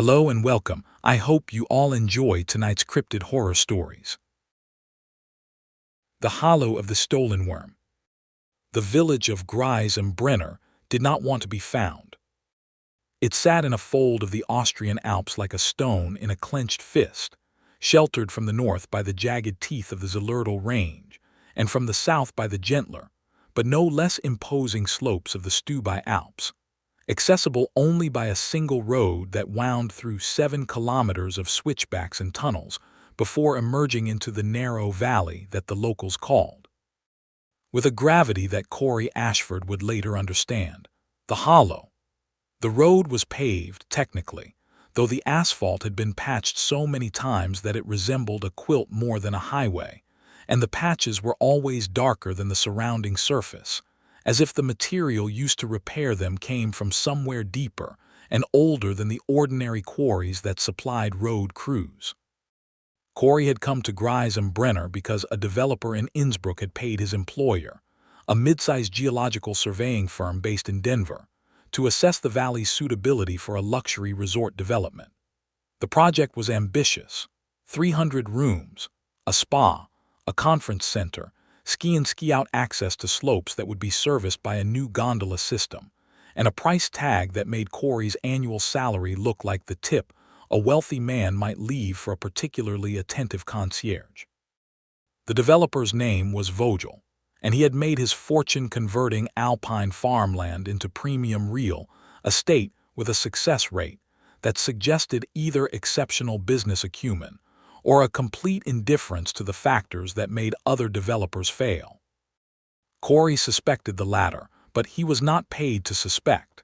Hello and welcome. I hope you all enjoy tonight's cryptid horror stories. The Hollow of the Stollenwurm. The village of Brenner did not want to be found. It sat in a fold of the Austrian Alps like a stone in a clenched fist, sheltered from the north by the jagged teeth of the Zillertal Range, and from the south by the gentler, but no less imposing slopes of the Stubai Alps, accessible only by a single road that wound through 7 kilometers of switchbacks and tunnels before emerging into the narrow valley that the locals called, with a gravity that Corey Ashford would later understand, the Hollow. The road was paved, technically, though the asphalt had been patched so many times that it resembled a quilt more than a highway, and the patches were always darker than the surrounding surface, as if the material used to repair them came from somewhere deeper and older than the ordinary quarries that supplied road crews. Corey had come to Brenner because a developer in Innsbruck had paid his employer, a mid-sized geological surveying firm based in Denver, to assess the valley's suitability for a luxury resort development. The project was ambitious: 300 rooms, a spa, a conference center, ski-in ski-out access to slopes that would be serviced by a new gondola system, and a price tag that made Corey's annual salary look like the tip a wealthy man might leave for a particularly attentive concierge. The developer's name was Vogel, and he had made his fortune converting alpine farmland into premium real estate with a success rate that suggested either exceptional business acumen or a complete indifference to the factors that made other developers fail. Corey suspected the latter, but he was not paid to suspect.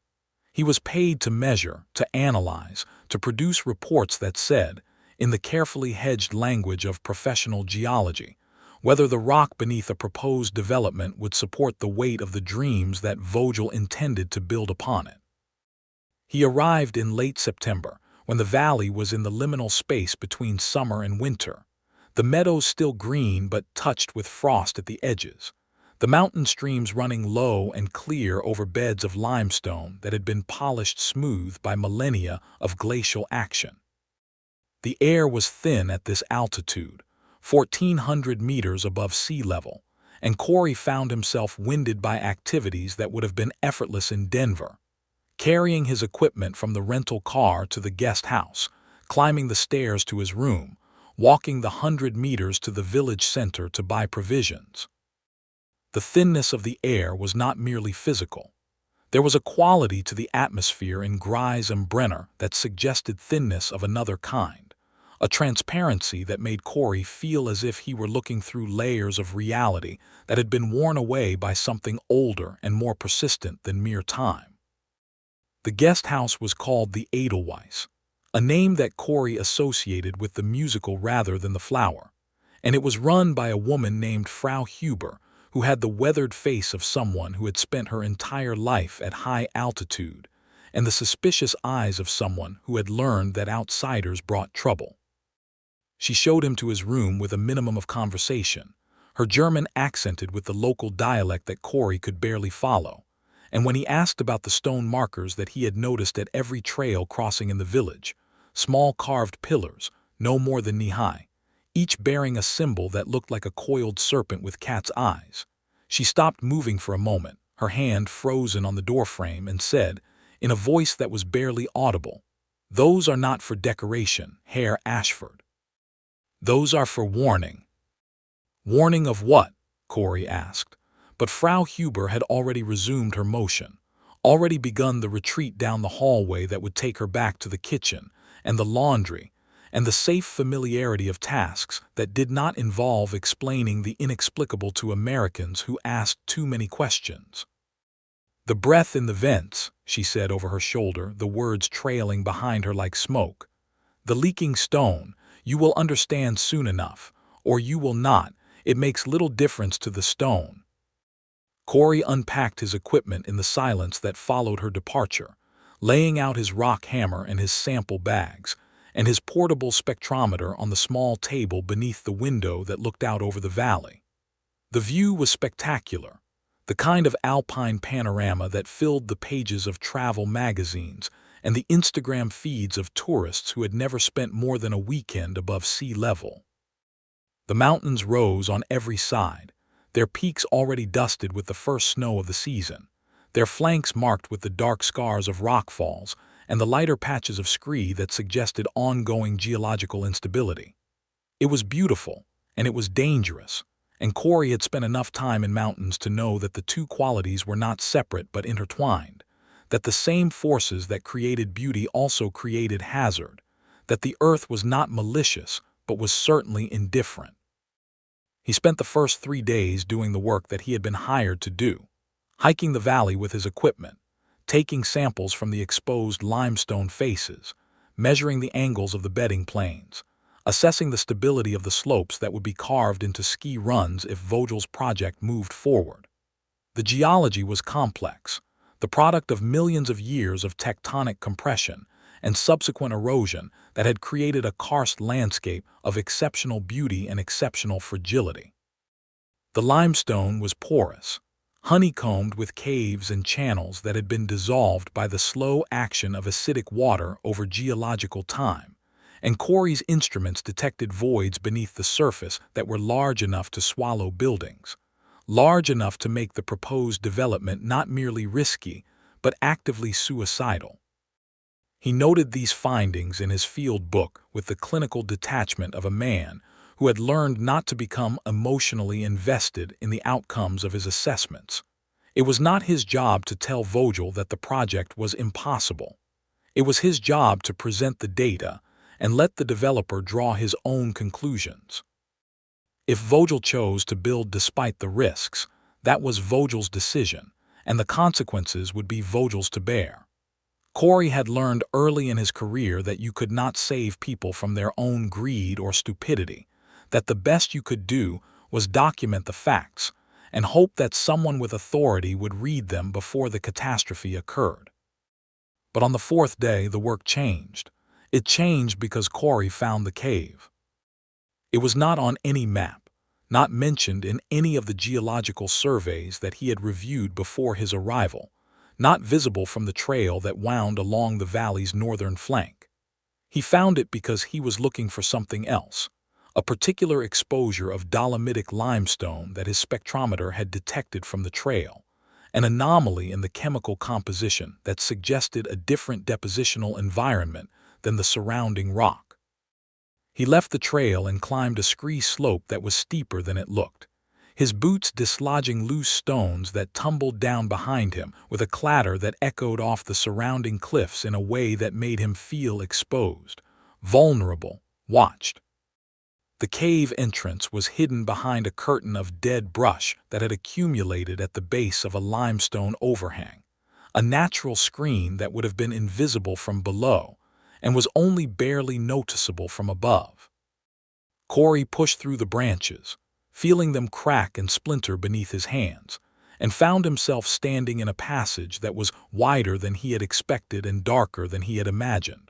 He was paid to measure, to analyze, to produce reports that said, in the carefully hedged language of professional geology, whether the rock beneath a proposed development would support the weight of the dreams that Vogel intended to build upon it. He arrived in late September, when the valley was in the liminal space between summer and winter, the meadows still green but touched with frost at the edges, the mountain streams running low and clear over beds of limestone that had been polished smooth by millennia of glacial action. The air was thin at this altitude, 1,400 meters above sea level, and Corey found himself winded by activities that would have been effortless in Denver: carrying his equipment from the rental car to the guest house, climbing the stairs to his room, walking the 100 meters to the village center to buy provisions. The thinness of the air was not merely physical. There was a quality to the atmosphere in Brenner that suggested thinness of another kind, a transparency that made Corey feel as if he were looking through layers of reality that had been worn away by something older and more persistent than mere time. The guest house was called the Edelweiss, a name that Corey associated with the musical rather than the flower, and it was run by a woman named Frau Huber, who had the weathered face of someone who had spent her entire life at high altitude, and the suspicious eyes of someone who had learned that outsiders brought trouble. She showed him to his room with a minimum of conversation, her German accented with the local dialect that Corey could barely follow, and when he asked about the stone markers that he had noticed at every trail crossing in the village, small carved pillars, no more than knee-high, each bearing a symbol that looked like a coiled serpent with cat's eyes, she stopped moving for a moment, her hand frozen on the doorframe, and said, in a voice that was barely audible, "Those are not for decoration, Herr Ashford. Those are for warning." "Warning of what?" Corey asked, but Frau Huber had already resumed her motion, already begun the retreat down the hallway that would take her back to the kitchen and the laundry, and the safe familiarity of tasks that did not involve explaining the inexplicable to Americans who asked too many questions. "The breath in the vents," she said over her shoulder, the words trailing behind her like smoke. "The leaking stone, you will understand soon enough, or you will not, it makes little difference to the stone." Corey unpacked his equipment in the silence that followed her departure, laying out his rock hammer and his sample bags, and his portable spectrometer on the small table beneath the window that looked out over the valley. The view was spectacular, the kind of alpine panorama that filled the pages of travel magazines and the Instagram feeds of tourists who had never spent more than a weekend above sea level. The mountains rose on every side, their peaks already dusted with the first snow of the season, their flanks marked with the dark scars of rockfalls and the lighter patches of scree that suggested ongoing geological instability. It was beautiful, and it was dangerous, and Corey had spent enough time in mountains to know that the two qualities were not separate but intertwined, that the same forces that created beauty also created hazard, that the earth was not malicious but was certainly indifferent. He spent the first 3 days doing the work that he had been hired to do, hiking the valley with his equipment, taking samples from the exposed limestone faces, measuring the angles of the bedding planes, assessing the stability of the slopes that would be carved into ski runs if Vogel's project moved forward. The geology was complex, the product of millions of years of tectonic compression and subsequent erosion that had created a karst landscape of exceptional beauty and exceptional fragility. The limestone was porous, honeycombed with caves and channels that had been dissolved by the slow action of acidic water over geological time, and Corey's instruments detected voids beneath the surface that were large enough to swallow buildings, large enough to make the proposed development not merely risky, but actively suicidal. He noted these findings in his field book with the clinical detachment of a man who had learned not to become emotionally invested in the outcomes of his assessments. It was not his job to tell Vogel that the project was impossible. It was his job to present the data and let the developer draw his own conclusions. If Vogel chose to build despite the risks, that was Vogel's decision, and the consequences would be Vogel's to bear. Corey had learned early in his career that you could not save people from their own greed or stupidity, that the best you could do was document the facts and hope that someone with authority would read them before the catastrophe occurred. But on the 4th day, the work changed. It changed because Corey found the cave. It was not on any map, not mentioned in any of the geological surveys that he had reviewed before his arrival, not visible from the trail that wound along the valley's northern flank. He found it because he was looking for something else, a particular exposure of dolomitic limestone that his spectrometer had detected from the trail, an anomaly in the chemical composition that suggested a different depositional environment than the surrounding rock. He left the trail and climbed a scree slope that was steeper than it looked, his boots dislodging loose stones that tumbled down behind him with a clatter that echoed off the surrounding cliffs in a way that made him feel exposed, vulnerable, watched. The cave entrance was hidden behind a curtain of dead brush that had accumulated at the base of a limestone overhang, a natural screen that would have been invisible from below and was only barely noticeable from above. Corey pushed through the branches, feeling them crack and splinter beneath his hands, and found himself standing in a passage that was wider than he had expected and darker than he had imagined.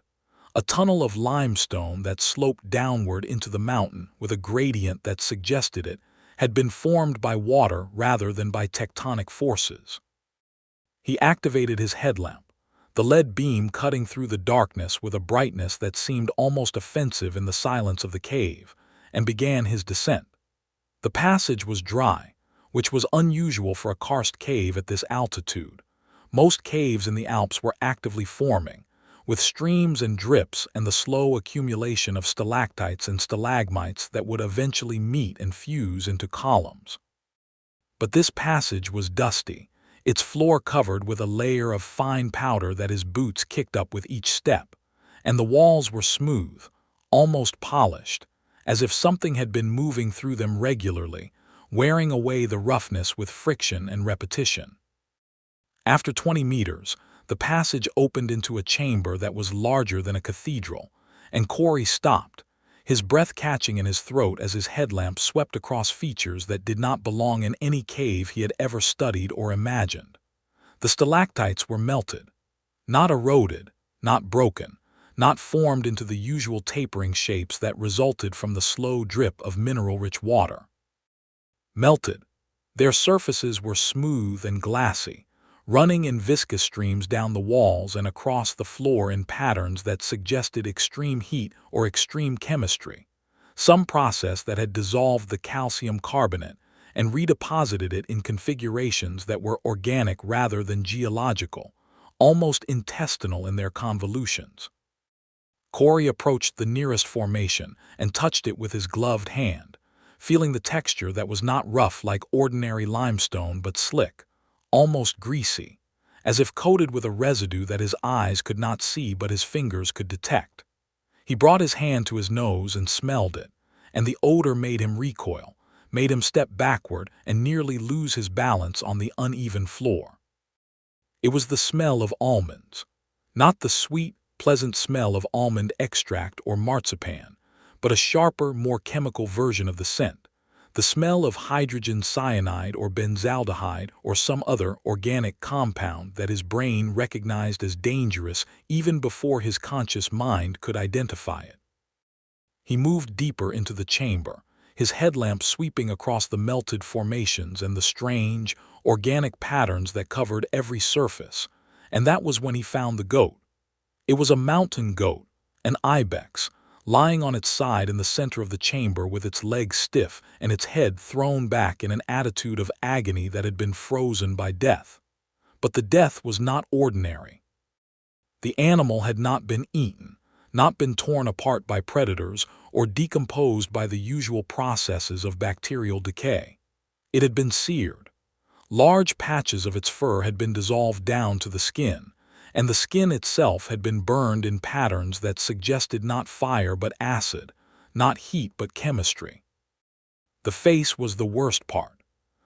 A tunnel of limestone that sloped downward into the mountain with a gradient that suggested it had been formed by water rather than by tectonic forces. He activated his headlamp, the lead beam cutting through the darkness with a brightness that seemed almost offensive in the silence of the cave, and began his descent. The passage was dry, which was unusual for a karst cave at this altitude. Most caves in the Alps were actively forming, with streams and drips and the slow accumulation of stalactites and stalagmites that would eventually meet and fuse into columns. But this passage was dusty, its floor covered with a layer of fine powder that his boots kicked up with each step, and the walls were smooth, almost polished, as if something had been moving through them regularly, wearing away the roughness with friction and repetition. After 20 meters, the passage opened into a chamber that was larger than a cathedral, and Corey stopped, his breath catching in his throat as his headlamp swept across features that did not belong in any cave he had ever studied or imagined. The stalactites were melted, not eroded, not broken, not formed into the usual tapering shapes that resulted from the slow drip of mineral-rich water. Melted, their surfaces were smooth and glassy, running in viscous streams down the walls and across the floor in patterns that suggested extreme heat or extreme chemistry, some process that had dissolved the calcium carbonate and redeposited it in configurations that were organic rather than geological, almost intestinal in their convolutions. Corey approached the nearest formation and touched it with his gloved hand, feeling the texture that was not rough like ordinary limestone but slick, almost greasy, as if coated with a residue that his eyes could not see but his fingers could detect. He brought his hand to his nose and smelled it, and the odor made him recoil, made him step backward and nearly lose his balance on the uneven floor. It was the smell of almonds, not the sweet, pleasant smell of almond extract or marzipan, but a sharper, more chemical version of the scent, the smell of hydrogen cyanide or benzaldehyde or some other organic compound that his brain recognized as dangerous even before his conscious mind could identify it. He moved deeper into the chamber, his headlamp sweeping across the melted formations and the strange, organic patterns that covered every surface, and that was when he found the goat. It was a mountain goat, an ibex, lying on its side in the center of the chamber with its legs stiff and its head thrown back in an attitude of agony that had been frozen by death. But the death was not ordinary. The animal had not been eaten, not been torn apart by predators or decomposed by the usual processes of bacterial decay. It had been seared. Large patches of its fur had been dissolved down to the skin, and the skin itself had been burned in patterns that suggested not fire but acid, not heat but chemistry. The face was the worst part.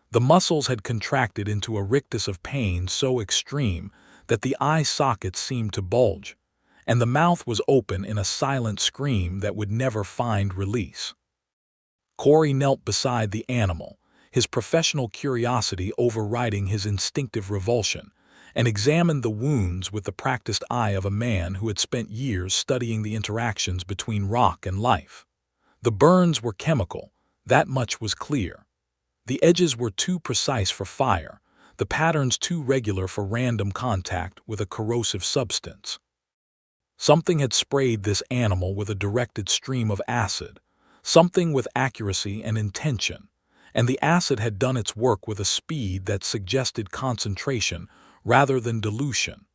The muscles had contracted into a rictus of pain so extreme that the eye sockets seemed to bulge, and the mouth was open in a silent scream that would never find release. Corey knelt beside the animal, his professional curiosity overriding his instinctive revulsion, and examined the wounds with the practiced eye of a man who had spent years studying the interactions between rock and life. The burns were chemical, that much was clear. The edges were too precise for fire, the patterns too regular for random contact with a corrosive substance. Something had sprayed this animal with a directed stream of acid, something with accuracy and intention, and the acid had done its work with a speed that suggested concentration rather than dilution,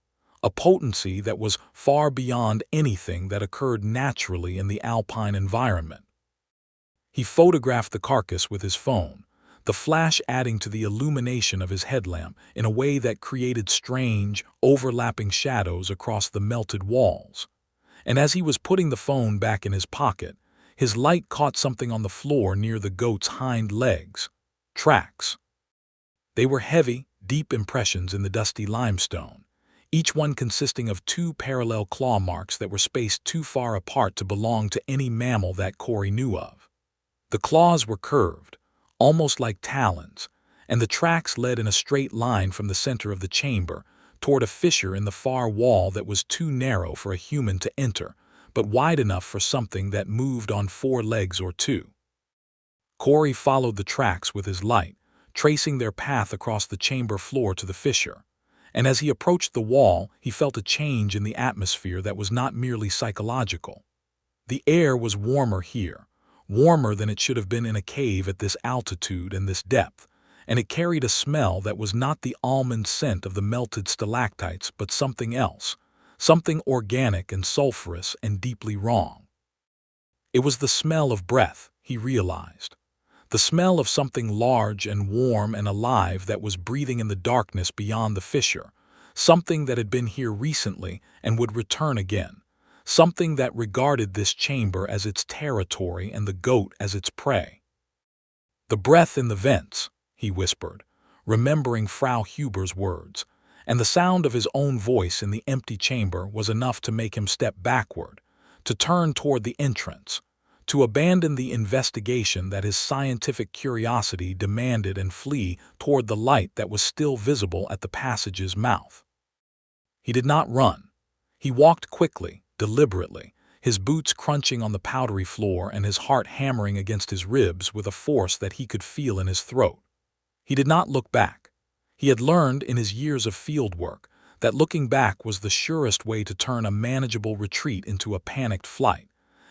a potency that was far beyond anything that occurred naturally in the alpine environment. He photographed the carcass with his phone, the flash adding to the illumination of his headlamp in a way that created strange, overlapping shadows across the melted walls. And as he was putting the phone back in his pocket, his light caught something on the floor near the goat's hind legs. Tracks. They were heavy, deep impressions in the dusty limestone, each one consisting of two parallel claw marks that were spaced too far apart to belong to any mammal that Corey knew of. The claws were curved, almost like talons, and the tracks led in a straight line from the center of the chamber toward a fissure in the far wall that was too narrow for a human to enter, but wide enough for something that moved on 4 legs or 2. Corey followed the tracks with his light, tracing their path across the chamber floor to the fissure, and as he approached the wall, he felt a change in the atmosphere that was not merely psychological. The air was warmer here, warmer than it should have been in a cave at this altitude and this depth, and it carried a smell that was not the almond scent of the melted stalactites but something else, something organic and sulfurous and deeply wrong. It was the smell of breath, he realized. The smell of something large and warm and alive that was breathing in the darkness beyond the fissure, something that had been here recently and would return again, something that regarded this chamber as its territory and the goat as its prey. "The breath in the vents," he whispered, remembering Frau Huber's words, and the sound of his own voice in the empty chamber was enough to make him step backward, to turn toward the entrance, to abandon the investigation that his scientific curiosity demanded and flee toward the light that was still visible at the passage's mouth. He did not run. He walked quickly, deliberately, his boots crunching on the powdery floor and his heart hammering against his ribs with a force that he could feel in his throat. He did not look back. He had learned in his years of field work that looking back was the surest way to turn a manageable retreat into a panicked flight,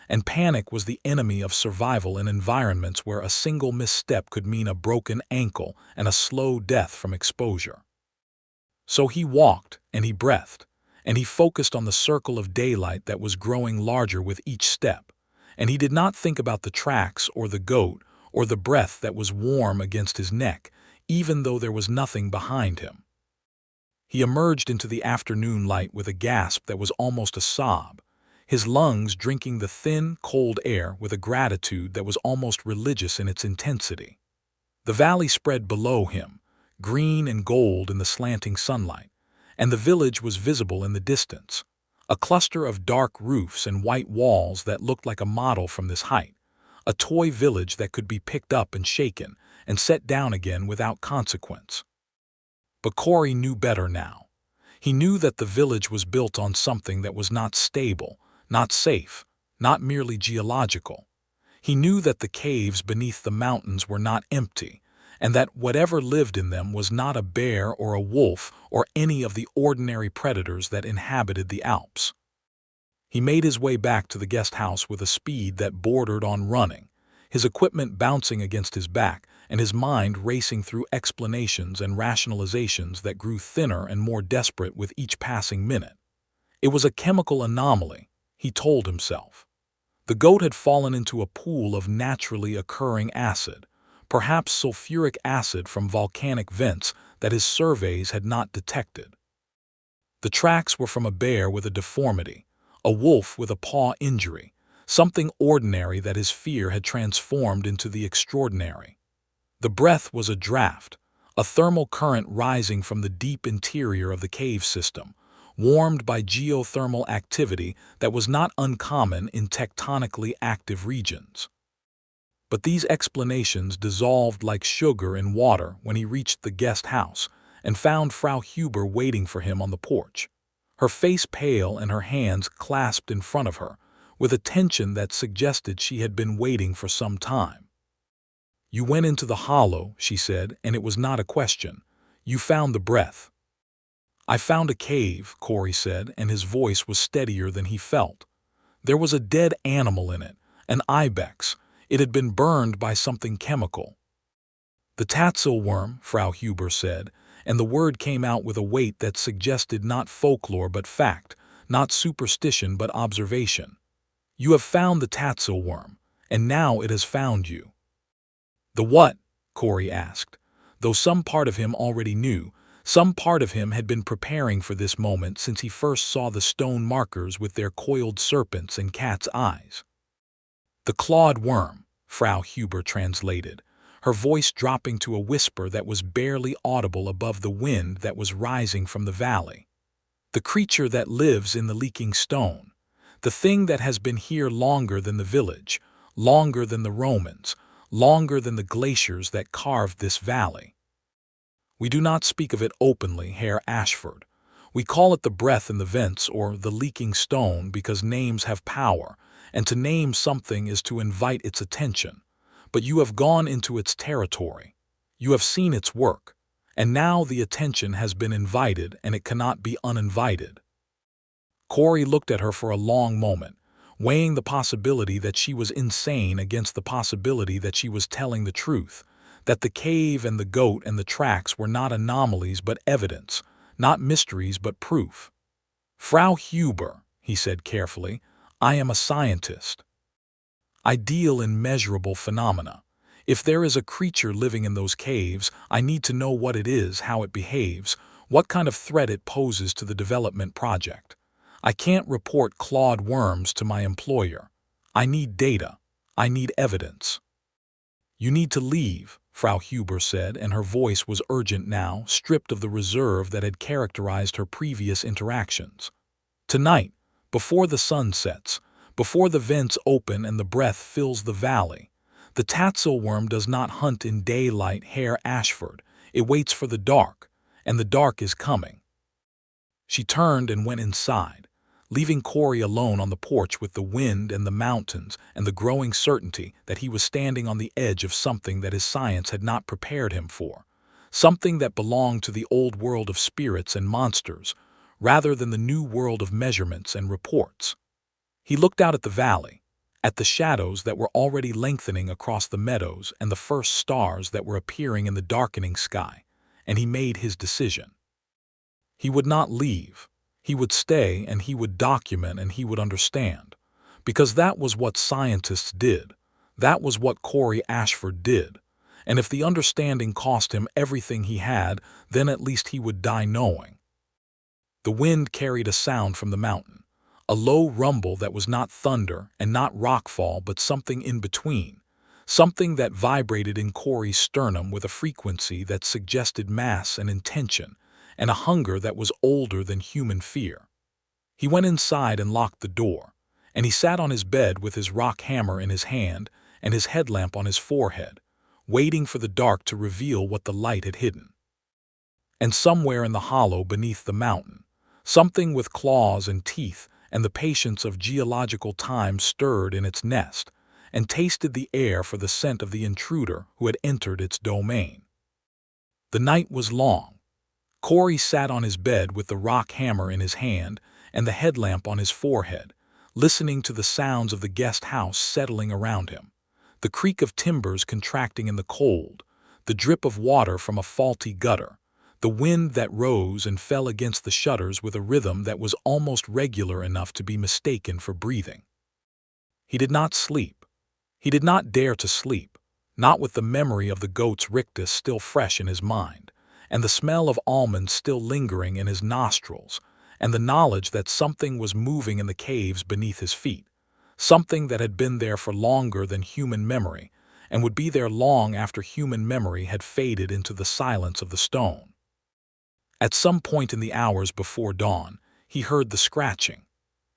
and panic was the enemy of survival in environments where a single misstep could mean a broken ankle and a slow death from exposure. So he walked, and he breathed, and he focused on the circle of daylight that was growing larger with each step, and he did not think about the tracks or the goat or the breath that was warm against his neck, even though there was nothing behind him. He emerged into the afternoon light with a gasp that was almost a sob, his lungs drinking the thin, cold air with a gratitude that was almost religious in its intensity. The valley spread below him, green and gold in the slanting sunlight, and the village was visible in the distance, a cluster of dark roofs and white walls that looked like a model from this height, a toy village that could be picked up and shaken and set down again without consequence. But Corey knew better now. He knew that the village was built on something that was not stable, not safe, not merely geological. He knew that the caves beneath the mountains were not empty, and that whatever lived in them was not a bear or a wolf or any of the ordinary predators that inhabited the Alps. He made his way back to the guest house with a speed that bordered on running, his equipment bouncing against his back and his mind racing through explanations and rationalizations that grew thinner and more desperate with each passing minute. It was a chemical anomaly, he told himself. The goat had fallen into a pool of naturally occurring acid, perhaps sulfuric acid from volcanic vents that his surveys had not detected. The tracks were from a bear with a deformity, a wolf with a paw injury, something ordinary that his fear had transformed into the extraordinary. The breath was a draft, a thermal current rising from the deep interior of the cave system, warmed by geothermal activity that was not uncommon in tectonically active regions. But these explanations dissolved like sugar in water when he reached the guest house and found Frau Huber waiting for him on the porch, her face pale and her hands clasped in front of her, with a tension that suggested she had been waiting for some time. "You went into the hollow," she said, "and it was not a question. You found the breath." "I found a cave," Corey said, and his voice was steadier than he felt. "There was a dead animal in it, an ibex. It had been burned by something chemical." "The Tatzelwurm," Frau Huber said, and the word came out with a weight that suggested not folklore but fact, not superstition but observation. "You have found the Tatzelwurm, and now it has found you." "The what?" Corey asked, though some part of him already knew. Some part of him had been preparing for this moment since he first saw the stone markers with their coiled serpents and cat's eyes. "The clawed worm," Frau Huber translated, her voice dropping to a whisper that was barely audible above the wind that was rising from the valley. "The creature that lives in the leaking stone. The thing that has been here longer than the village, longer than the Romans, longer than the glaciers that carved this valley. We do not speak of it openly, Herr Ashford. We call it the breath in the vents or the leaking stone because names have power, and to name something is to invite its attention. But you have gone into its territory. You have seen its work, and now the attention has been invited and it cannot be uninvited." Corey looked at her for a long moment, weighing the possibility that she was insane against the possibility that she was telling the truth, that the cave and the goat and the tracks were not anomalies but evidence, not mysteries but proof. "Frau Huber," he said carefully, "I am a scientist. I deal in measurable phenomena. If there is a creature living in those caves, I need to know what it is, how it behaves, what kind of threat it poses to the development project. I can't report clawed worms to my employer. I need data. I need evidence." "You need to leave," Frau Huber said, and her voice was urgent now, stripped of the reserve that had characterized her previous interactions. "Tonight, before the sun sets, before the vents open and the breath fills the valley. The Tatzelwurm does not hunt in daylight, Herr Ashford. It waits for the dark, and the dark is coming." She turned and went inside, leaving Corey alone on the porch with the wind and the mountains and the growing certainty that he was standing on the edge of something that his science had not prepared him for, something that belonged to the old world of spirits and monsters, rather than the new world of measurements and reports. He looked out at the valley, at the shadows that were already lengthening across the meadows and the first stars that were appearing in the darkening sky, and he made his decision. He would not leave. He would stay, and he would document, and he would understand. Because that was what scientists did. That was what Corey Ashford did. And if the understanding cost him everything he had, then at least he would die knowing. The wind carried a sound from the mountain, a low rumble that was not thunder and not rockfall but something in between, something that vibrated in Corey's sternum with a frequency that suggested mass and intention, and a hunger that was older than human fear. He went inside and locked the door, and he sat on his bed with his rock hammer in his hand and his headlamp on his forehead, waiting for the dark to reveal what the light had hidden. And somewhere in the hollow beneath the mountain, something with claws and teeth and the patience of geological time stirred in its nest and tasted the air for the scent of the intruder who had entered its domain. The night was long. Corey sat on his bed with the rock hammer in his hand and the headlamp on his forehead, listening to the sounds of the guest house settling around him, the creak of timbers contracting in the cold, the drip of water from a faulty gutter, the wind that rose and fell against the shutters with a rhythm that was almost regular enough to be mistaken for breathing. He did not sleep. He did not dare to sleep, not with the memory of the goat's rictus still fresh in his mind, and the smell of almonds still lingering in his nostrils, and the knowledge that something was moving in the caves beneath his feet, something that had been there for longer than human memory, and would be there long after human memory had faded into the silence of the stone. At some point in the hours before dawn, he heard the scratching.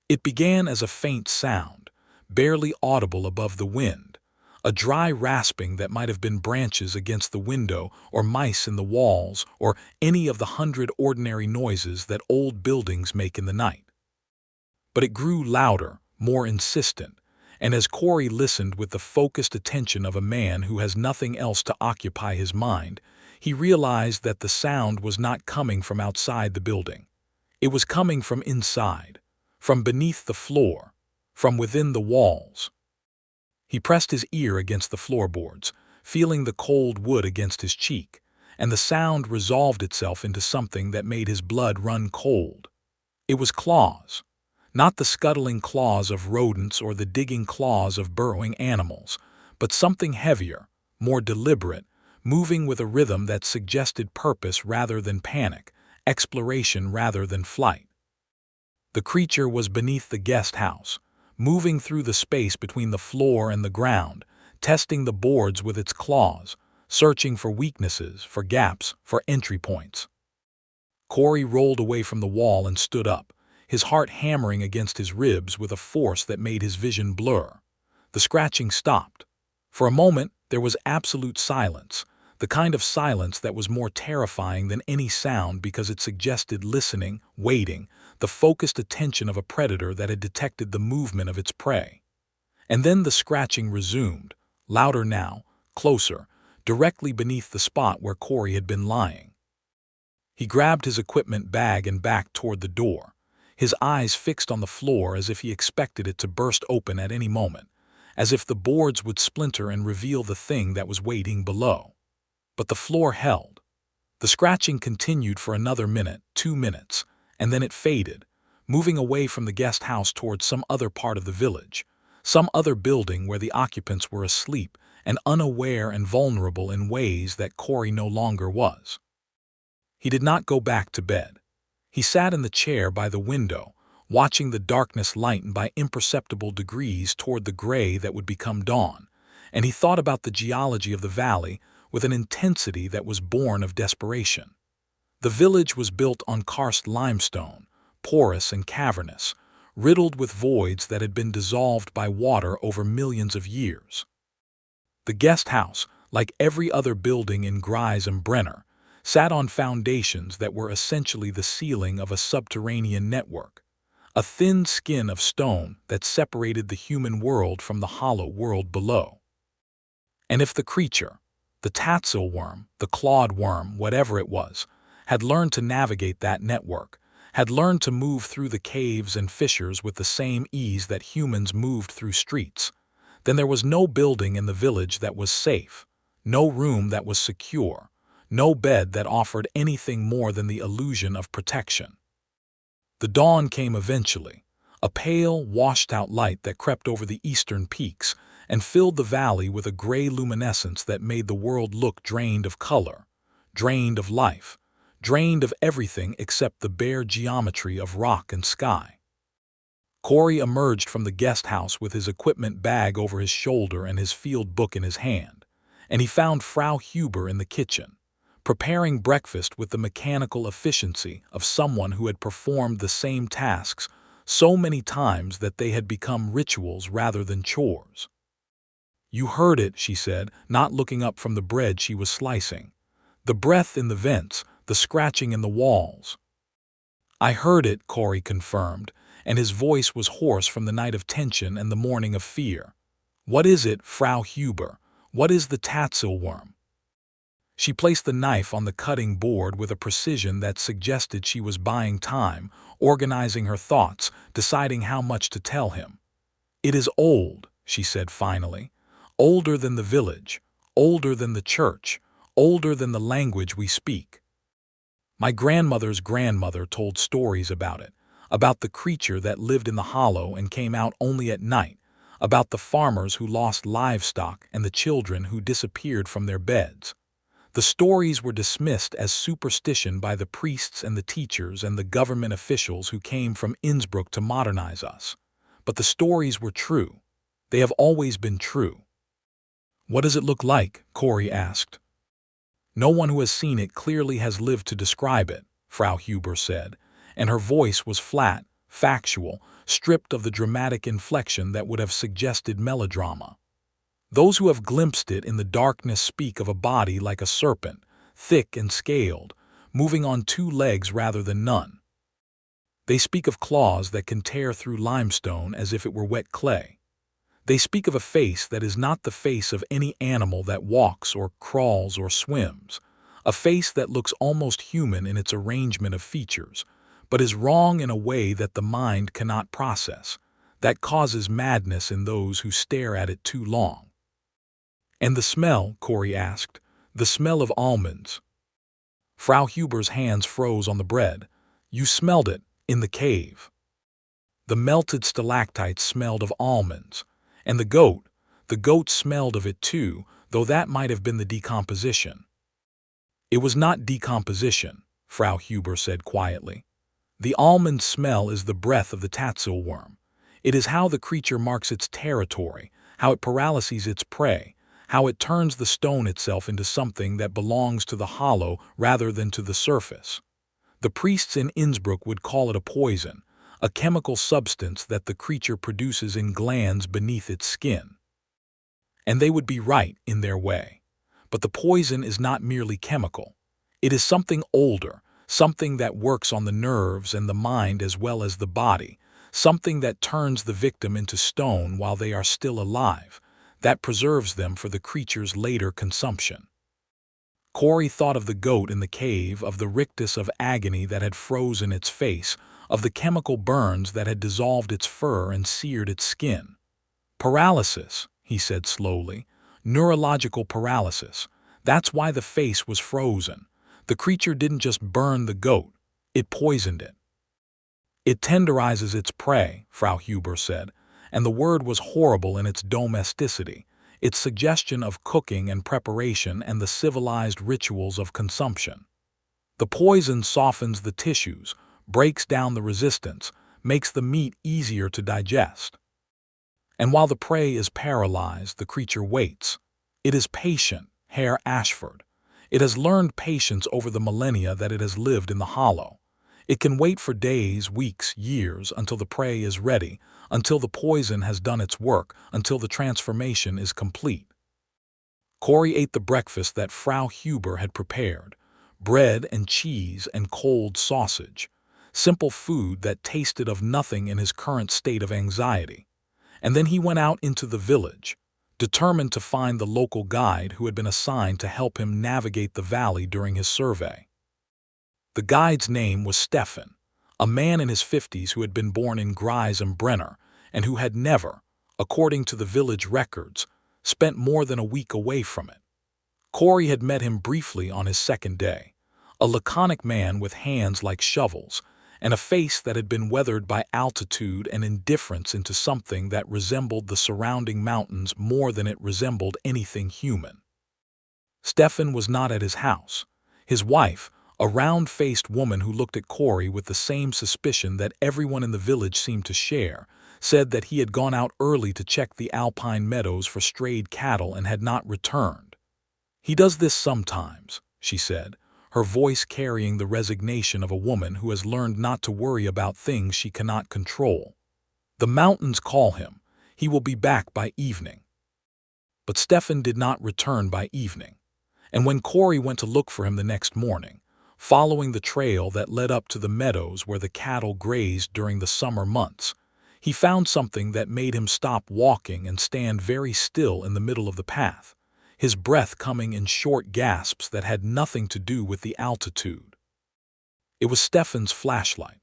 It began as a faint sound, barely audible above the wind, a dry rasping that might have been branches against the window or mice in the walls or any of the 100 ordinary noises that old buildings make in the night. But it grew louder, more insistent, and as Corey listened with the focused attention of a man who has nothing else to occupy his mind, he realized that the sound was not coming from outside the building. It was coming from inside, from beneath the floor, from within the walls. He pressed his ear against the floorboards, feeling the cold wood against his cheek, and the sound resolved itself into something that made his blood run cold. It was claws. Not the scuttling claws of rodents or the digging claws of burrowing animals, but something heavier, more deliberate, moving with a rhythm that suggested purpose rather than panic, exploration rather than flight. The creature was beneath the guest house, moving through the space between the floor and the ground, testing the boards with its claws, searching for weaknesses, for gaps, for entry points. Corey rolled away from the wall and stood up, his heart hammering against his ribs with a force that made his vision blur. The scratching stopped. For a moment, there was absolute silence, the kind of silence that was more terrifying than any sound because it suggested listening, waiting, the focused attention of a predator that had detected the movement of its prey. And then the scratching resumed, louder now, closer, directly beneath the spot where Corey had been lying. He grabbed his equipment bag and backed toward the door, his eyes fixed on the floor as if he expected it to burst open at any moment, as if the boards would splinter and reveal the thing that was waiting below. But the floor held. The scratching continued for another minute, 2 minutes, and then it faded, moving away from the guest house towards some other part of the village, some other building where the occupants were asleep and unaware and vulnerable in ways that Corey no longer was. He did not go back to bed. He sat in the chair by the window, watching the darkness lighten by imperceptible degrees toward the gray that would become dawn, and he thought about the geology of the valley with an intensity that was born of desperation. The village was built on karst limestone, porous and cavernous, riddled with voids that had been dissolved by water over millions of years. The guest house, like every other building in Grise and Brenner, sat on foundations that were essentially the ceiling of a subterranean network, a thin skin of stone that separated the human world from the hollow world below. And if the creature, The Tatzelwurm, the clawed worm, whatever it was, had learned to navigate that network, had learned to move through the caves and fissures with the same ease that humans moved through streets. Then there was no building in the village that was safe, no room that was secure, no bed that offered anything more than the illusion of protection. The dawn came eventually, a pale, washed-out light that crept over the eastern peaks and filled the valley with a gray luminescence that made the world look drained of color, drained of life, drained of everything except the bare geometry of rock and sky. Corey emerged from the guest house with his equipment bag over his shoulder and his field book in his hand, and he found Frau Huber in the kitchen, preparing breakfast with the mechanical efficiency of someone who had performed the same tasks so many times that they had become rituals rather than chores. "You heard it," she said, not looking up from the bread she was slicing. "The breath in the vents, the scratching in the walls." "I heard it," Corey confirmed, and his voice was hoarse from the night of tension and the morning of fear. "What is it, Frau Huber? What is the Tatzelwurm?" She placed the knife on the cutting board with a precision that suggested she was buying time, organizing her thoughts, deciding how much to tell him. "It is old," she said finally. "Older than the village, older than the church, older than the language we speak. My grandmother's grandmother told stories about it, about the creature that lived in the hollow and came out only at night, about the farmers who lost livestock and the children who disappeared from their beds. The stories were dismissed as superstition by the priests and the teachers and the government officials who came from Innsbruck to modernize us. But the stories were true. They have always been true." "What does it look like?" Corey asked. "No one who has seen it clearly has lived to describe it," Frau Huber said, and her voice was flat, factual, stripped of the dramatic inflection that would have suggested melodrama. "Those who have glimpsed it in the darkness speak of a body like a serpent, thick and scaled, moving on two legs rather than none. They speak of claws that can tear through limestone as if it were wet clay. They speak of a face that is not the face of any animal that walks or crawls or swims, a face that looks almost human in its arrangement of features, but is wrong in a way that the mind cannot process, that causes madness in those who stare at it too long." "And the smell?" Corey asked. "The smell of almonds." Frau Huber's hands froze on the bread. "You smelled it, in the cave." "The melted stalactites smelled of almonds. And the goat smelled of it too, though that might have been the decomposition." "It was not decomposition," Frau Huber said quietly. "The almond smell is the breath of the Tatzelwurm. It is how the creature marks its territory, how it paralyses its prey, how it turns the stone itself into something that belongs to the hollow rather than to the surface. The priests in Innsbruck would call it a poison, a chemical substance that the creature produces in glands beneath its skin. And they would be right in their way. But the poison is not merely chemical. It is something older, something that works on the nerves and the mind as well as the body, something that turns the victim into stone while they are still alive, that preserves them for the creature's later consumption." Corey thought of the goat in the cave, of the rictus of agony that had frozen its face, of the chemical burns that had dissolved its fur and seared its skin. "Paralysis," he said slowly. "Neurological paralysis. That's why the face was frozen. The creature didn't just burn the goat, it poisoned it." "It tenderizes its prey," Frau Huber said, and the word was horrible in its domesticity, its suggestion of cooking and preparation and the civilized rituals of consumption. "The poison softens the tissues, breaks down the resistance, makes the meat easier to digest. And while the prey is paralyzed, the creature waits. It is patient, Herr Ashford. It has learned patience over the millennia that it has lived in the hollow. It can wait for days, weeks, years, until the prey is ready, until the poison has done its work, until the transformation is complete." Corey ate the breakfast that Frau Huber had prepared, bread and cheese and cold sausage, simple food that tasted of nothing in his current state of anxiety. And then he went out into the village, determined to find the local guide who had been assigned to help him navigate the valley during his survey. The guide's name was Stefan, a man in his 50s who had been born in Gries and Brenner and who had never, according to the village records, spent more than a week away from it. Corey had met him briefly on his second day, a laconic man with hands like shovels and a face that had been weathered by altitude and indifference into something that resembled the surrounding mountains more than it resembled anything human. Stefan was not at his house. His wife, a round-faced woman who looked at Corey with the same suspicion that everyone in the village seemed to share, said that he had gone out early to check the alpine meadows for strayed cattle and had not returned. "He does this sometimes," she said, her voice carrying the resignation of a woman who has learned not to worry about things she cannot control. "The mountains call him. He will be back by evening." But Stefan did not return by evening, and when Corey went to look for him the next morning, following the trail that led up to the meadows where the cattle grazed during the summer months, he found something that made him stop walking and stand very still in the middle of the path, his breath coming in short gasps that had nothing to do with the altitude. It was Stefan's flashlight.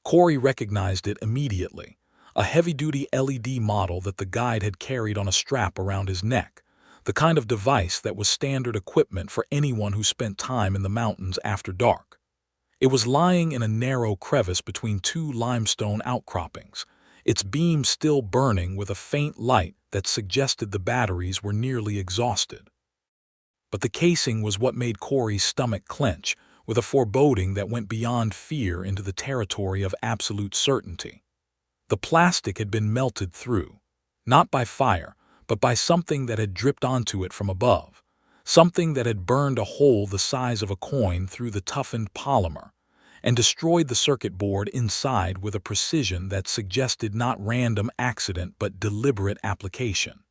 Corey recognized it immediately, a heavy-duty LED model that the guide had carried on a strap around his neck, the kind of device that was standard equipment for anyone who spent time in the mountains after dark. It was lying in a narrow crevice between two limestone outcroppings, its beam still burning with a faint light that suggested the batteries were nearly exhausted. But the casing was what made Corey's stomach clench, with a foreboding that went beyond fear into the territory of absolute certainty. The plastic had been melted through, not by fire, but by something that had dripped onto it from above, something that had burned a hole the size of a coin through the toughened polymer, and destroyed the circuit board inside with a precision that suggested not random accident but deliberate application.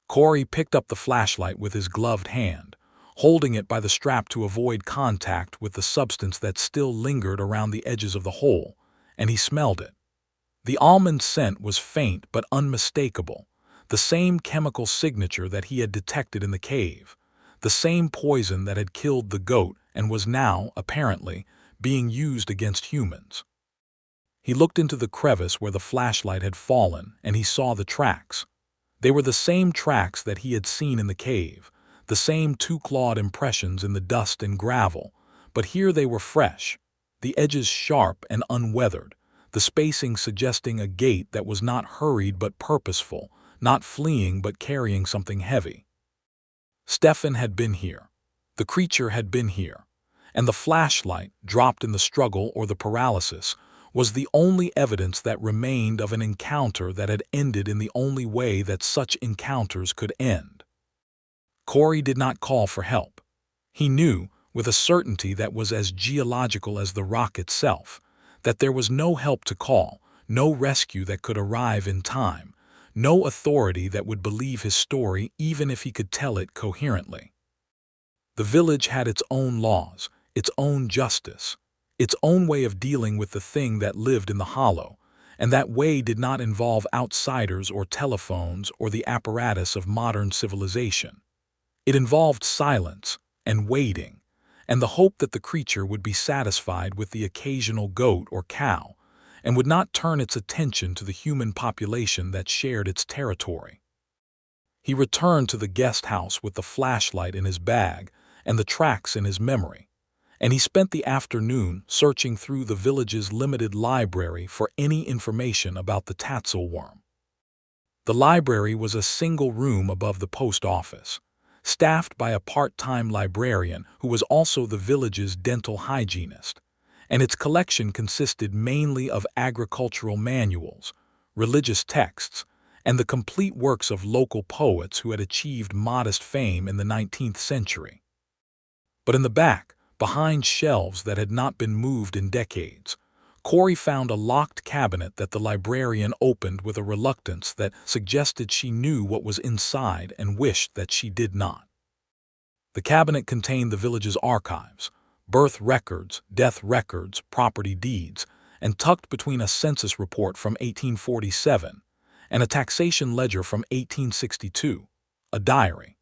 Corey picked up the flashlight with his gloved hand, holding it by the strap to avoid contact with the substance that still lingered around the edges of the hole, and he smelled it. The almond scent was faint but unmistakable, the same chemical signature that he had detected in the cave, the same poison that had killed the goat and was now, apparently, being used against humans. He looked into the crevice where the flashlight had fallen, and he saw the tracks. They were the same tracks that he had seen in the cave, the same two-clawed impressions in the dust and gravel, but here they were fresh, the edges sharp and unweathered, the spacing suggesting a gait that was not hurried but purposeful, not fleeing but carrying something heavy. Stefan had been here. The creature had been here. And the flashlight, dropped in the struggle or the paralysis, was the only evidence that remained of an encounter that had ended in the only way that such encounters could end. Corey did not call for help. He knew, with a certainty that was as geological as the rock itself, that there was no help to call, no rescue that could arrive in time, no authority that would believe his story even if he could tell it coherently. The village had its own laws, its own justice, its own way of dealing with the thing that lived in the hollow, and that way did not involve outsiders or telephones or the apparatus of modern civilization. It involved silence and waiting, and the hope that the creature would be satisfied with the occasional goat or cow, and would not turn its attention to the human population that shared its territory. He returned to the guest house with the flashlight in his bag and the tracks in his memory, and he spent the afternoon searching through the village's limited library for any information about the Tatzelwurm. The library was a single room above the post office, staffed by a part-time librarian who was also the village's dental hygienist, and its collection consisted mainly of agricultural manuals, religious texts, and the complete works of local poets who had achieved modest fame in the 19th century. But in the back, behind shelves that had not been moved in decades, Corey found a locked cabinet that the librarian opened with a reluctance that suggested she knew what was inside and wished that she did not. The cabinet contained the village's archives, birth records, death records, property deeds, and tucked between a census report from 1847 and a taxation ledger from 1862, a diary.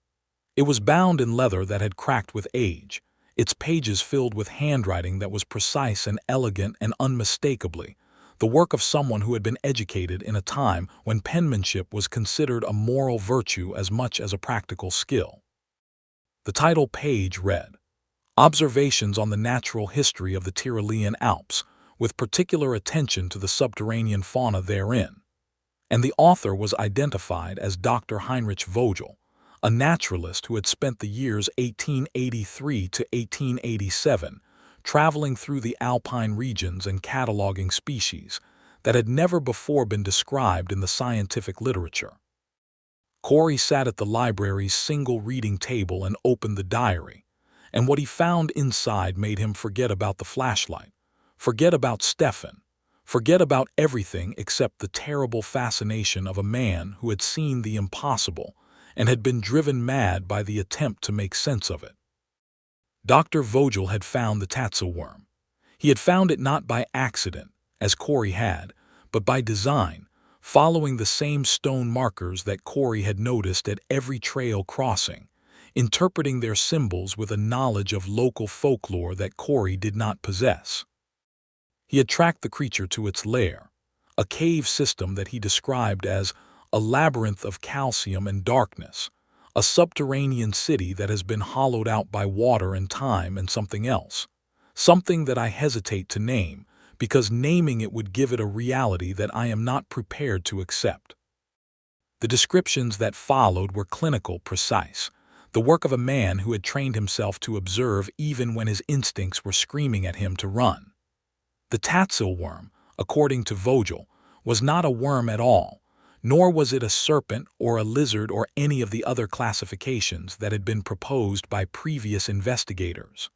It was bound in leather that had cracked with age, its pages filled with handwriting that was precise and elegant and unmistakably the work of someone who had been educated in a time when penmanship was considered a moral virtue as much as a practical skill. The title page read, "Observations on the Natural History of the Tyrolean Alps, with particular attention to the subterranean fauna therein," and the author was identified as Dr. Heinrich Vogel, a naturalist who had spent the years 1883 to 1887 traveling through the alpine regions and cataloging species that had never before been described in the scientific literature. Corey sat at the library's single reading table and opened the diary, and what he found inside made him forget about the flashlight, forget about Stefan, forget about everything except the terrible fascination of a man who had seen the impossible and had been driven mad by the attempt to make sense of it. Dr. Vogel had found the Tatzelwurm. He had found it not by accident, as Corey had, but by design, following the same stone markers that Corey had noticed at every trail crossing, interpreting their symbols with a knowledge of local folklore that Corey did not possess. He had tracked the creature to its lair, a cave system that he described as a labyrinth of calcium and darkness, a subterranean city that has been hollowed out by water and time and something else, something that I hesitate to name because naming it would give it a reality that I am not prepared to accept. The descriptions that followed were clinical, precise, the work of a man who had trained himself to observe even when his instincts were screaming at him to run. The Tatzelwurm, according to Vogel, was not a worm at all, nor was it a serpent or a lizard or any of the other classifications that had been proposed by previous investigators.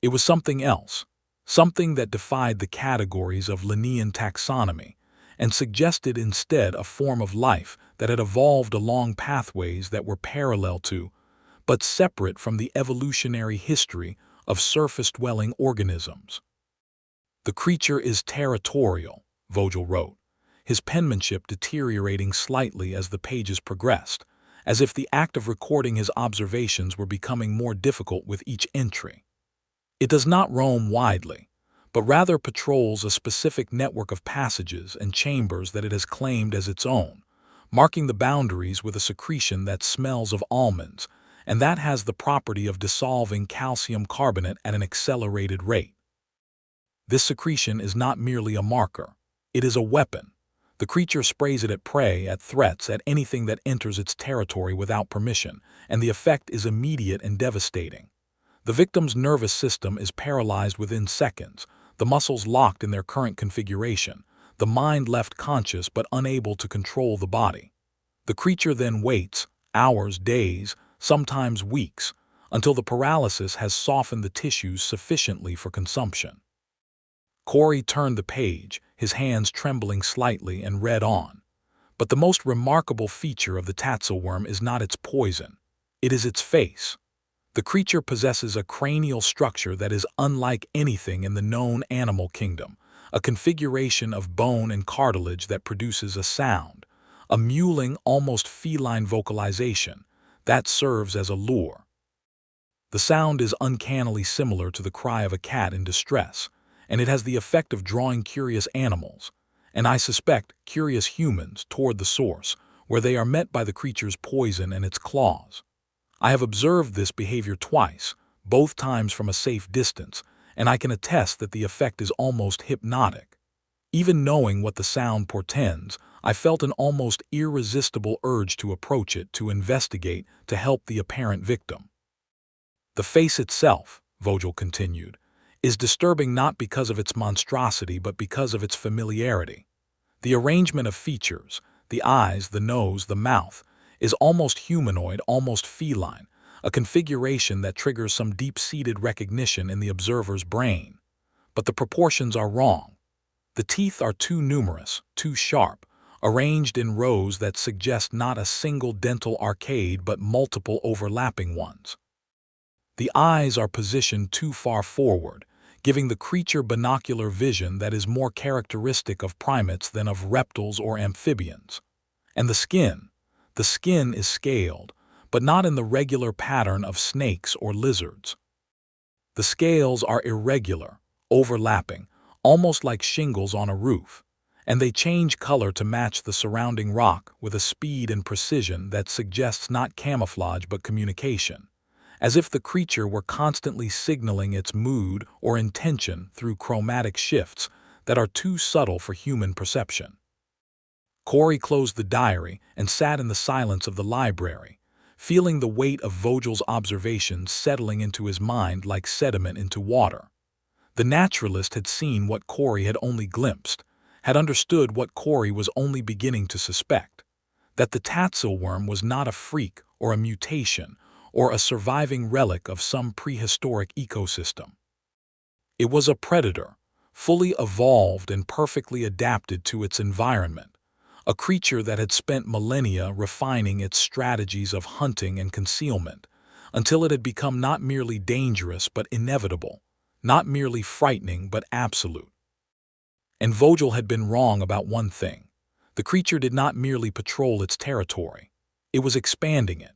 It was something else, something that defied the categories of Linnaean taxonomy and suggested instead a form of life that had evolved along pathways that were parallel to, but separate from the evolutionary history of surface-dwelling organisms. "The creature is territorial," Vogel wrote, his penmanship deteriorating slightly as the pages progressed, as if the act of recording his observations were becoming more difficult with each entry. "It does not roam widely, but rather patrols a specific network of passages and chambers that it has claimed as its own, marking the boundaries with a secretion that smells of almonds, and that has the property of dissolving calcium carbonate at an accelerated rate. This secretion is not merely a marker, it is a weapon. The creature sprays it at prey, at threats, at anything that enters its territory without permission, and the effect is immediate and devastating. The victim's nervous system is paralyzed within seconds, the muscles locked in their current configuration, the mind left conscious but unable to control the body. The creature then waits, hours, days, sometimes weeks, until the paralysis has softened the tissues sufficiently for consumption." Corey turned the page, his hands trembling slightly, and read on. "But the most remarkable feature of the Tatzelwurm is not its poison. It is its face. The creature possesses a cranial structure that is unlike anything in the known animal kingdom, a configuration of bone and cartilage that produces a sound, a mewling, almost feline vocalization, that serves as a lure. The sound is uncannily similar to the cry of a cat in distress, and it has the effect of drawing curious animals, and I suspect curious humans, toward the source, where they are met by the creature's poison and its claws. I have observed this behavior twice, both times from a safe distance, and I can attest that the effect is almost hypnotic. Even knowing what the sound portends, I felt an almost irresistible urge to approach it, to investigate, to help the apparent victim. The face itself," Vogel continued, "is disturbing not because of its monstrosity but because of its familiarity. The arrangement of features, the eyes, the nose, the mouth, is almost humanoid, almost feline, a configuration that triggers some deep-seated recognition in the observer's brain. But the proportions are wrong. The teeth are too numerous, too sharp, arranged in rows that suggest not a single dental arcade but multiple overlapping ones. The eyes are positioned too far forward, giving the creature binocular vision that is more characteristic of primates than of reptiles or amphibians. And the skin is scaled, but not in the regular pattern of snakes or lizards. The scales are irregular, overlapping, almost like shingles on a roof, and they change color to match the surrounding rock with a speed and precision that suggests not camouflage but communication, as if the creature were constantly signaling its mood or intention through chromatic shifts that are too subtle for human perception. Corey closed the diary and sat in the silence of the library, feeling the weight of Vogel's observations settling into his mind like sediment into water. The naturalist had seen what Corey had only glimpsed, had understood what Corey was only beginning to suspect, that the Tatzelwurm was not a freak or a mutation or a surviving relic of some prehistoric ecosystem. It was a predator, fully evolved and perfectly adapted to its environment, a creature that had spent millennia refining its strategies of hunting and concealment, until it had become not merely dangerous but inevitable, not merely frightening but absolute. And Vogel had been wrong about one thing. The creature did not merely patrol its territory. It was expanding it.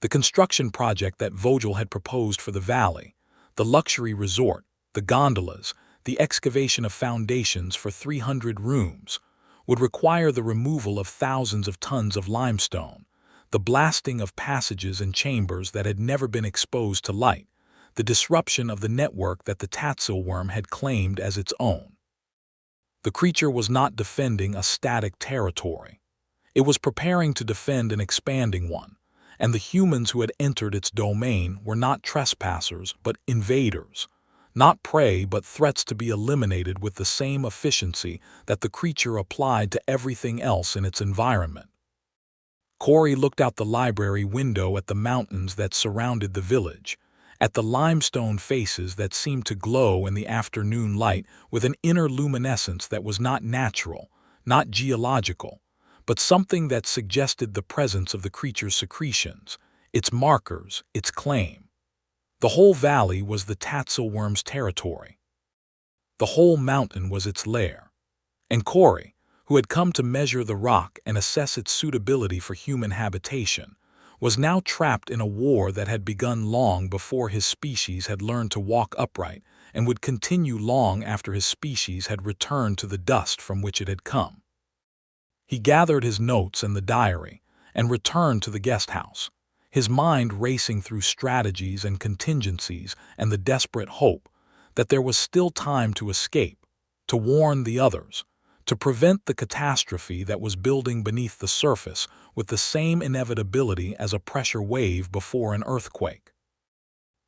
The construction project that Vogel had proposed for the valley, the luxury resort, the gondolas, the excavation of foundations for 300 rooms, would require the removal of thousands of tons of limestone, the blasting of passages and chambers that had never been exposed to light, the disruption of the network that the Tatzelwurm had claimed as its own. The creature was not defending a static territory. It was preparing to defend an expanding one, and the humans who had entered its domain were not trespassers but invaders, not prey but threats to be eliminated with the same efficiency that the creature applied to everything else in its environment. Corey looked out the library window at the mountains that surrounded the village, at the limestone faces that seemed to glow in the afternoon light with an inner luminescence that was not natural, not geological, but something that suggested the presence of the creature's secretions, its markers, its claim. The whole valley was the Tatzelwurm's territory. The whole mountain was its lair. And Corey, who had come to measure the rock and assess its suitability for human habitation, was now trapped in a war that had begun long before his species had learned to walk upright and would continue long after his species had returned to the dust from which it had come. He gathered his notes and the diary and returned to the guest house, his mind racing through strategies and contingencies and the desperate hope that there was still time to escape, to warn the others, to prevent the catastrophe that was building beneath the surface with the same inevitability as a pressure wave before an earthquake.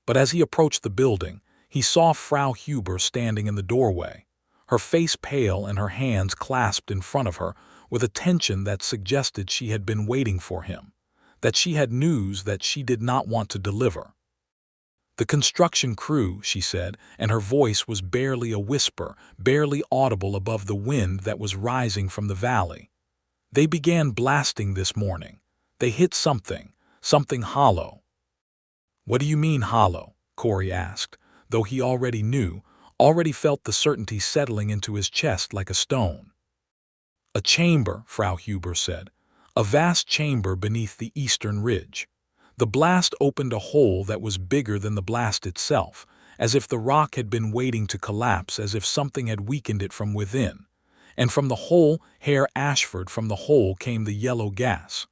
But as he approached the building, he saw Frau Huber standing in the doorway, her face pale and her hands clasped in front of her with a tension that suggested she had been waiting for him, that she had news that she did not want to deliver. "The construction crew," she said, and her voice was barely a whisper, barely audible above the wind that was rising from the valley. "They began blasting this morning. They hit something hollow." "What do you mean hollow?" Corey asked, though he already knew, already felt the certainty settling into his chest like a stone. "A chamber," Frau Huber said. "A vast chamber beneath the eastern ridge. The blast opened a hole that was bigger than the blast itself, as if the rock had been waiting to collapse, as if something had weakened it from within. And from the hole, Herr Ashford, from the hole came the yellow gas.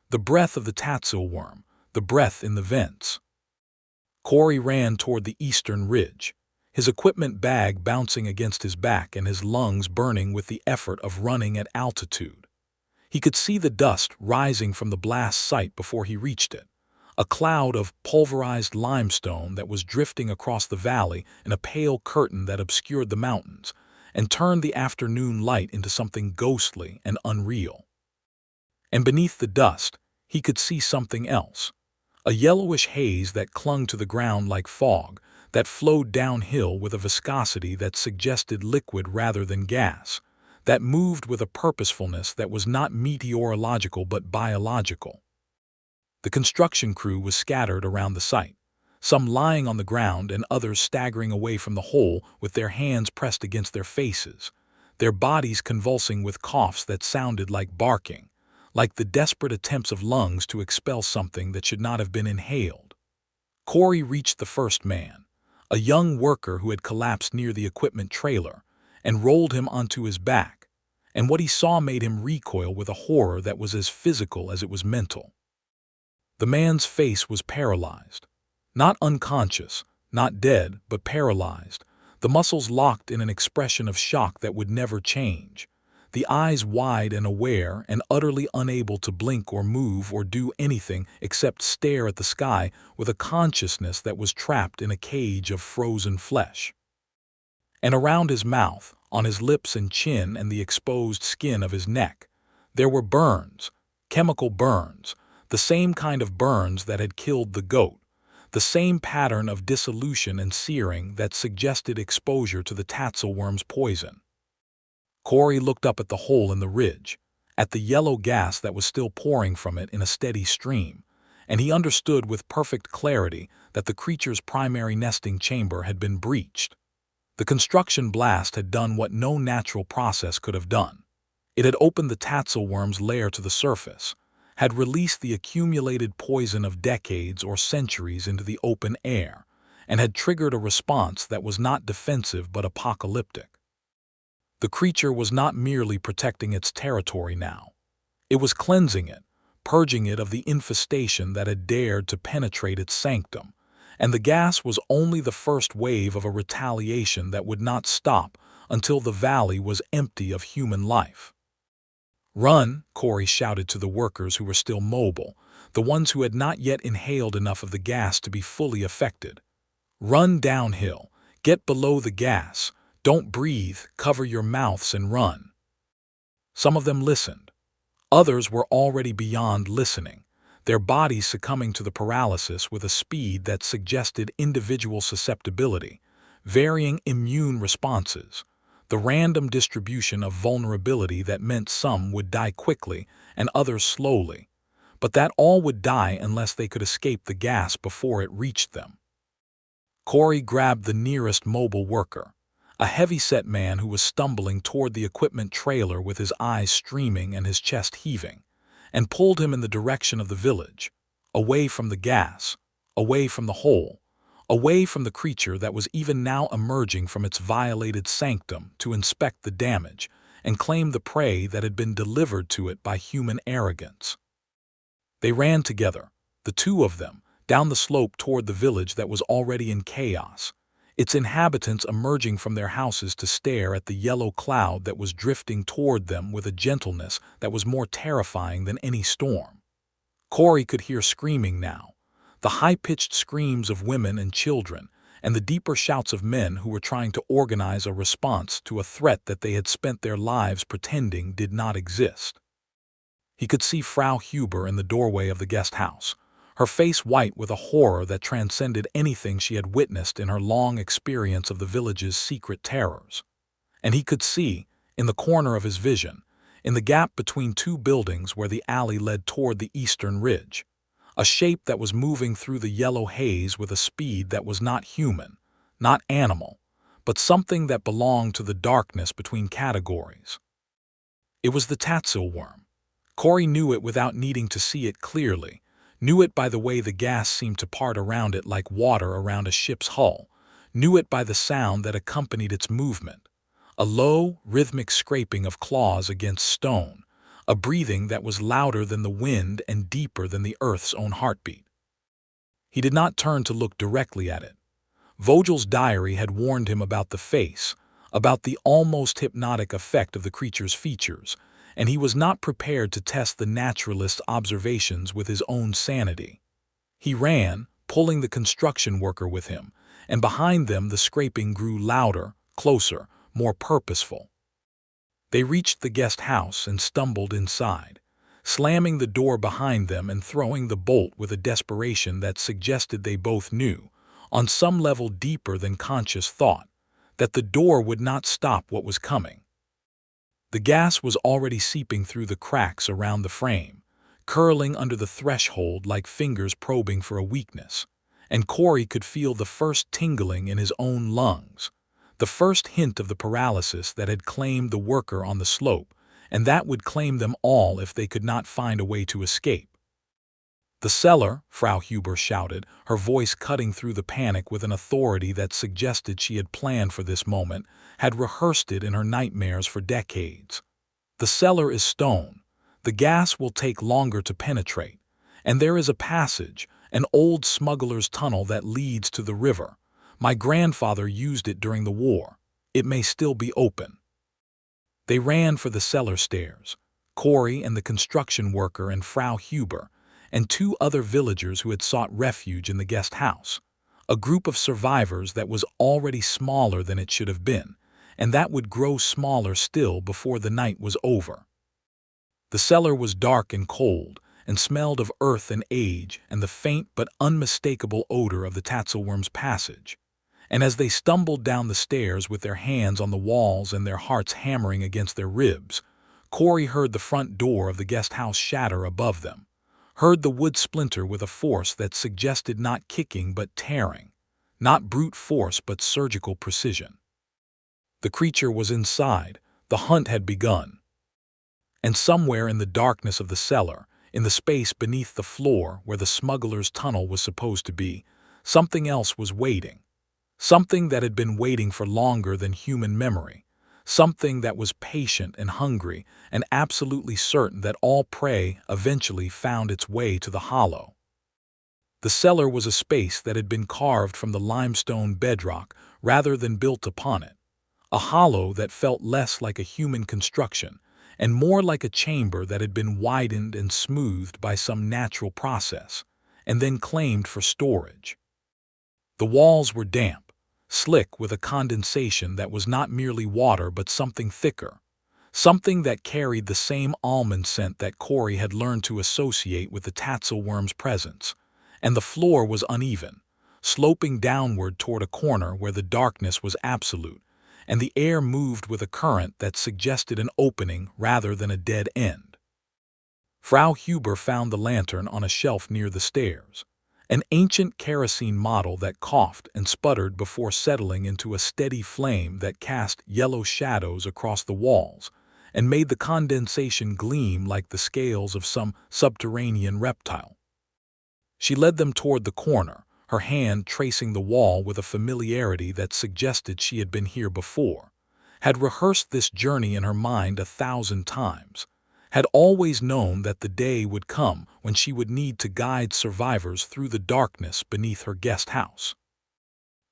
The breath of the Tatzelwurm, the breath in the vents." Corey ran toward the eastern ridge, his equipment bag bouncing against his back and his lungs burning with the effort of running at altitude. He could see the dust rising from the blast site before he reached it, a cloud of pulverized limestone that was drifting across the valley in a pale curtain that obscured the mountains and turned the afternoon light into something ghostly and unreal. And beneath the dust, he could see something else, a yellowish haze that clung to the ground like fog, that flowed downhill with a viscosity that suggested liquid rather than gas, that moved with a purposefulness that was not meteorological but biological. The construction crew was scattered around the site, some lying on the ground and others staggering away from the hole with their hands pressed against their faces, their bodies convulsing with coughs that sounded like barking, like the desperate attempts of lungs to expel something that should not have been inhaled. Corey reached the first man, a young worker who had collapsed near the equipment trailer, and rolled him onto his back, and what he saw made him recoil with a horror that was as physical as it was mental. The man's face was paralyzed. Not unconscious, not dead, but paralyzed, the muscles locked in an expression of shock that would never change, the eyes wide and aware and utterly unable to blink or move or do anything except stare at the sky with a consciousness that was trapped in a cage of frozen flesh. And around his mouth, on his lips and chin and the exposed skin of his neck, there were burns, chemical burns, the same kind of burns that had killed the goat, the same pattern of dissolution and searing that suggested exposure to the Tatzelwurm's poison. Corey looked up at the hole in the ridge, at the yellow gas that was still pouring from it in a steady stream, and he understood with perfect clarity that the creature's primary nesting chamber had been breached. The construction blast had done what no natural process could have done. It had opened the Tatzelwurm's lair to the surface, had released the accumulated poison of decades or centuries into the open air, and had triggered a response that was not defensive but apocalyptic. The creature was not merely protecting its territory now. It was cleansing it, purging it of the infestation that had dared to penetrate its sanctum, and the gas was only the first wave of a retaliation that would not stop until the valley was empty of human life. "Run!" Corey shouted to the workers who were still mobile, the ones who had not yet inhaled enough of the gas to be fully affected. "Run downhill. Get below the gas. Don't breathe, cover your mouths and run." Some of them listened. Others were already beyond listening, their bodies succumbing to the paralysis with a speed that suggested individual susceptibility, varying immune responses, the random distribution of vulnerability that meant some would die quickly and others slowly, but that all would die unless they could escape the gas before it reached them. Corey grabbed the nearest mobile worker, a heavy-set man who was stumbling toward the equipment trailer with his eyes streaming and his chest heaving, and pulled him in the direction of the village, away from the gas, away from the hole, away from the creature that was even now emerging from its violated sanctum to inspect the damage and claim the prey that had been delivered to it by human arrogance. They ran together, the two of them, down the slope toward the village that was already in chaos, its inhabitants emerging from their houses to stare at the yellow cloud that was drifting toward them with a gentleness that was more terrifying than any storm. Corey could hear screaming now, the high-pitched screams of women and children, and the deeper shouts of men who were trying to organize a response to a threat that they had spent their lives pretending did not exist. He could see Frau Huber in the doorway of the guest house, her face white with a horror that transcended anything she had witnessed in her long experience of the village's secret terrors. And he could see, in the corner of his vision, in the gap between two buildings where the alley led toward the eastern ridge, a shape that was moving through the yellow haze with a speed that was not human, not animal, but something that belonged to the darkness between categories. It was the Tatzelwurm. Corey knew it without needing to see it clearly, knew it by the way the gas seemed to part around it like water around a ship's hull, knew it by the sound that accompanied its movement, a low, rhythmic scraping of claws against stone, a breathing that was louder than the wind and deeper than the earth's own heartbeat. He did not turn to look directly at it. Vogel's diary had warned him about the face, about the almost hypnotic effect of the creature's features, and he was not prepared to test the naturalist's observations with his own sanity. He ran, pulling the construction worker with him, and behind them the scraping grew louder, closer, more purposeful. They reached the guest house and stumbled inside, slamming the door behind them and throwing the bolt with a desperation that suggested they both knew, on some level deeper than conscious thought, that the door would not stop what was coming. The gas was already seeping through the cracks around the frame, curling under the threshold like fingers probing for a weakness, and Corey could feel the first tingling in his own lungs, the first hint of the paralysis that had claimed the worker on the slope, and that would claim them all if they could not find a way to escape. "The cellar," Frau Huber shouted, her voice cutting through the panic with an authority that suggested she had planned for this moment, had rehearsed it in her nightmares for decades. "The cellar is stone. The gas will take longer to penetrate. And there is a passage, an old smuggler's tunnel that leads to the river. My grandfather used it during the war. It may still be open." They ran for the cellar stairs, Corey and the construction worker and Frau Huber, and two other villagers who had sought refuge in the guest house, a group of survivors that was already smaller than it should have been, and that would grow smaller still before the night was over. The cellar was dark and cold, and smelled of earth and age and the faint but unmistakable odor of the Tatzelwurm's passage. And as they stumbled down the stairs with their hands on the walls and their hearts hammering against their ribs, Corey heard the front door of the guest house shatter above them, heard the wood splinter with a force that suggested not kicking but tearing, not brute force but surgical precision. The creature was inside, the hunt had begun. And somewhere in the darkness of the cellar, in the space beneath the floor where the smuggler's tunnel was supposed to be, something else was waiting. Something that had been waiting for longer than human memory. Something that was patient and hungry and absolutely certain that all prey eventually found its way to the hollow. The cellar was a space that had been carved from the limestone bedrock rather than built upon it. A hollow that felt less like a human construction and more like a chamber that had been widened and smoothed by some natural process, and then claimed for storage. The walls were damp, slick with a condensation that was not merely water but something thicker, something that carried the same almond scent that Corey had learned to associate with the Tatzelwurm's presence, and the floor was uneven, sloping downward toward a corner where the darkness was absolute, and the air moved with a current that suggested an opening rather than a dead end. Frau Huber found the lantern on a shelf near the stairs, an ancient kerosene model that coughed and sputtered before settling into a steady flame that cast yellow shadows across the walls and made the condensation gleam like the scales of some subterranean reptile. She led them toward the corner, her hand tracing the wall with a familiarity that suggested she had been here before, had rehearsed this journey in her mind 1,000 times, had always known that the day would come when she would need to guide survivors through the darkness beneath her guest house.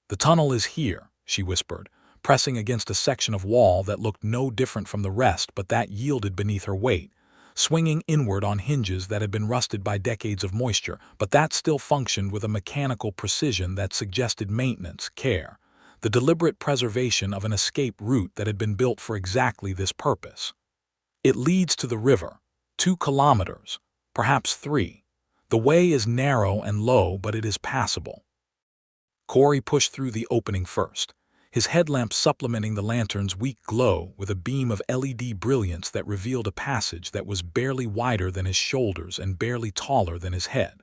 "The tunnel is here," she whispered, pressing against a section of wall that looked no different from the rest but that yielded beneath her weight, swinging inward on hinges that had been rusted by decades of moisture, but that still functioned with a mechanical precision that suggested maintenance, care, the deliberate preservation of an escape route that had been built for exactly this purpose. "It leads to the river, 2 kilometers, perhaps 3. The way is narrow and low, but it is passable." Corey pushed through the opening first, his headlamp supplementing the lantern's weak glow with a beam of LED brilliance that revealed a passage that was barely wider than his shoulders and barely taller than his head.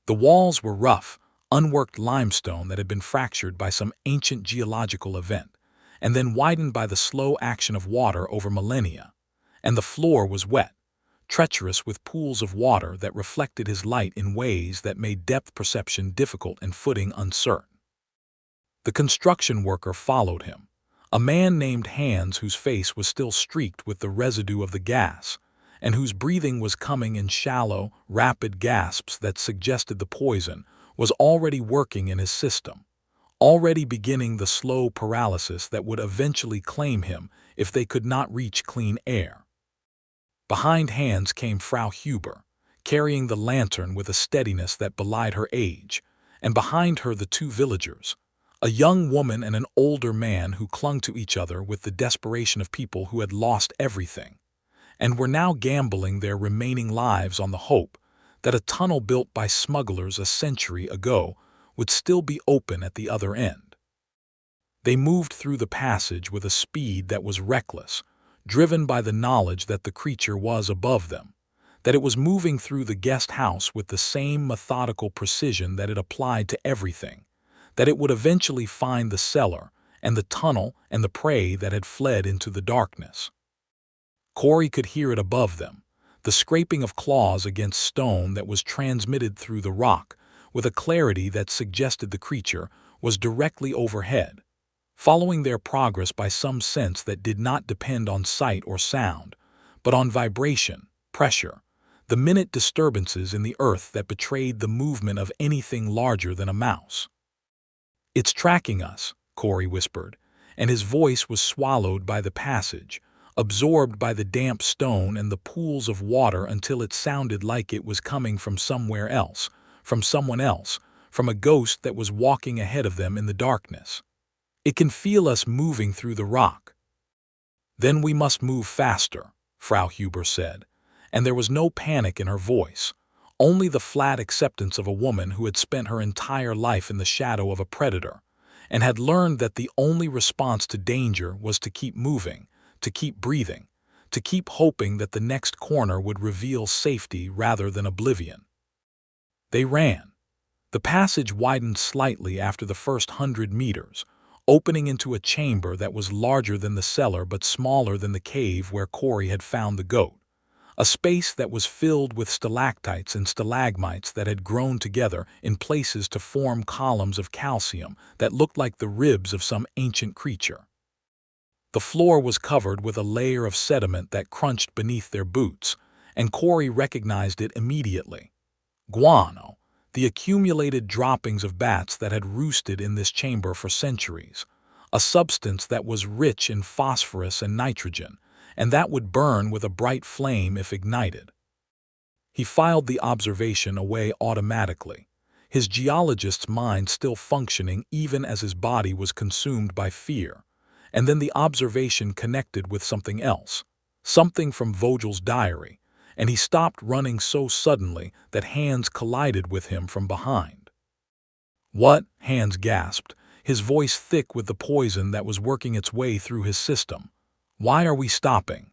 The walls were rough, unworked limestone that had been fractured by some ancient geological event, and then widened by the slow action of water over millennia. And the floor was wet, treacherous with pools of water that reflected his light in ways that made depth perception difficult and footing uncertain. The construction worker followed him, a man named Hans whose face was still streaked with the residue of the gas, and whose breathing was coming in shallow, rapid gasps that suggested the poison was already working in his system, already beginning the slow paralysis that would eventually claim him if they could not reach clean air. Behind Hans came Frau Huber, carrying the lantern with a steadiness that belied her age, and behind her the 2 villagers, a young woman and an older man who clung to each other with the desperation of people who had lost everything, and were now gambling their remaining lives on the hope that a tunnel built by smugglers a century ago would still be open at the other end. They moved through the passage with a speed that was reckless, driven by the knowledge that the creature was above them, that it was moving through the guest house with the same methodical precision that it applied to everything, that it would eventually find the cellar and the tunnel and the prey that had fled into the darkness. Corey could hear it above them, the scraping of claws against stone that was transmitted through the rock with a clarity that suggested the creature was directly overhead, following their progress by some sense that did not depend on sight or sound, but on vibration, pressure, the minute disturbances in the earth that betrayed the movement of anything larger than a mouse. "It's tracking us," Corey whispered, and his voice was swallowed by the passage, absorbed by the damp stone and the pools of water until it sounded like it was coming from somewhere else, from someone else, from a ghost that was walking ahead of them in the darkness. "It can feel us moving through the rock." "Then we must move faster," Frau Huber said, and there was no panic in her voice, only the flat acceptance of a woman who had spent her entire life in the shadow of a predator, and had learned that the only response to danger was to keep moving, to keep breathing, to keep hoping that the next corner would reveal safety rather than oblivion. They ran. The passage widened slightly after the first 100 meters, opening into a chamber that was larger than the cellar but smaller than the cave where Corey had found the goat, a space that was filled with stalactites and stalagmites that had grown together in places to form columns of calcium that looked like the ribs of some ancient creature. The floor was covered with a layer of sediment that crunched beneath their boots, and Corey recognized it immediately. Guano, the accumulated droppings of bats that had roosted in this chamber for centuries, a substance that was rich in phosphorus and nitrogen, and that would burn with a bright flame if ignited. He filed the observation away automatically, his geologist's mind still functioning even as his body was consumed by fear, and then the observation connected with something else, something from Vogel's diary, and he stopped running so suddenly that Hans collided with him from behind. "What?" Hans gasped, his voice thick with the poison that was working its way through his system. "Why are we stopping?"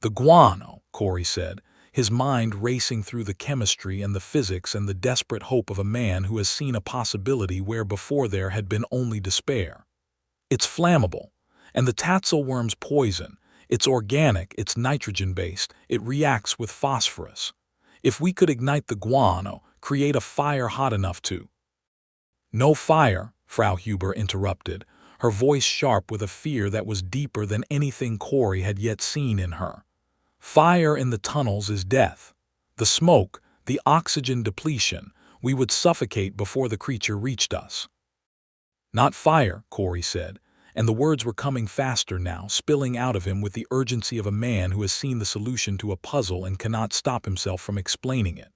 "The guano," Corey said, his mind racing through the chemistry and the physics and the desperate hope of a man who has seen a possibility where before there had been only despair. "It's flammable, and the Tatzelwurm's poison. It's organic, it's nitrogen-based, it reacts with phosphorus. If we could ignite the guano, create a fire hot enough to—" "No fire," Frau Huber interrupted, her voice sharp with a fear that was deeper than anything Corey had yet seen in her. "Fire in the tunnels is death. The smoke, the oxygen depletion, we would suffocate before the creature reached us." "Not fire," Corey said, and the words were coming faster now, spilling out of him with the urgency of a man who has seen the solution to a puzzle and cannot stop himself from explaining it.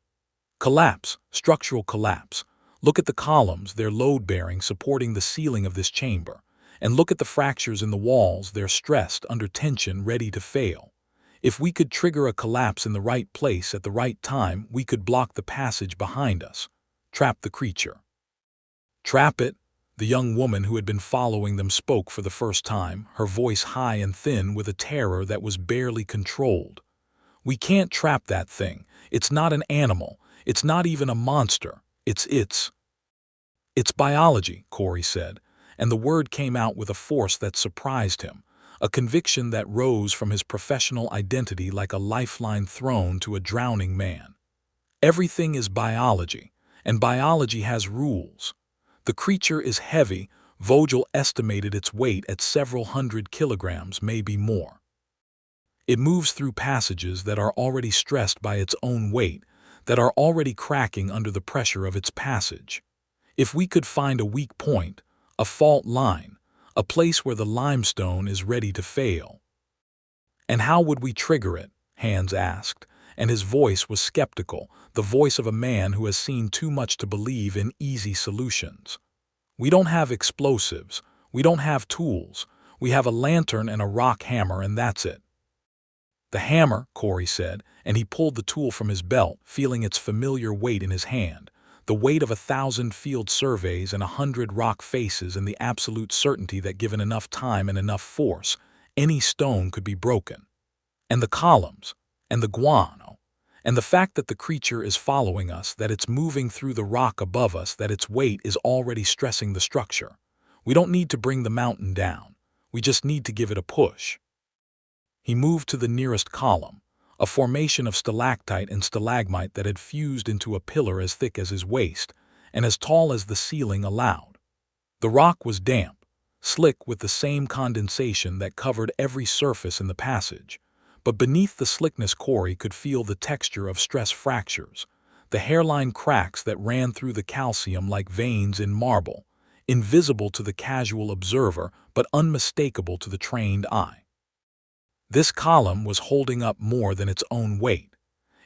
"Collapse, structural collapse. Look at the columns, they're load-bearing, supporting the ceiling of this chamber. And look at the fractures in the walls, they're stressed, under tension, ready to fail. If we could trigger a collapse in the right place at the right time, we could block the passage behind us, trap the creature." "Trap it?" The young woman who had been following them spoke for the first time, her voice high and thin with a terror that was barely controlled. "We can't trap that thing. It's not an animal. It's not even a monster. It's biology," Corey said, and the word came out with a force that surprised him, a conviction that rose from his professional identity like a lifeline thrown to a drowning man. "Everything is biology, and biology has rules. The creature is heavy. Vogel estimated its weight at several hundred kilograms, maybe more. It moves through passages that are already stressed by its own weight, that are already cracking under the pressure of its passage. If we could find a weak point, a fault line, a place where the limestone is ready to fail." "And how would we trigger it?" Hans asked, and his voice was skeptical, the voice of a man who has seen too much to believe in easy solutions. "We don't have explosives. We don't have tools. We have a lantern and a rock hammer, and that's it." "The hammer," Corey said, and he pulled the tool from his belt, feeling its familiar weight in his hand, the weight of 1,000 field surveys and 100 rock faces, and the absolute certainty that given enough time and enough force, any stone could be broken. "And the columns, and the guano, And the fact that the creature is following us, that it's moving through the rock above us, that its weight is already stressing the structure. We don't need to bring the mountain down. We just need to give it a push. He moved to the nearest column, a formation of stalactite and stalagmite that had fused into a pillar as thick as his waist and as tall as the ceiling allowed. The rock was damp, slick with the same condensation that covered every surface in the passage, but beneath the slickness Corey could feel the texture of stress fractures, the hairline cracks that ran through the calcium like veins in marble, invisible to the casual observer but unmistakable to the trained eye. This column was holding up more than its own weight.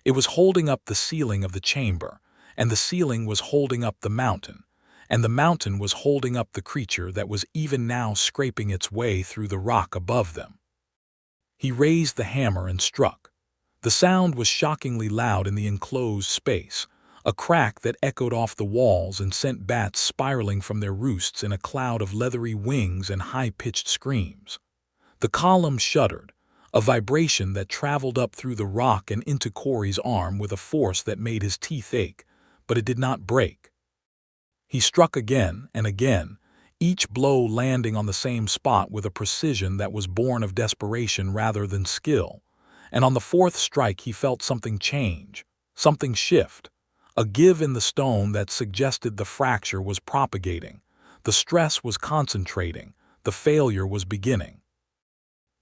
It was holding up the ceiling of the chamber, and the ceiling was holding up the mountain, and the mountain was holding up the creature that was even now scraping its way through the rock above them. He raised the hammer and struck. The sound was shockingly loud in the enclosed space, a crack that echoed off the walls and sent bats spiraling from their roosts in a cloud of leathery wings and high-pitched screams. The column shuddered, a vibration that traveled up through the rock and into Corey's arm with a force that made his teeth ache, but it did not break. He struck again and again, each blow landing on the same spot with a precision that was born of desperation rather than skill, and on the fourth strike he felt something change, something shift, a give in the stone that suggested the fracture was propagating, the stress was concentrating, the failure was beginning.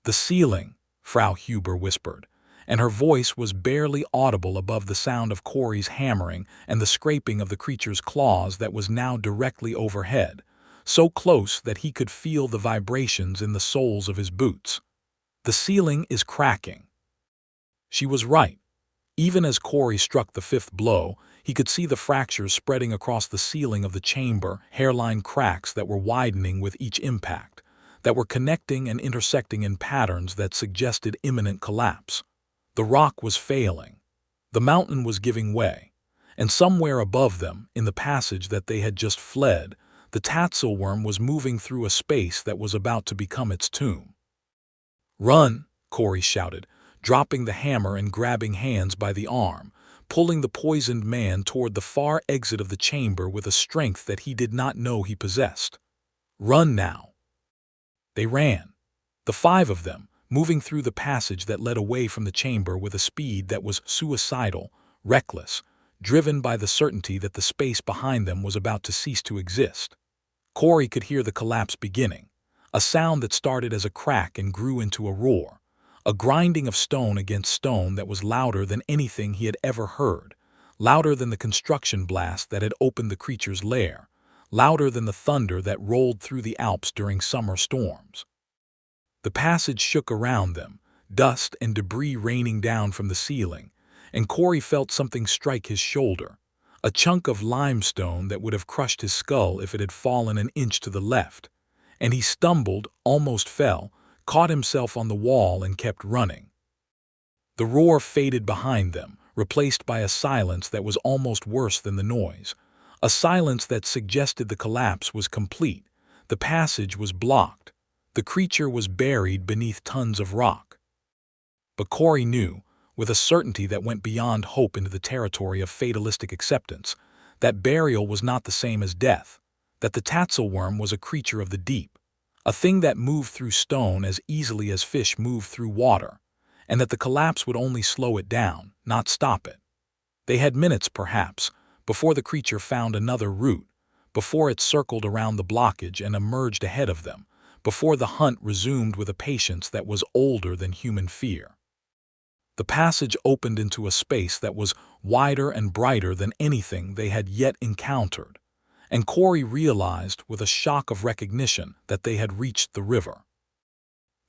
"The ceiling," Frau Huber whispered, and her voice was barely audible above the sound of Corey's hammering and the scraping of the creature's claws that was now directly overhead, so close that he could feel the vibrations in the soles of his boots. "The ceiling is cracking." She was right. Even as Corey struck the fifth blow, he could see the fractures spreading across the ceiling of the chamber, hairline cracks that were widening with each impact, that were connecting and intersecting in patterns that suggested imminent collapse. The rock was failing. The mountain was giving way. And somewhere above them, in the passage that they had just fled, the Tatzelwurm was moving through a space that was about to become its tomb. "Run!" Corey shouted, dropping the hammer and grabbing Hands by the arm, pulling the poisoned man toward the far exit of the chamber with a strength that he did not know he possessed. "Run now!" They ran, the five of them, moving through the passage that led away from the chamber with a speed that was suicidal, reckless, driven by the certainty that the space behind them was about to cease to exist. Corey could hear the collapse beginning, a sound that started as a crack and grew into a roar, a grinding of stone against stone that was louder than anything he had ever heard, louder than the construction blast that had opened the creature's lair, louder than the thunder that rolled through the Alps during summer storms. The passage shook around them, dust and debris raining down from the ceiling, and Corey felt something strike his shoulder, a chunk of limestone that would have crushed his skull if it had fallen an inch to the left, and he stumbled, almost fell, caught himself on the wall and kept running. The roar faded behind them, replaced by a silence that was almost worse than the noise, a silence that suggested the collapse was complete, the passage was blocked, the creature was buried beneath tons of rock. But Corey knew, with a certainty that went beyond hope into the territory of fatalistic acceptance, that burial was not the same as death, that the Tatzelwurm was a creature of the deep, a thing that moved through stone as easily as fish move through water, and that the collapse would only slow it down, not stop it. They had minutes, perhaps, before the creature found another route, before it circled around the blockage and emerged ahead of them, before the hunt resumed with a patience that was older than human fear. The passage opened into a space that was wider and brighter than anything they had yet encountered, and Corey realized with a shock of recognition that they had reached the river.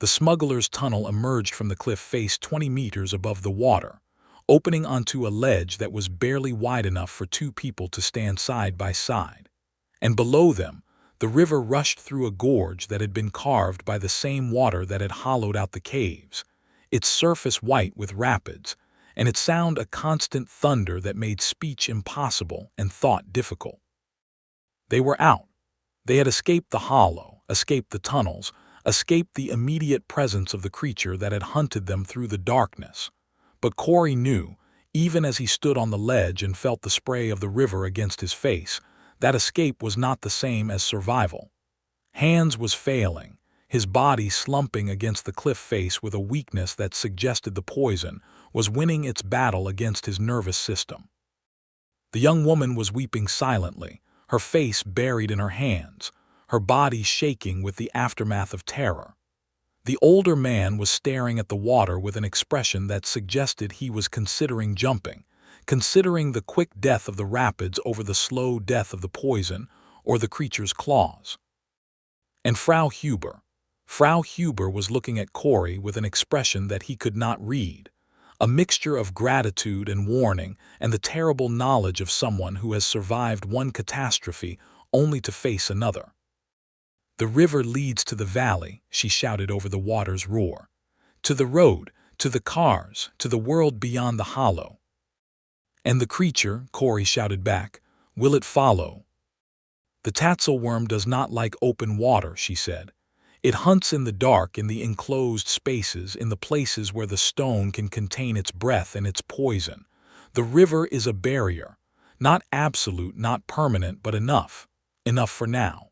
The smuggler's tunnel emerged from the cliff face 20 meters above the water, opening onto a ledge that was barely wide enough for two people to stand side by side. And below them, the river rushed through a gorge that had been carved by the same water that had hollowed out the caves, its surface white with rapids, and its sound a constant thunder that made speech impossible and thought difficult. They were out. They had escaped the hollow, escaped the tunnels, escaped the immediate presence of the creature that had hunted them through the darkness. But Corey knew, Even as he stood on the ledge and felt the spray of the river against his face, that escape was not the same as survival. Hans was failing, his body slumping against the cliff face with a weakness that suggested the poison was winning its battle against his nervous system. The young woman was weeping silently, her face buried in her hands, her body shaking with the aftermath of terror. The older man was staring at the water with an expression that suggested he was considering jumping, considering the quick death of the rapids over the slow death of the poison or the creature's claws. And Frau Huber was looking at Corey with an expression that he could not read, a mixture of gratitude and warning and the terrible knowledge of someone who has survived one catastrophe only to face another. "The river leads to the valley," she shouted over the water's roar. "To the road, to the cars, to the world beyond the hollow." "And the creature," Corey shouted back, "will it follow?" "The Tatzelwurm does not like open water," she said. "It hunts in the dark, in the enclosed spaces, in the places where the stone can contain its breath and its poison. The river is a barrier, not absolute, not permanent, but enough for now."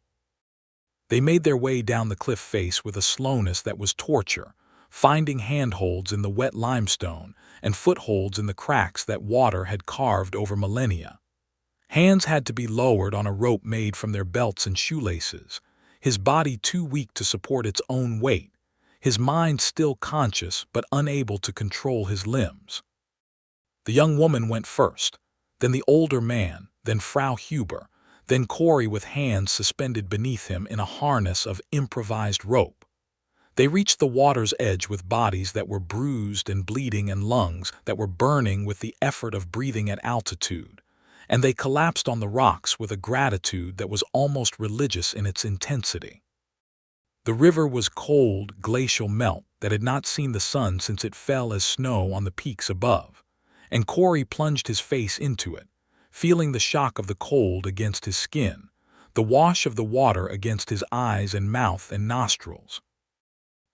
They made their way down the cliff face with a slowness that was torture, finding handholds in the wet limestone and footholds in the cracks that water had carved over millennia. Hands had to be lowered on a rope made from their belts and shoelaces, his body too weak to support its own weight, his mind still conscious but unable to control his limbs. The young woman went first, then the older man, then Frau Huber, then Corey with hands suspended beneath him in a harness of improvised rope. They reached the water's edge with bodies that were bruised and bleeding and lungs that were burning with the effort of breathing at altitude, and they collapsed on the rocks with a gratitude that was almost religious in its intensity. The river was cold, glacial melt that had not seen the sun since it fell as snow on the peaks above, and Corey plunged his face into it, feeling the shock of the cold against his skin, the wash of the water against his eyes and mouth and nostrils.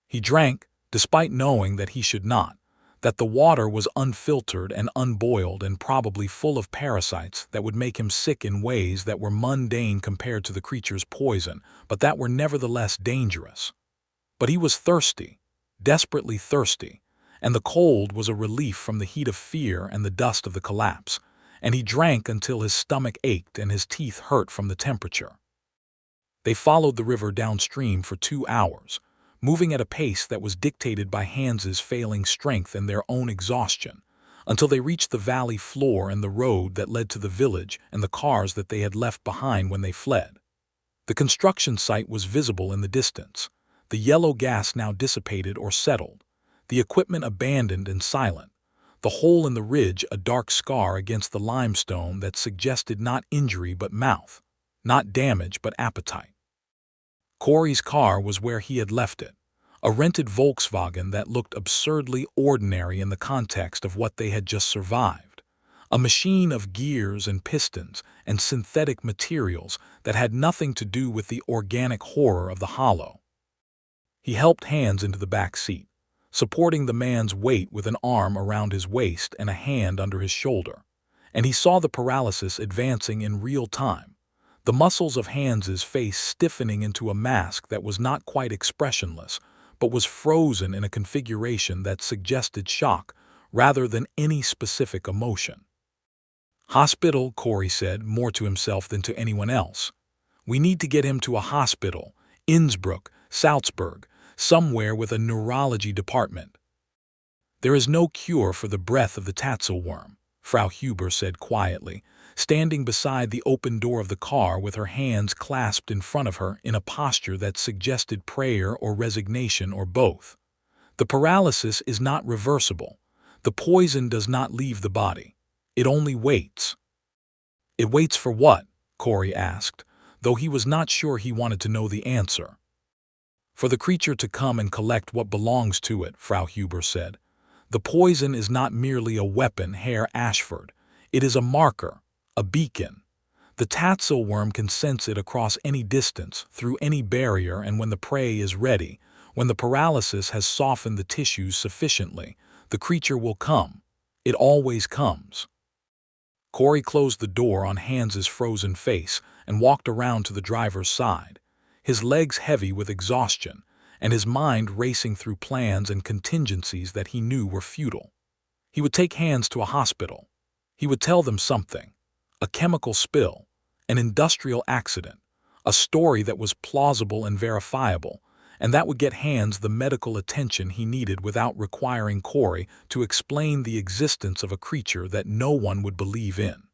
He drank, despite knowing that he should not, that the water was unfiltered and unboiled and probably full of parasites that would make him sick in ways that were mundane compared to the creature's poison, but that were nevertheless dangerous. But he was thirsty, desperately thirsty, and the cold was a relief from the heat of fear and the dust of the collapse, and he drank until his stomach ached and his teeth hurt from the temperature. They followed the river downstream for 2 hours, moving at a pace that was dictated by Hans's failing strength and their own exhaustion, until they reached the valley floor and the road that led to the village and the cars that they had left behind when they fled. The construction site was visible in the distance, the yellow gas now dissipated or settled, the equipment abandoned and silent, the hole in the ridge a dark scar against the limestone that suggested not injury but mouth, not damage but appetite. Corey's car was where he had left it, a rented Volkswagen that looked absurdly ordinary in the context of what they had just survived, a machine of gears and pistons and synthetic materials that had nothing to do with the organic horror of the hollow. He helped Hans into the back seat, supporting the man's weight with an arm around his waist and a hand under his shoulder, and he saw the paralysis advancing in real time, the muscles of Hans's face stiffening into a mask that was not quite expressionless, but was frozen in a configuration that suggested shock rather than any specific emotion. "Hospital," Corey said, more to himself than to anyone else. "We need to get him to a hospital, Innsbruck, Salzburg, somewhere with a neurology department." "There is no cure for the breath of the Tatzelwurm," Frau Huber said quietly, standing beside the open door of the car with her hands clasped in front of her in a posture that suggested prayer or resignation or both. "The paralysis is not reversible. The poison does not leave the body. It only waits." "It waits for what?" Corey asked, though he was not sure he wanted to know the answer. "For the creature to come and collect what belongs to it," Frau Huber said. "The poison is not merely a weapon, Herr Ashford. It is a marker, a beacon. The Tatzelwurm can sense it across any distance, through any barrier, and when the prey is ready, when the paralysis has softened the tissues sufficiently, the creature will come, It always comes. Corey closed the door on Hans's frozen face and walked around to the driver's side, his legs heavy with exhaustion and his mind racing through plans and contingencies that he knew were futile. He would take Hans to a hospital. He would tell them something: a chemical spill, an industrial accident, a story that was plausible and verifiable, and that would get Hans the medical attention he needed without requiring Corey to explain the existence of a creature that no one would believe in.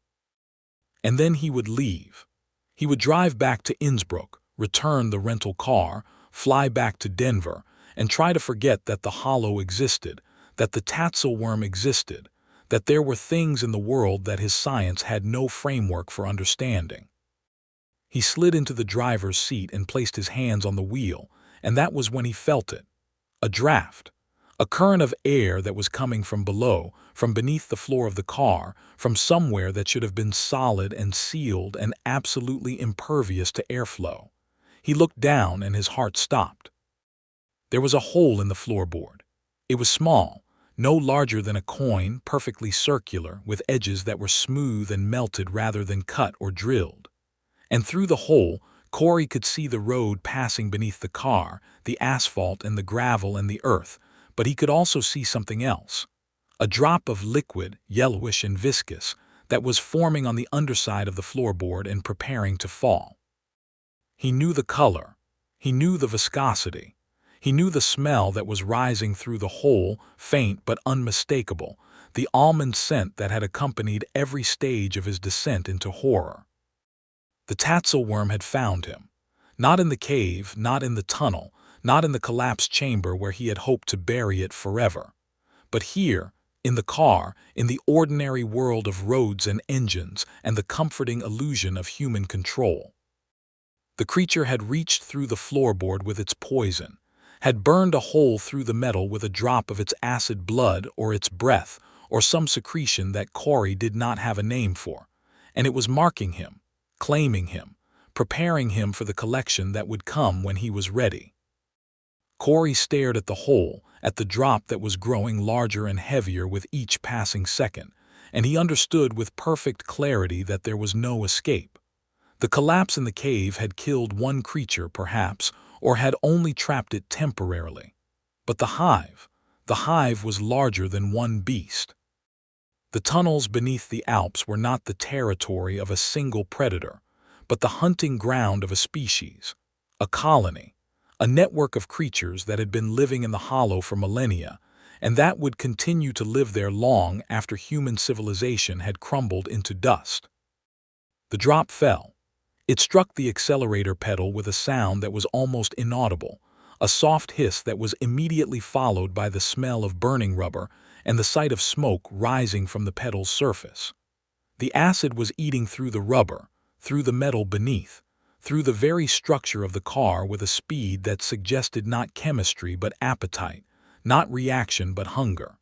And then he would leave. He would drive back to Innsbruck, return the rental car, fly back to Denver, and try to forget that the Hollow existed, that the Tatzelwurm existed, that there were things in the world that his science had no framework for understanding. He slid into the driver's seat and placed his hands on the wheel, and that was when he felt it. A draft. A current of air that was coming from below, from beneath the floor of the car, from somewhere that should have been solid and sealed and absolutely impervious to airflow. He looked down and his heart stopped. There was a hole in the floorboard. It was small, no larger than a coin, perfectly circular, with edges that were smooth and melted rather than cut or drilled. And through the hole, Corey could see the road passing beneath the car, the asphalt and the gravel and the earth, but he could also see something else. A drop of liquid, yellowish and viscous, that was forming on the underside of the floorboard and preparing to fall. He knew the color. He knew the viscosity. He knew the smell that was rising through the hole, faint but unmistakable, the almond scent that had accompanied every stage of his descent into horror. The Tatzelwurm had found him. Not in the cave, not in the tunnel, not in the collapsed chamber where he had hoped to bury it forever. But here, in the car, in the ordinary world of roads and engines and the comforting illusion of human control. The creature had reached through the floorboard with its poison, had burned a hole through the metal with a drop of its acid blood or its breath or some secretion that Corey did not have a name for, and it was marking him, claiming him, preparing him for the collection that would come when he was ready. Corey stared at the hole, at the drop that was growing larger and heavier with each passing second, and he understood with perfect clarity that there was no escape. The collapse in the cave had killed one creature, perhaps, or had only trapped it temporarily. But the hive was larger than one beast. The tunnels beneath the Alps were not the territory of a single predator, but the hunting ground of a species, a colony, a network of creatures that had been living in the Hollow for millennia, and that would continue to live there long after human civilization had crumbled into dust. The drop fell. It struck the accelerator pedal with a sound that was almost inaudible, a soft hiss that was immediately followed by the smell of burning rubber and the sight of smoke rising from the pedal's surface. The acid was eating through the rubber, through the metal beneath, through the very structure of the car with a speed that suggested not chemistry but appetite, not reaction but hunger.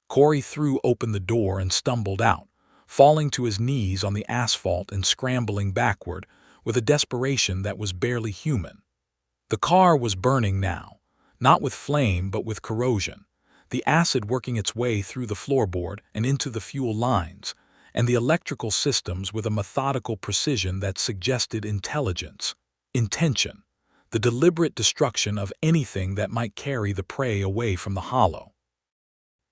Corey threw open the door and stumbled out, falling to his knees on the asphalt and scrambling backward with a desperation that was barely human. The car was burning now, not with flame but with corrosion, the acid working its way through the floorboard and into the fuel lines, and the electrical systems with a methodical precision that suggested intelligence, intention, the deliberate destruction of anything that might carry the prey away from the Hollow.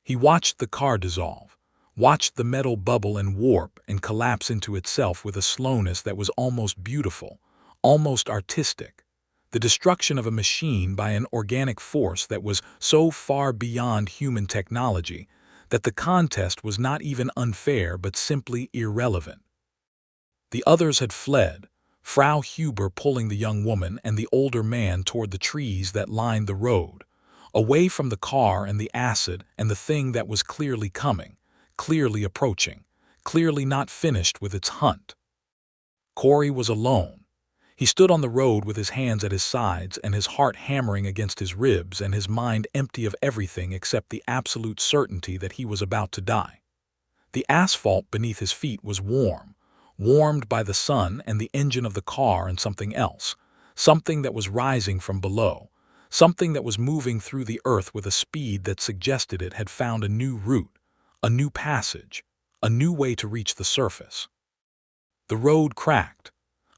He watched the car dissolve, watched the metal bubble and warp and collapse into itself with a slowness that was almost beautiful, almost artistic, the destruction of a machine by an organic force that was so far beyond human technology that the contest was not even unfair but simply irrelevant. The others had fled, Frau Huber pulling the young woman and the older man toward the trees that lined the road, away from the car and the acid and the thing that was clearly coming, clearly approaching, clearly not finished with its hunt. Corey was alone. He stood on the road with his hands at his sides and his heart hammering against his ribs and his mind empty of everything except the absolute certainty that he was about to die. The asphalt beneath his feet was warm, warmed by the sun and the engine of the car and something else, something that was rising from below, something that was moving through the earth with a speed that suggested it had found a new route, a new passage, a new way to reach the surface. The road cracked.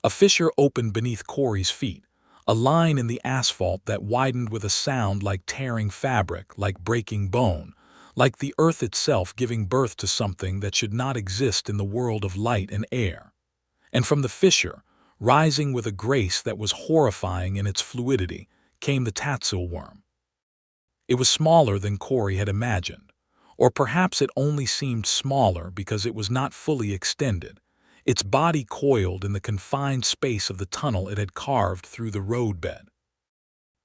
A fissure opened beneath Corey's feet, a line in the asphalt that widened with a sound like tearing fabric, like breaking bone, like the earth itself giving birth to something that should not exist in the world of light and air. And from the fissure, rising with a grace that was horrifying in its fluidity, came the Tatzelwurm. It was smaller than Corey had imagined, or perhaps it only seemed smaller because it was not fully extended, its body coiled in the confined space of the tunnel it had carved through the roadbed.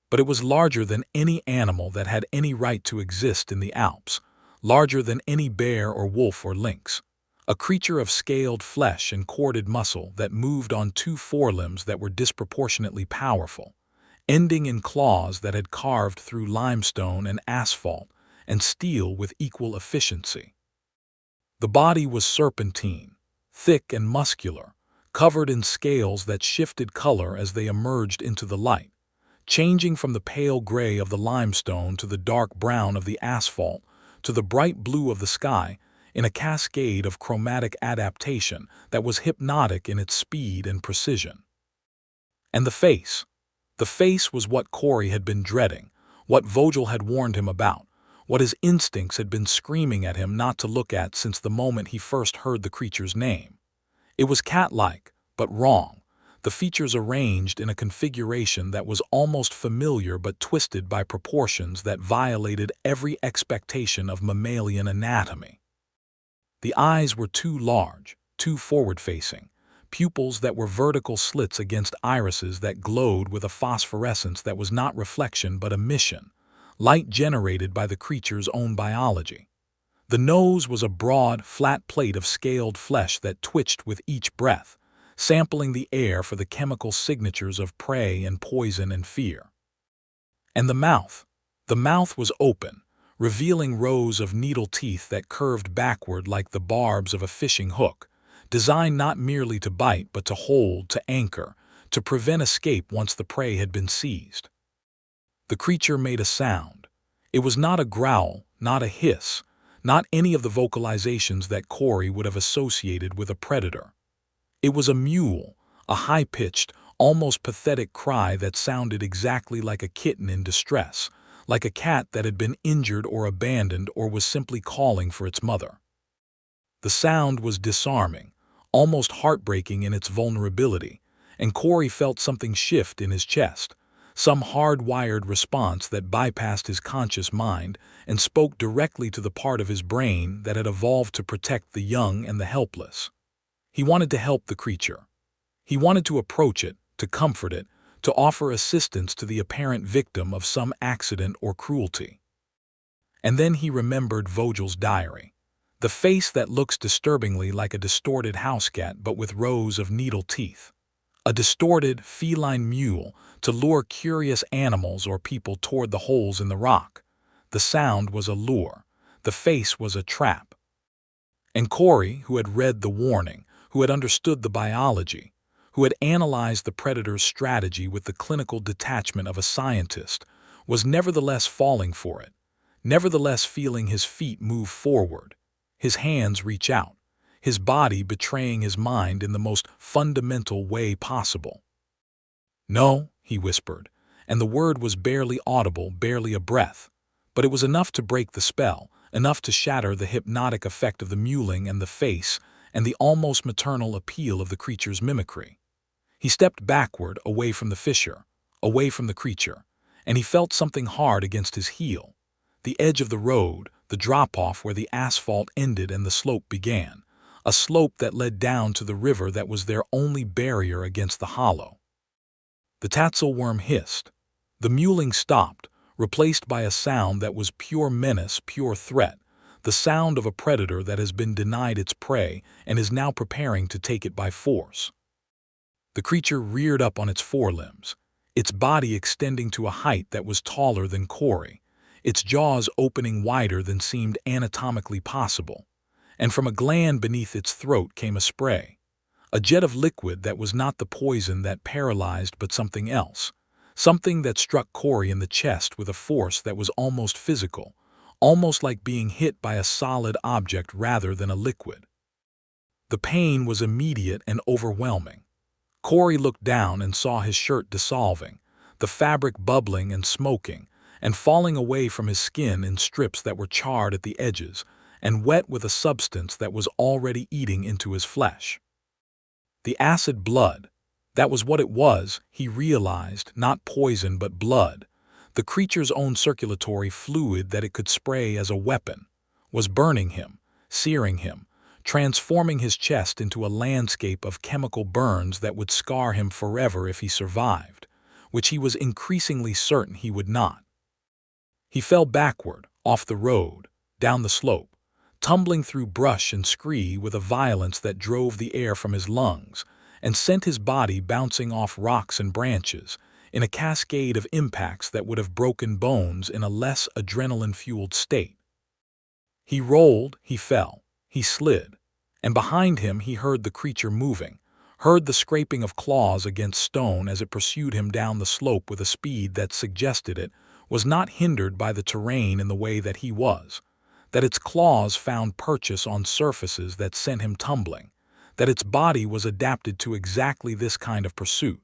But it was larger than any animal that had any right to exist in the Alps, larger than any bear or wolf or lynx, a creature of scaled flesh and corded muscle that moved on two forelimbs that were disproportionately powerful, ending in claws that had carved through limestone and asphalt and steel with equal efficiency. The body was serpentine, thick and muscular, covered in scales that shifted color as they emerged into the light, changing from the pale gray of the limestone to the dark brown of the asphalt to the bright blue of the sky in a cascade of chromatic adaptation that was hypnotic in its speed and precision. And the face. The face was what Corey had been dreading, what Vogel had warned him about, what his instincts had been screaming at him not to look at since the moment he first heard the creature's name. It was cat-like, but wrong, the features arranged in a configuration that was almost familiar but twisted by proportions that violated every expectation of mammalian anatomy. The eyes were too large, too forward-facing, pupils that were vertical slits against irises that glowed with a phosphorescence that was not reflection but emission, light generated by the creature's own biology. The nose was a broad, flat plate of scaled flesh that twitched with each breath, sampling the air for the chemical signatures of prey and poison and fear. And the mouth was open, revealing rows of needle teeth that curved backward like the barbs of a fishing hook, designed not merely to bite but to hold, to anchor, to prevent escape once the prey had been seized. The creature made a sound. It was not a growl, not a hiss, not any of the vocalizations that Corey would have associated with a predator. It was a mewl, a high-pitched, almost pathetic cry that sounded exactly like a kitten in distress, like a cat that had been injured or abandoned or was simply calling for its mother. The sound was disarming, almost heartbreaking in its vulnerability, and Corey felt something shift in his chest, some hard-wired response that bypassed his conscious mind and spoke directly to the part of his brain that had evolved to protect the young and the helpless. He wanted to help the creature. He wanted to approach it, to comfort it, to offer assistance to the apparent victim of some accident or cruelty. And then he remembered Vogel's diary. The face that looks disturbingly like a distorted house cat but with rows of needle teeth. A distorted, feline mewl to lure curious animals or people toward the holes in the rock. The sound was a lure. The face was a trap. And Corey, who had read the warning, who had understood the biology, who had analyzed the predator's strategy with the clinical detachment of a scientist, was nevertheless falling for it, nevertheless feeling his feet move forward, his hands reach out, his body betraying his mind in the most fundamental way possible. "No," he whispered, and the word was barely audible, barely a breath, but it was enough to break the spell, enough to shatter the hypnotic effect of the mewling and the face and the almost maternal appeal of the creature's mimicry. He stepped backward, away from the fissure, away from the creature, and he felt something hard against his heel. The edge of the road, the drop-off where the asphalt ended and the slope began, a slope that led down to the river that was their only barrier against the hollow. The Tatzelwurm hissed. The mewling stopped, replaced by a sound that was pure menace, pure threat, the sound of a predator that has been denied its prey and is now preparing to take it by force. The creature reared up on its forelimbs, its body extending to a height that was taller than Corey, its jaws opening wider than seemed anatomically possible, and from a gland beneath its throat came a spray, a jet of liquid that was not the poison that paralyzed but something else, something that struck Corey in the chest with a force that was almost physical, almost like being hit by a solid object rather than a liquid. The pain was immediate and overwhelming. Corey looked down and saw his shirt dissolving, the fabric bubbling and smoking, and falling away from his skin in strips that were charred at the edges and wet with a substance that was already eating into his flesh. The acid blood. That was what it was, he realized, not poison but blood. The creature's own circulatory fluid that it could spray as a weapon was burning him, searing him, transforming his chest into a landscape of chemical burns that would scar him forever if he survived, which he was increasingly certain he would not. He fell backward, off the road, down the slope, tumbling through brush and scree with a violence that drove the air from his lungs and sent his body bouncing off rocks and branches in a cascade of impacts that would have broken bones in a less adrenaline-fueled state. He rolled, he fell, he slid, and behind him he heard the creature moving, heard the scraping of claws against stone as it pursued him down the slope with a speed that suggested it was not hindered by the terrain in the way that he was, that its claws found purchase on surfaces that sent him tumbling, that its body was adapted to exactly this kind of pursuit.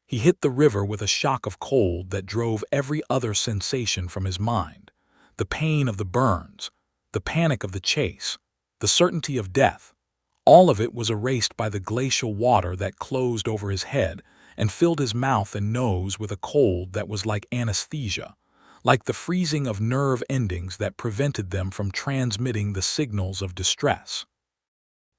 He hit the river with a shock of cold that drove every other sensation from his mind, the pain of the burns, the panic of the chase, the certainty of death. All of it was erased by the glacial water that closed over his head and filled his mouth and nose with a cold that was like anesthesia, like the freezing of nerve endings that prevented them from transmitting the signals of distress.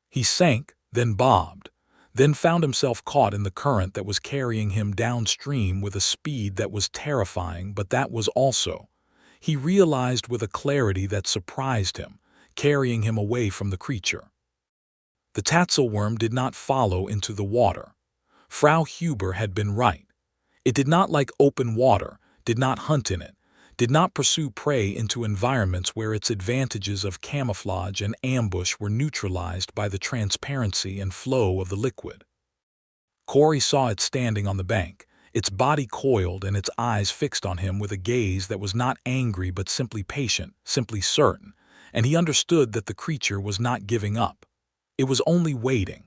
He sank, then bobbed, then found himself caught in the current that was carrying him downstream with a speed that was terrifying, but that was also, he realized with a clarity that surprised him, carrying him away from the creature. The Tatzelwurm did not follow into the water. Frau Huber had been right. It did not like open water, did not hunt in it, did not pursue prey into environments where its advantages of camouflage and ambush were neutralized by the transparency and flow of the liquid. Corey saw it standing on the bank, its body coiled and its eyes fixed on him with a gaze that was not angry but simply patient, simply certain, and he understood that the creature was not giving up. It was only waiting.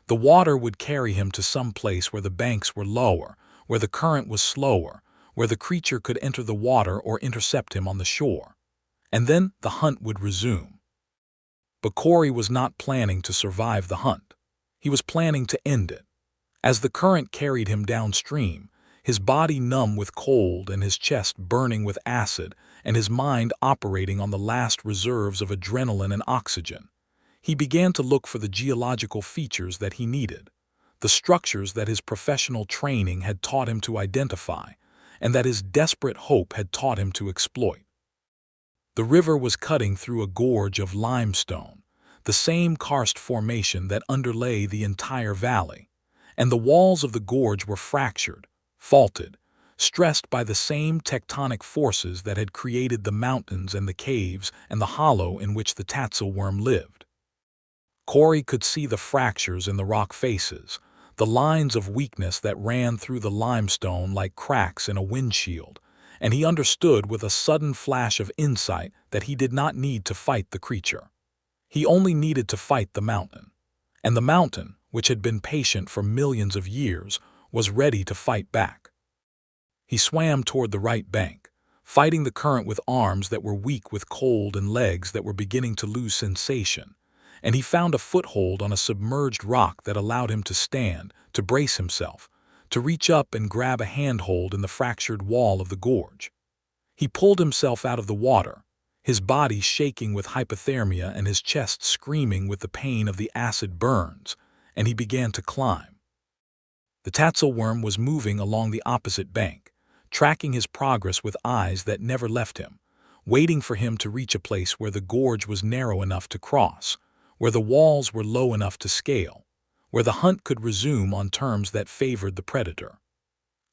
The water would carry him to some place where the banks were lower, where the current was slower, where the creature could enter the water or intercept him on the shore. And then the hunt would resume. But Corey was not planning to survive the hunt. He was planning to end it. As the current carried him downstream, his body numb with cold and his chest burning with acid and his mind operating on the last reserves of adrenaline and oxygen, he began to look for the geological features that he needed, the structures that his professional training had taught him to identify, and that his desperate hope had taught him to exploit. The river was cutting through a gorge of limestone, the same karst formation that underlay the entire valley, and the walls of the gorge were fractured, faulted, stressed by the same tectonic forces that had created the mountains and the caves and the hollow in which the Tatzelwurm lived. Corey could see the fractures in the rock faces, the lines of weakness that ran through the limestone like cracks in a windshield, and he understood with a sudden flash of insight that he did not need to fight the creature. He only needed to fight the mountain. And the mountain, which had been patient for millions of years, was ready to fight back. He swam toward the right bank, fighting the current with arms that were weak with cold and legs that were beginning to lose sensation, and he found a foothold on a submerged rock that allowed him to stand, to brace himself, to reach up and grab a handhold in the fractured wall of the gorge. He pulled himself out of the water, his body shaking with hypothermia and his chest screaming with the pain of the acid burns, and he began to climb. The Tatzelwurm was moving along the opposite bank, tracking his progress with eyes that never left him, waiting for him to reach a place where the gorge was narrow enough to cross, where the walls were low enough to scale, where the hunt could resume on terms that favored the predator.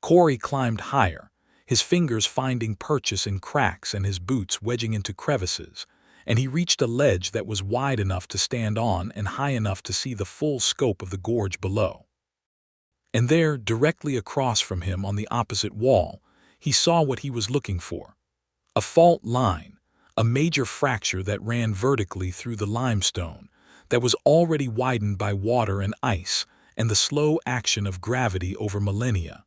Corey climbed higher, his fingers finding purchase in cracks and his boots wedging into crevices, and he reached a ledge that was wide enough to stand on and high enough to see the full scope of the gorge below. And there, directly across from him on the opposite wall, he saw what he was looking for. A fault line, a major fracture that ran vertically through the limestone, that was already widened by water and ice and the slow action of gravity over millennia.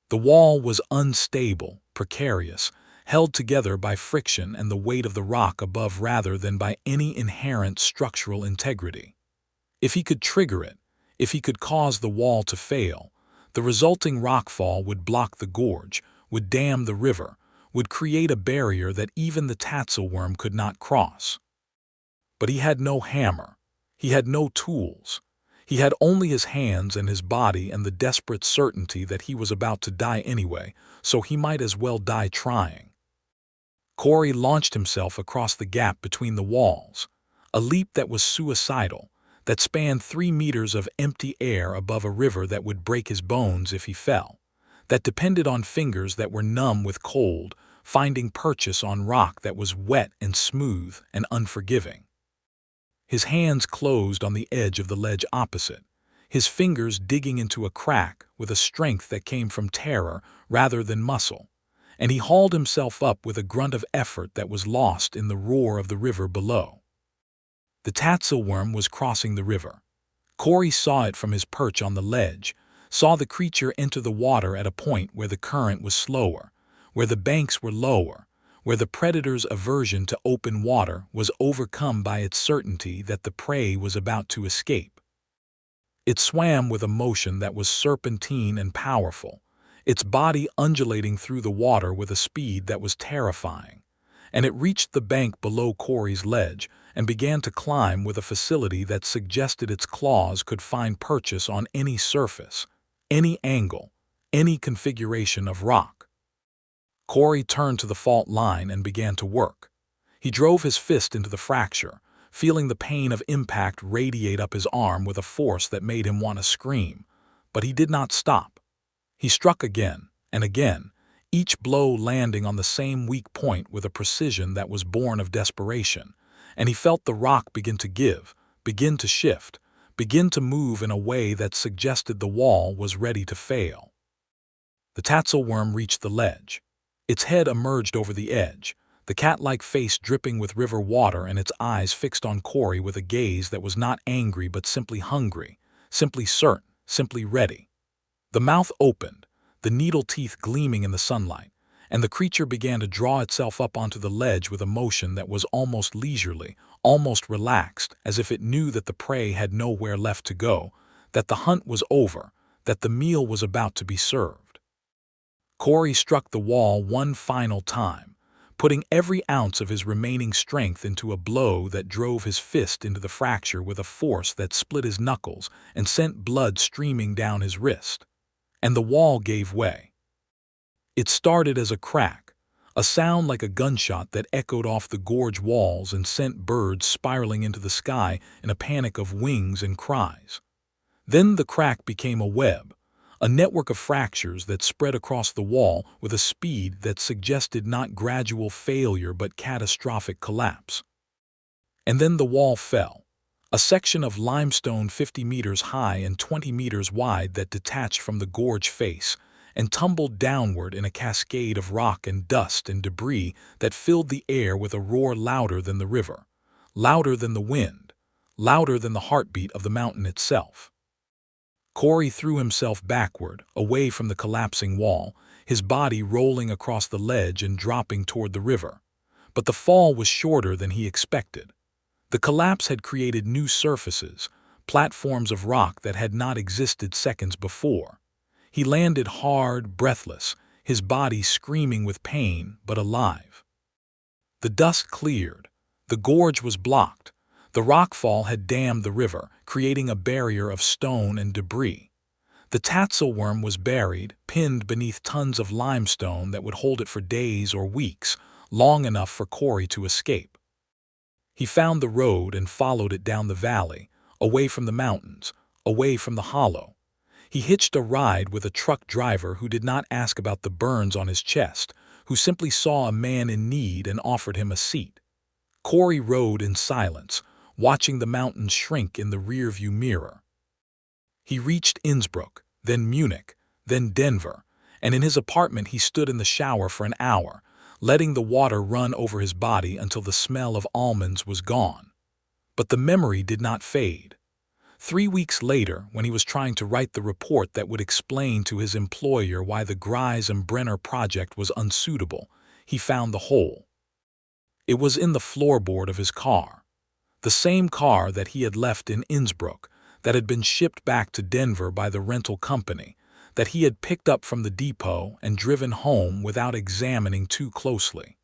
The wall was unstable, precarious, held together by friction and the weight of the rock above rather than by any inherent structural integrity. If he could trigger it, if he could cause the wall to fail, the resulting rockfall would block the gorge, would dam the river, would create a barrier that even the Tatzelwurm could not cross. But he had no hammer. He had no tools. He had only his hands and his body and the desperate certainty that he was about to die anyway, so he might as well die trying. Corey launched himself across the gap between the walls, a leap that was suicidal, that spanned 3 meters of empty air above a river that would break his bones if he fell, that depended on fingers that were numb with cold, finding purchase on rock that was wet and smooth and unforgiving. His hands closed on the edge of the ledge opposite, his fingers digging into a crack with a strength that came from terror rather than muscle, and he hauled himself up with a grunt of effort that was lost in the roar of the river below. The Tatzelwurm was crossing the river. Corey saw it from his perch on the ledge, saw the creature enter the water at a point where the current was slower, where the banks were lower, where the predator's aversion to open water was overcome by its certainty that the prey was about to escape. It swam with a motion that was serpentine and powerful, its body undulating through the water with a speed that was terrifying, and it reached the bank below Corey's ledge and began to climb with a facility that suggested its claws could find purchase on any surface, any angle, any configuration of rock. Corey turned to the fault line and began to work. He drove his fist into the fracture, feeling the pain of impact radiate up his arm with a force that made him want to scream, but he did not stop. He struck again and again, each blow landing on the same weak point with a precision that was born of desperation, and he felt the rock begin to give, begin to shift, begin to move in a way that suggested the wall was ready to fail. The Tatzelwurm reached the ledge. Its head emerged over the edge, the cat-like face dripping with river water and its eyes fixed on Corey with a gaze that was not angry but simply hungry, simply certain, simply ready. The mouth opened, the needle teeth gleaming in the sunlight, and the creature began to draw itself up onto the ledge with a motion that was almost leisurely, almost relaxed, as if it knew that the prey had nowhere left to go, that the hunt was over, that the meal was about to be served. Corey struck the wall one final time, putting every ounce of his remaining strength into a blow that drove his fist into the fracture with a force that split his knuckles and sent blood streaming down his wrist. And the wall gave way. It started as a crack, a sound like a gunshot that echoed off the gorge walls and sent birds spiraling into the sky in a panic of wings and cries. Then the crack became a web, a network of fractures that spread across the wall with a speed that suggested not gradual failure but catastrophic collapse. And then the wall fell, a section of limestone 50 meters high and 20 meters wide that detached from the gorge face and tumbled downward in a cascade of rock and dust and debris that filled the air with a roar louder than the river, louder than the wind, louder than the heartbeat of the mountain itself. Corey threw himself backward, away from the collapsing wall, his body rolling across the ledge and dropping toward the river. But the fall was shorter than he expected. The collapse had created new surfaces, platforms of rock that had not existed seconds before. He landed hard, breathless, his body screaming with pain, but alive. The dust cleared. The gorge was blocked. The rockfall had dammed the river, creating a barrier of stone and debris. The Tatzelwurm was buried, pinned beneath tons of limestone that would hold it for days or weeks, long enough for Corey to escape. He found the road and followed it down the valley, away from the mountains, away from the hollow. He hitched a ride with a truck driver who did not ask about the burns on his chest, who simply saw a man in need and offered him a seat. Corey rode in silence, watching the mountains shrink in the rearview mirror. He reached Innsbruck, then Munich, then Denver, and in his apartment he stood in the shower for an hour, letting the water run over his body until the smell of almonds was gone. But the memory did not fade. 3 weeks later, when he was trying to write the report that would explain to his employer why the Gries and Brenner project was unsuitable, he found the hole. It was in the floorboard of his car. The same car that he had left in Innsbruck, that had been shipped back to Denver by the rental company, that he had picked up from the depot and driven home without examining too closely.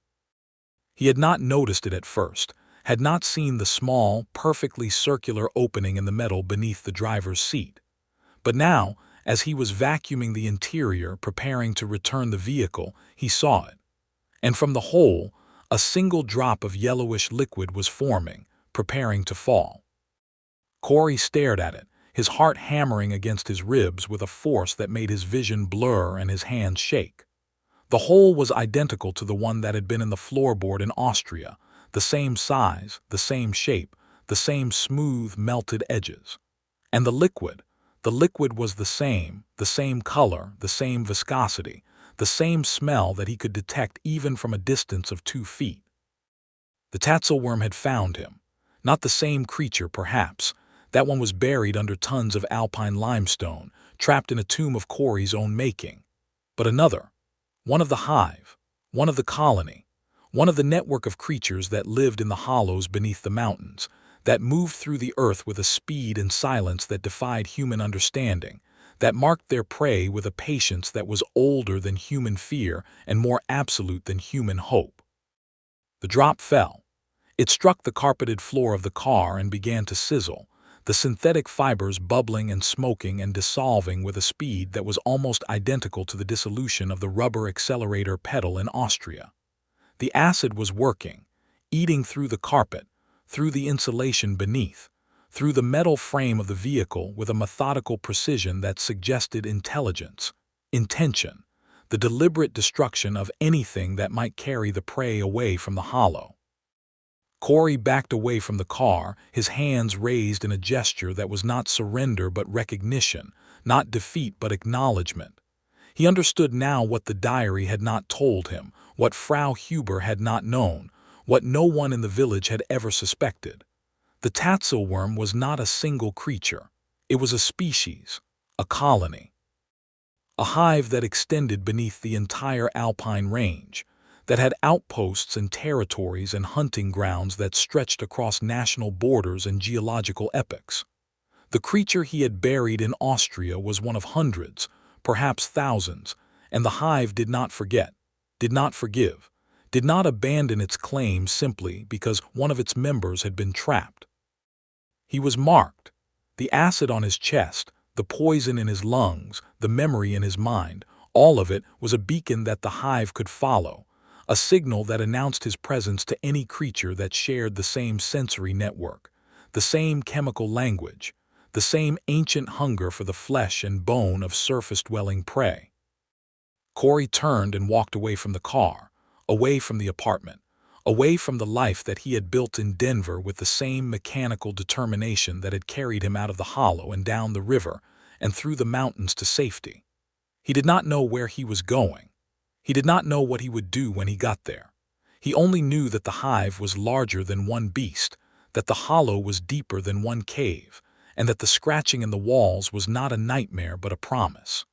He had not noticed it at first, had not seen the small, perfectly circular opening in the metal beneath the driver's seat. But now, as he was vacuuming the interior, preparing to return the vehicle, he saw it. And from the hole, a single drop of yellowish liquid was forming, preparing to fall. Corey stared at it, his heart hammering against his ribs with a force that made his vision blur and his hands shake. The hole was identical to the one that had been in the floorboard in Austria, the same size, the same shape, the same smooth, melted edges. And the liquid was the same color, the same viscosity, the same smell that he could detect even from a distance of 2 feet. The Tatzelwurm had found him. Not the same creature, perhaps. That one was buried under tons of alpine limestone, trapped in a tomb of Corey's own making. But another. One of the hive, one of the colony, one of the network of creatures that lived in the hollows beneath the mountains, that moved through the earth with a speed and silence that defied human understanding, that marked their prey with a patience that was older than human fear and more absolute than human hope. The drop fell. It struck the carpeted floor of the car and began to sizzle, the synthetic fibers bubbling and smoking and dissolving with a speed that was almost identical to the dissolution of the rubber accelerator pedal in Austria. The acid was working, eating through the carpet, through the insulation beneath, through the metal frame of the vehicle with a methodical precision that suggested intelligence, intention, the deliberate destruction of anything that might carry the prey away from the hollow. Corey backed away from the car, his hands raised in a gesture that was not surrender but recognition, not defeat but acknowledgement. He understood now what the diary had not told him, what Frau Huber had not known, what no one in the village had ever suspected. The Tatzelwurm was not a single creature. It was a species, a colony. A hive that extended beneath the entire alpine range, that had outposts and territories and hunting grounds that stretched across national borders and geological epochs. The creature he had buried in Austria was one of hundreds, perhaps thousands, and the hive did not forget, did not forgive, did not abandon its claim simply because one of its members had been trapped. He was marked. The acid on his chest, the poison in his lungs, the memory in his mind, all of it was a beacon that the hive could follow, a signal that announced his presence to any creature that shared the same sensory network, the same chemical language, the same ancient hunger for the flesh and bone of surface-dwelling prey. Corey turned and walked away from the car, away from the apartment, away from the life that he had built in Denver with the same mechanical determination that had carried him out of the hollow and down the river and through the mountains to safety. He did not know where he was going. He did not know what he would do when he got there. He only knew that the hive was larger than one beast, that the hollow was deeper than one cave, and that the scratching in the walls was not a nightmare but a promise.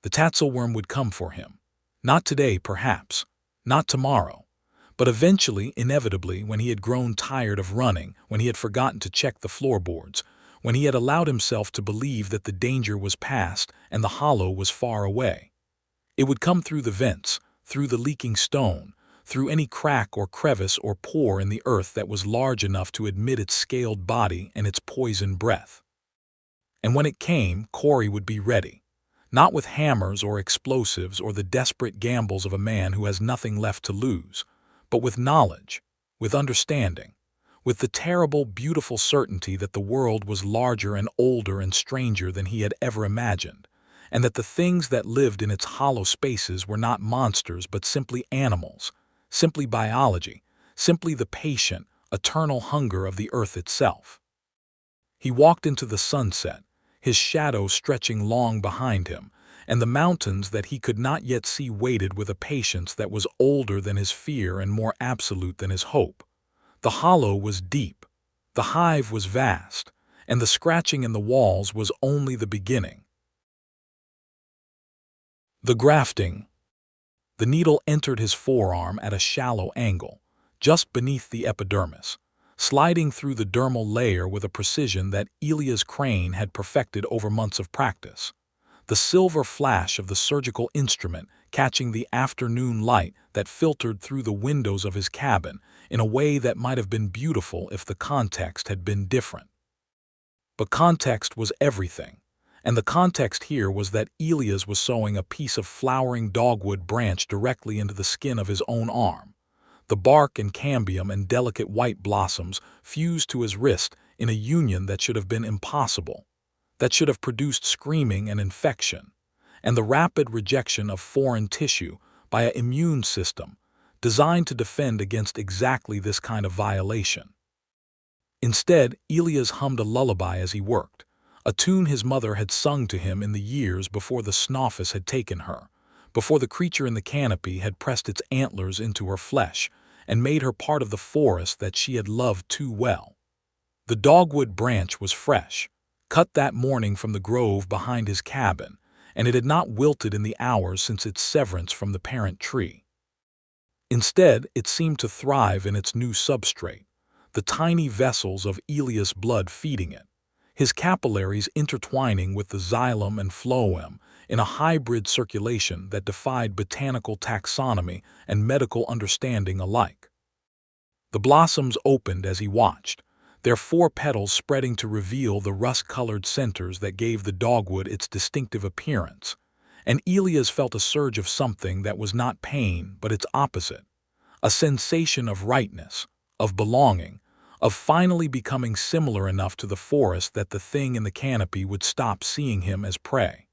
The Tatzelwurm would come for him. Not today, perhaps. Not tomorrow. But eventually, inevitably, when he had grown tired of running, when he had forgotten to check the floorboards, when he had allowed himself to believe that the danger was past and the hollow was far away. It would come through the vents, through the leaking stone, through any crack or crevice or pore in the earth that was large enough to admit its scaled body and its poison breath. And when it came, Corey would be ready, not with hammers or explosives or the desperate gambles of a man who has nothing left to lose, but with knowledge, with understanding, with the terrible, beautiful certainty that the world was larger and older and stranger than he had ever imagined, and that the things that lived in its hollow spaces were not monsters but simply animals, simply biology, simply the patient, eternal hunger of the earth itself. He walked into the sunset, his shadow stretching long behind him, and the mountains that he could not yet see waited with a patience that was older than his fear and more absolute than his hope. The hollow was deep, the hive was vast, and the scratching in the walls was only the beginning. The grafting. The needle entered his forearm at a shallow angle, just beneath the epidermis, sliding through the dermal layer with a precision that Elias Crane had perfected over months of practice. The silver flash of the surgical instrument catching the afternoon light that filtered through the windows of his cabin in a way that might have been beautiful if the context had been different. But context was everything, and the context here was that Elias was sewing a piece of flowering dogwood branch directly into the skin of his own arm. The bark and cambium and delicate white blossoms fused to his wrist in a union that should have been impossible, that should have produced screaming and infection, and the rapid rejection of foreign tissue by an immune system designed to defend against exactly this kind of violation. Instead, Elias hummed a lullaby as he worked, a tune his mother had sung to him in the years before the Snawfus had taken her, before the creature in the canopy had pressed its antlers into her flesh and made her part of the forest that she had loved too well. The dogwood branch was fresh, cut that morning from the grove behind his cabin, and it had not wilted in the hours since its severance from the parent tree. Instead, it seemed to thrive in its new substrate, the tiny vessels of Elias' blood feeding it, his capillaries intertwining with the xylem and phloem in a hybrid circulation that defied botanical taxonomy and medical understanding alike. The blossoms opened as he watched, their 4 petals spreading to reveal the rust-colored centers that gave the dogwood its distinctive appearance, and Elias felt a surge of something that was not pain but its opposite, a sensation of rightness, of belonging, of finally becoming similar enough to the forest that the thing in the canopy would stop seeing him as prey.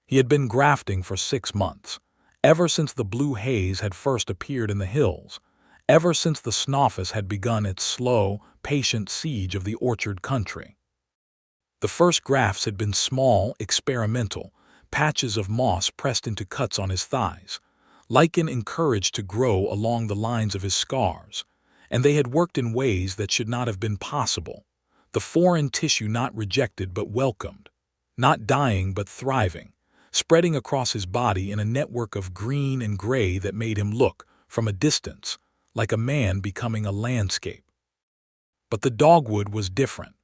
He had been grafting for 6 months, ever since the blue haze had first appeared in the hills, ever since the Snawfus had begun its slow, patient siege of the orchard country. The first grafts had been small, experimental, patches of moss pressed into cuts on his thighs, lichen encouraged to grow along the lines of his scars, and they had worked in ways that should not have been possible, the foreign tissue not rejected but welcomed, not dying but thriving, spreading across his body in a network of green and gray that made him look, from a distance, like a man becoming a landscape. But the dogwood was different.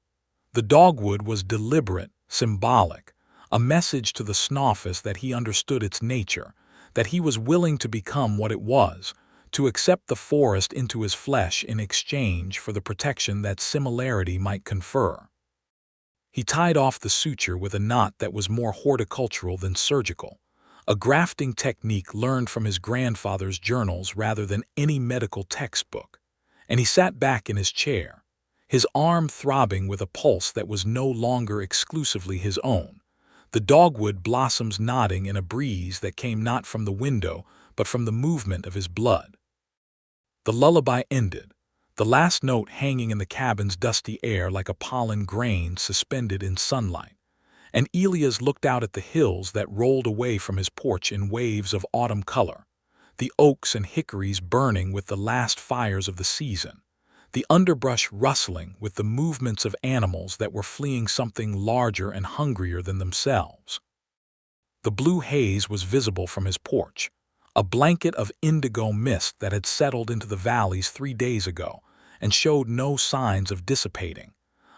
The dogwood was deliberate, symbolic, a message to the Snawfus that he understood its nature, that he was willing to become what it was, to accept the forest into his flesh in exchange for the protection that similarity might confer. He tied off the suture with a knot that was more horticultural than surgical, a grafting technique learned from his grandfather's journals rather than any medical textbook, and he sat back in his chair, his arm throbbing with a pulse that was no longer exclusively his own, the dogwood blossoms nodding in a breeze that came not from the window but from the movement of his blood. The lullaby ended, the last note hanging in the cabin's dusty air like a pollen grain suspended in sunlight, and Elias looked out at the hills that rolled away from his porch in waves of autumn color, the oaks and hickories burning with the last fires of the season, the underbrush rustling with the movements of animals that were fleeing something larger and hungrier than themselves. The blue haze was visible from his porch, a blanket of indigo mist that had settled into the valleys 3 days ago and showed no signs of dissipating,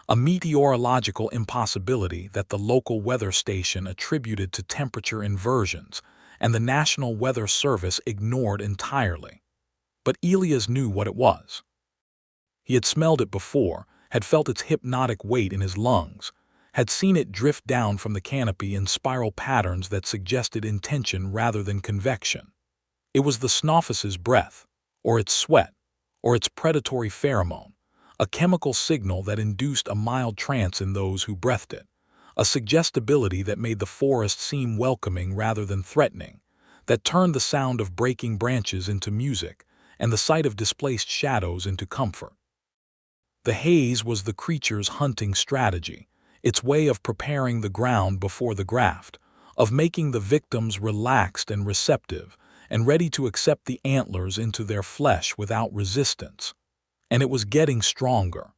a meteorological impossibility that the local weather station attributed to temperature inversions and the National Weather Service ignored entirely. But Elias knew what it was. He had smelled it before, had felt its hypnotic weight in his lungs, had seen it drift down from the canopy in spiral patterns that suggested intention rather than convection. It was the Snawfus's breath, or its sweat, or its predatory pheromone, a chemical signal that induced a mild trance in those who breathed it, a suggestibility that made the forest seem welcoming rather than threatening, that turned the sound of breaking branches into music and the sight of displaced shadows into comfort. The haze was the creature's hunting strategy, its way of preparing the ground before the graft, of making the victims relaxed and receptive and ready to accept the antlers into their flesh without resistance. And it was getting stronger.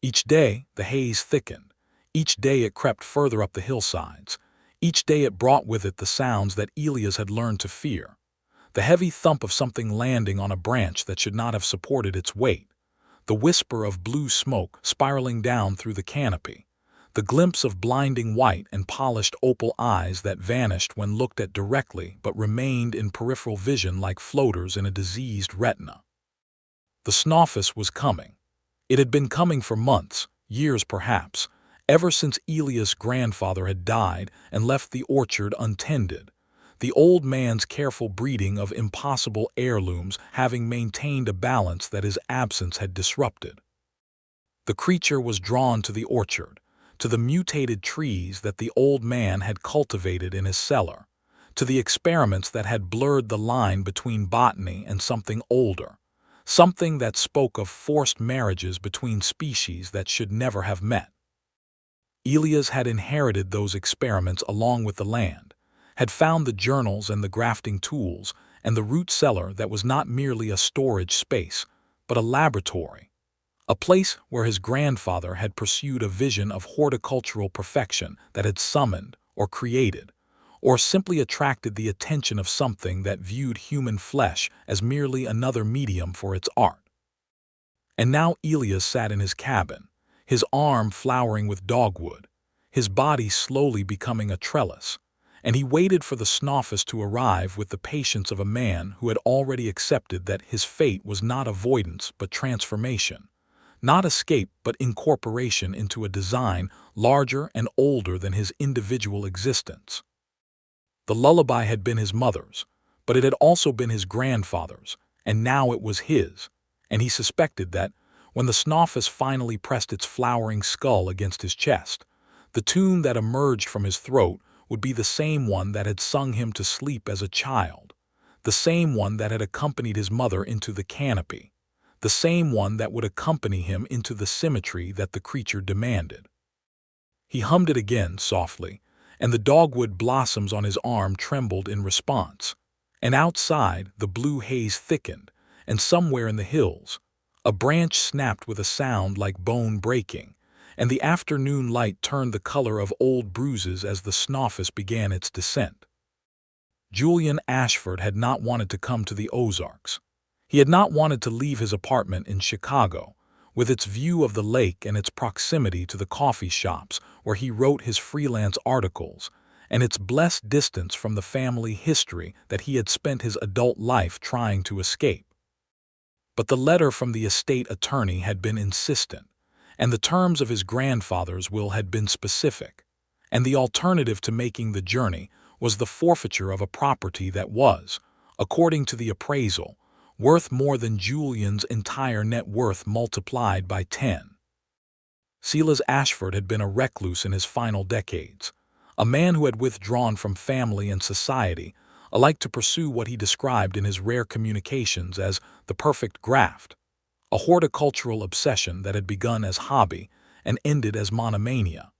Each day, the haze thickened. Each day it crept further up the hillsides. Each day it brought with it the sounds that Elias had learned to fear. The heavy thump of something landing on a branch that should not have supported its weight. The whisper of blue smoke spiraling down through the canopy. The glimpse of blinding white and polished opal eyes that vanished when looked at directly but remained in peripheral vision like floaters in a diseased retina. The Snawfus was coming. It had been coming for months, years perhaps, ever since Elias' grandfather had died and left the orchard untended, the old man's careful breeding of impossible heirlooms having maintained a balance that his absence had disrupted. The creature was drawn to the orchard, to the mutated trees that the old man had cultivated in his cellar, to the experiments that had blurred the line between botany and something older, something that spoke of forced marriages between species that should never have met. Elias had inherited those experiments along with the land, had found the journals and the grafting tools and the root cellar that was not merely a storage space, but a laboratory, a place where his grandfather had pursued a vision of horticultural perfection that had summoned or created, or simply attracted the attention of something that viewed human flesh as merely another medium for its art. And now Elias sat in his cabin, his arm flowering with dogwood, his body slowly becoming a trellis, and he waited for the Snawfus to arrive with the patience of a man who had already accepted that his fate was not avoidance but transformation, not escape but incorporation into a design larger and older than his individual existence. The lullaby had been his mother's, but it had also been his grandfather's, and now it was his, and he suspected that, when the Snawfus finally pressed its flowering skull against his chest, the tune that emerged from his throat would be the same one that had sung him to sleep as a child, the same one that had accompanied his mother into the canopy, the same one that would accompany him into the symmetry that the creature demanded. He hummed it again softly, and the dogwood blossoms on his arm trembled in response, and outside the blue haze thickened, and somewhere in the hills, a branch snapped with a sound like bone breaking, and the afternoon light turned the color of old bruises as the Snawfus began its descent. Julian Ashford had not wanted to come to the Ozarks. He had not wanted to leave his apartment in Chicago, with its view of the lake and its proximity to the coffee shops where he wrote his freelance articles, and its blessed distance from the family history that he had spent his adult life trying to escape. But the letter from the estate attorney had been insistent, and the terms of his grandfather's will had been specific, and the alternative to making the journey was the forfeiture of a property that was, according to the appraisal, worth more than Julian's entire net worth multiplied by 10. Silas Ashford had been a recluse in his final decades, a man who had withdrawn from family and society, alike to pursue what he described in his rare communications as the perfect graft, a horticultural obsession that had begun as hobby and ended as monomania.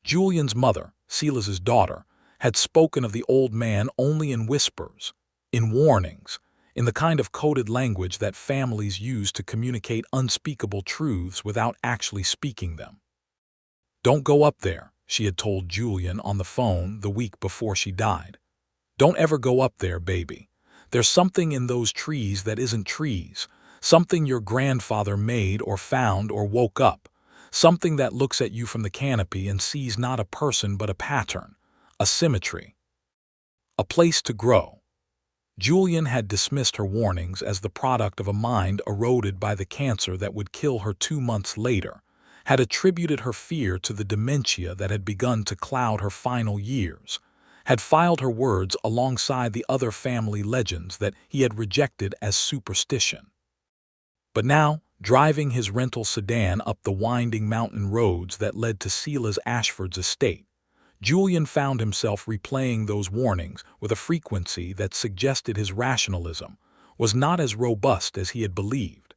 Julian's mother, Silas's daughter, had spoken of the old man only in whispers, in warnings, in the kind of coded language that families use to communicate unspeakable truths without actually speaking them. "Don't go up there," she had told Julian on the phone the week before she died. "Don't ever go up there, baby. There's something in those trees that isn't trees, something your grandfather made or found or woke up, something that looks at you from the canopy and sees not a person but a pattern, a symmetry, a place to grow." Julian had dismissed her warnings as the product of a mind eroded by the cancer that would kill her 2 months later, had attributed her fear to the dementia that had begun to cloud her final years, had filed her words alongside the other family legends that he had rejected as superstition. But now, driving his rental sedan up the winding mountain roads that led to Silas Ashford's estate, Julian found himself replaying those warnings with a frequency that suggested his rationalism was not as robust as he had believed,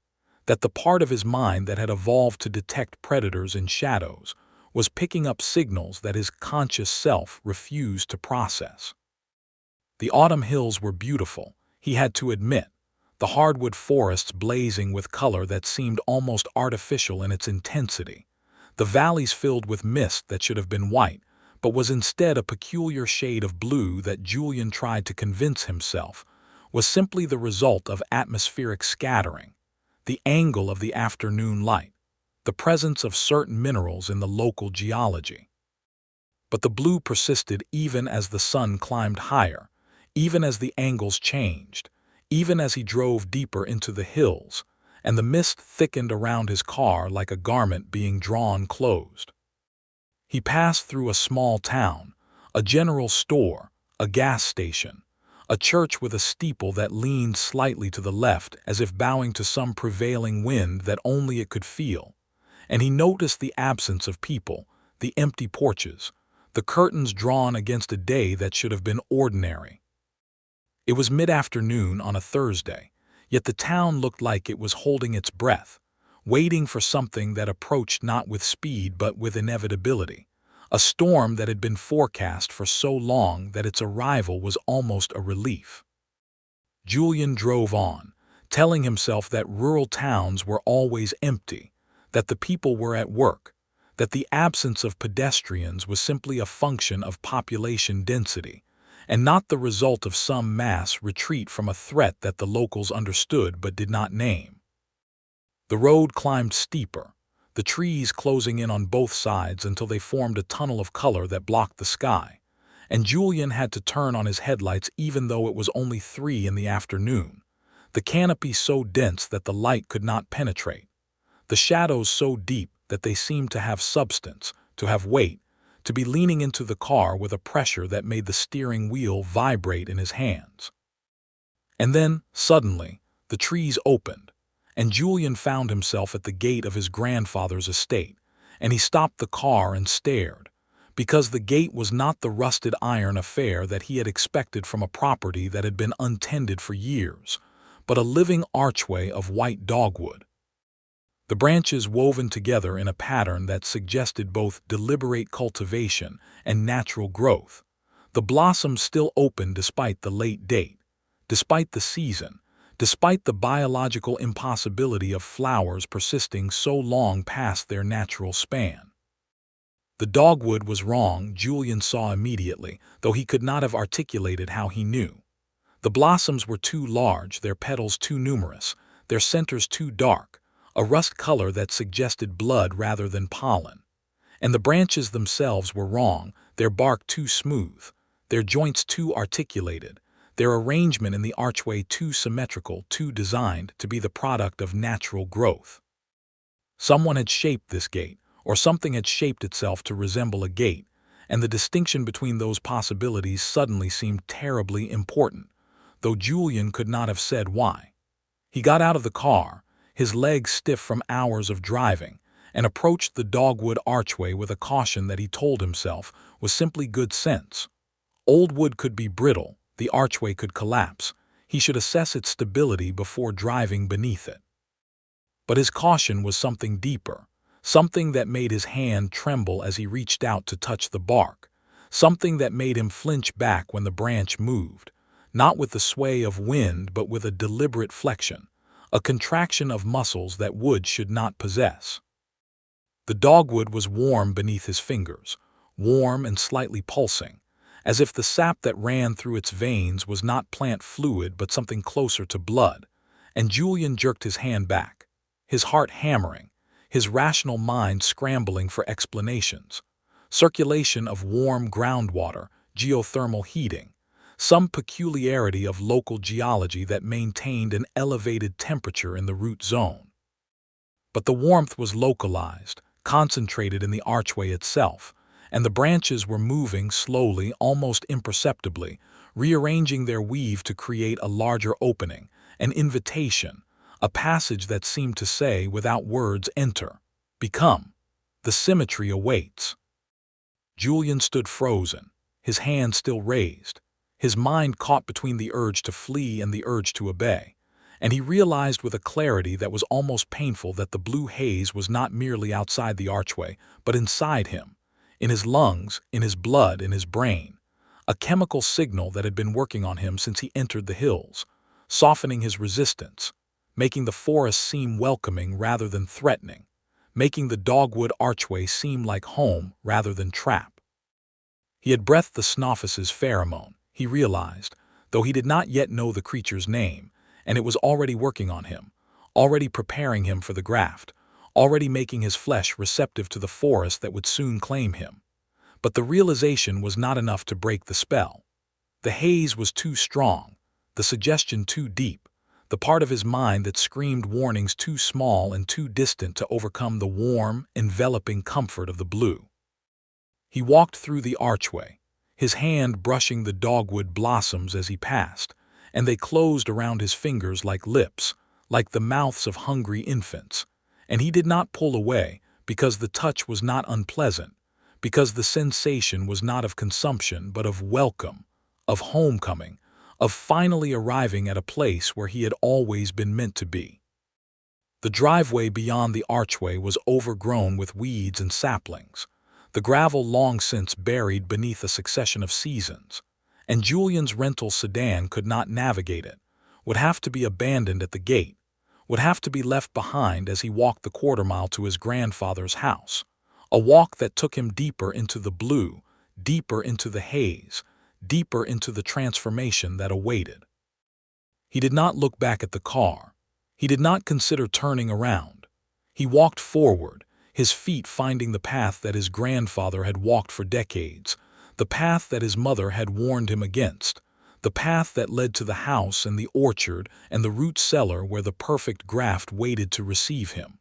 that the part of his mind that had evolved to detect predators in shadows was picking up signals that his conscious self refused to process. The autumn hills were beautiful, he had to admit, the hardwood forests blazing with color that seemed almost artificial in its intensity, the valleys filled with mist that should have been white, but was instead a peculiar shade of blue that Julian tried to convince himself was simply the result of atmospheric scattering, the angle of the afternoon light, the presence of certain minerals in the local geology. But the blue persisted even as the sun climbed higher, even as the angles changed, even as he drove deeper into the hills, and the mist thickened around his car like a garment being drawn closed. He passed through a small town, a general store, a gas station, a church with a steeple that leaned slightly to the left as if bowing to some prevailing wind that only it could feel, and he noticed the absence of people, the empty porches, the curtains drawn against a day that should have been ordinary. It was mid-afternoon on a Thursday, yet the town looked like it was holding its breath, waiting for something that approached not with speed but with inevitability, a storm that had been forecast for so long that its arrival was almost a relief. Julian drove on, telling himself that rural towns were always empty, that the people were at work, that the absence of pedestrians was simply a function of population density, and not the result of some mass retreat from a threat that the locals understood but did not name. The road climbed steeper, the trees closing in on both sides until they formed a tunnel of color that blocked the sky, and Julian had to turn on his headlights even though it was only 3 in the afternoon, the canopy so dense that the light could not penetrate, the shadows so deep that they seemed to have substance, to have weight, to be leaning into the car with a pressure that made the steering wheel vibrate in his hands. And then, suddenly, the trees opened, and Julian found himself at the gate of his grandfather's estate, and he stopped the car and stared, because the gate was not the rusted iron affair that he had expected from a property that had been untended for years, but a living archway of white dogwood. The branches woven together in a pattern that suggested both deliberate cultivation and natural growth, the blossoms still open despite the late date, despite the season, despite the biological impossibility of flowers persisting so long past their natural span. The dogwood was wrong, Julian saw immediately, though he could not have articulated how he knew. The blossoms were too large, their petals too numerous, their centers too dark, a rust color that suggested blood rather than pollen. And the branches themselves were wrong, their bark too smooth, their joints too articulated, their arrangement in the archway too symmetrical, too designed to be the product of natural growth. Someone had shaped this gate, or something had shaped itself to resemble a gate, and the distinction between those possibilities suddenly seemed terribly important, though Julian could not have said why. He got out of the car, his legs stiff from hours of driving, and approached the dogwood archway with a caution that he told himself was simply good sense. Old wood could be brittle, the archway could collapse, he should assess its stability before driving beneath it. But his caution was something deeper, something that made his hand tremble as he reached out to touch the bark, something that made him flinch back when the branch moved, not with the sway of wind but with a deliberate flexion, a contraction of muscles that wood should not possess. The dogwood was warm beneath his fingers, warm and slightly pulsing, as if the sap that ran through its veins was not plant fluid but something closer to blood, and Julian jerked his hand back, his heart hammering, his rational mind scrambling for explanations. Circulation of warm groundwater, geothermal heating, some peculiarity of local geology that maintained an elevated temperature in the root zone. But the warmth was localized, concentrated in the archway itself, and the branches were moving slowly, almost imperceptibly, rearranging their weave to create a larger opening, an invitation, a passage that seemed to say, without words, enter, become. The symmetry awaits. Julian stood frozen, his hand still raised, his mind caught between the urge to flee and the urge to obey, and he realized with a clarity that was almost painful that the blue haze was not merely outside the archway, but inside him, in his lungs, in his blood, in his brain, a chemical signal that had been working on him since he entered the hills, softening his resistance, making the forest seem welcoming rather than threatening, making the dogwood archway seem like home rather than trap. He had breathed the Snawfus's pheromone, he realized, though he did not yet know the creature's name, and it was already working on him, already preparing him for the graft, already making his flesh receptive to the forest that would soon claim him. But the realization was not enough to break the spell. The haze was too strong, the suggestion too deep, the part of his mind that screamed warnings too small and too distant to overcome the warm, enveloping comfort of the blue. He walked through the archway, his hand brushing the dogwood blossoms as he passed, and they closed around his fingers like lips, like the mouths of hungry infants. And he did not pull away, because the touch was not unpleasant, because the sensation was not of consumption but of welcome, of homecoming, of finally arriving at a place where he had always been meant to be. The driveway beyond the archway was overgrown with weeds and saplings, the gravel long since buried beneath a succession of seasons, and Julian's rental sedan could not navigate it, would have to be abandoned at the gate, would have to be left behind as he walked the quarter-mile to his grandfather's house, a walk that took him deeper into the blue, deeper into the haze, deeper into the transformation that awaited. He did not look back at the car. He did not consider turning around. He walked forward, his feet finding the path that his grandfather had walked for decades, the path that his mother had warned him against, the path that led to the house and the orchard and the root cellar where the perfect graft waited to receive him.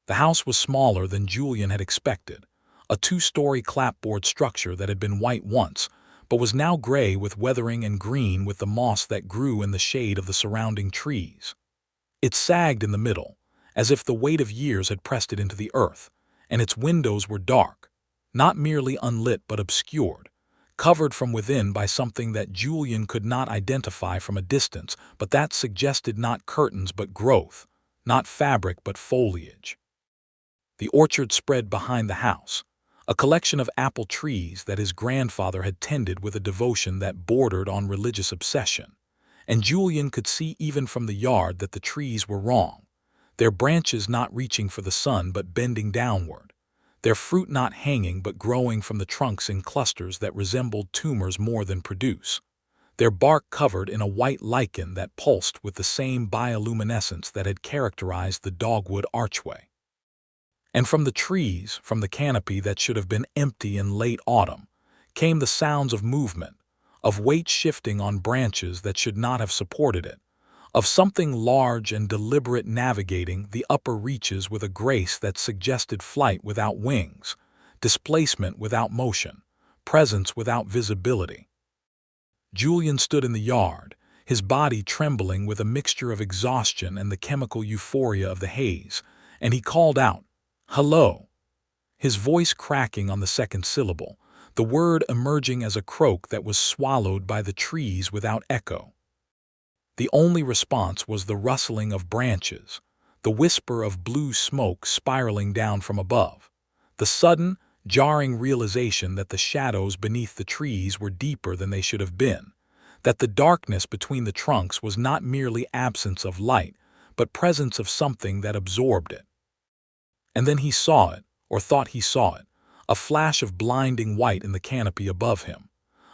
The house was smaller than Julian had expected, a two-story clapboard structure that had been white once, but was now gray with weathering and green with the moss that grew in the shade of the surrounding trees. It sagged in the middle, as if the weight of years had pressed it into the earth, and its windows were dark, not merely unlit but obscured, covered from within by something that Julian could not identify from a distance, but that suggested not curtains but growth, not fabric but foliage. The orchard spread behind the house, a collection of apple trees that his grandfather had tended with a devotion that bordered on religious obsession, and Julian could see even from the yard that the trees were wrong, their branches not reaching for the sun but bending downward, their fruit not hanging but growing from the trunks in clusters that resembled tumors more than produce, their bark covered in a white lichen that pulsed with the same bioluminescence that had characterized the dogwood archway. And from the trees, from the canopy that should have been empty in late autumn, came the sounds of movement, of weight shifting on branches that should not have supported it, of something large and deliberate navigating the upper reaches with a grace that suggested flight without wings, displacement without motion, presence without visibility. Julian stood in the yard, his body trembling with a mixture of exhaustion and the chemical euphoria of the haze, and he called out, "Hello," his voice cracking on the second syllable, the word emerging as a croak that was swallowed by the trees without echo. The only response was the rustling of branches, the whisper of blue smoke spiraling down from above, the sudden, jarring realization that the shadows beneath the trees were deeper than they should have been, that the darkness between the trunks was not merely absence of light, but presence of something that absorbed it. And then he saw it, or thought he saw it, a flash of blinding white in the canopy above him,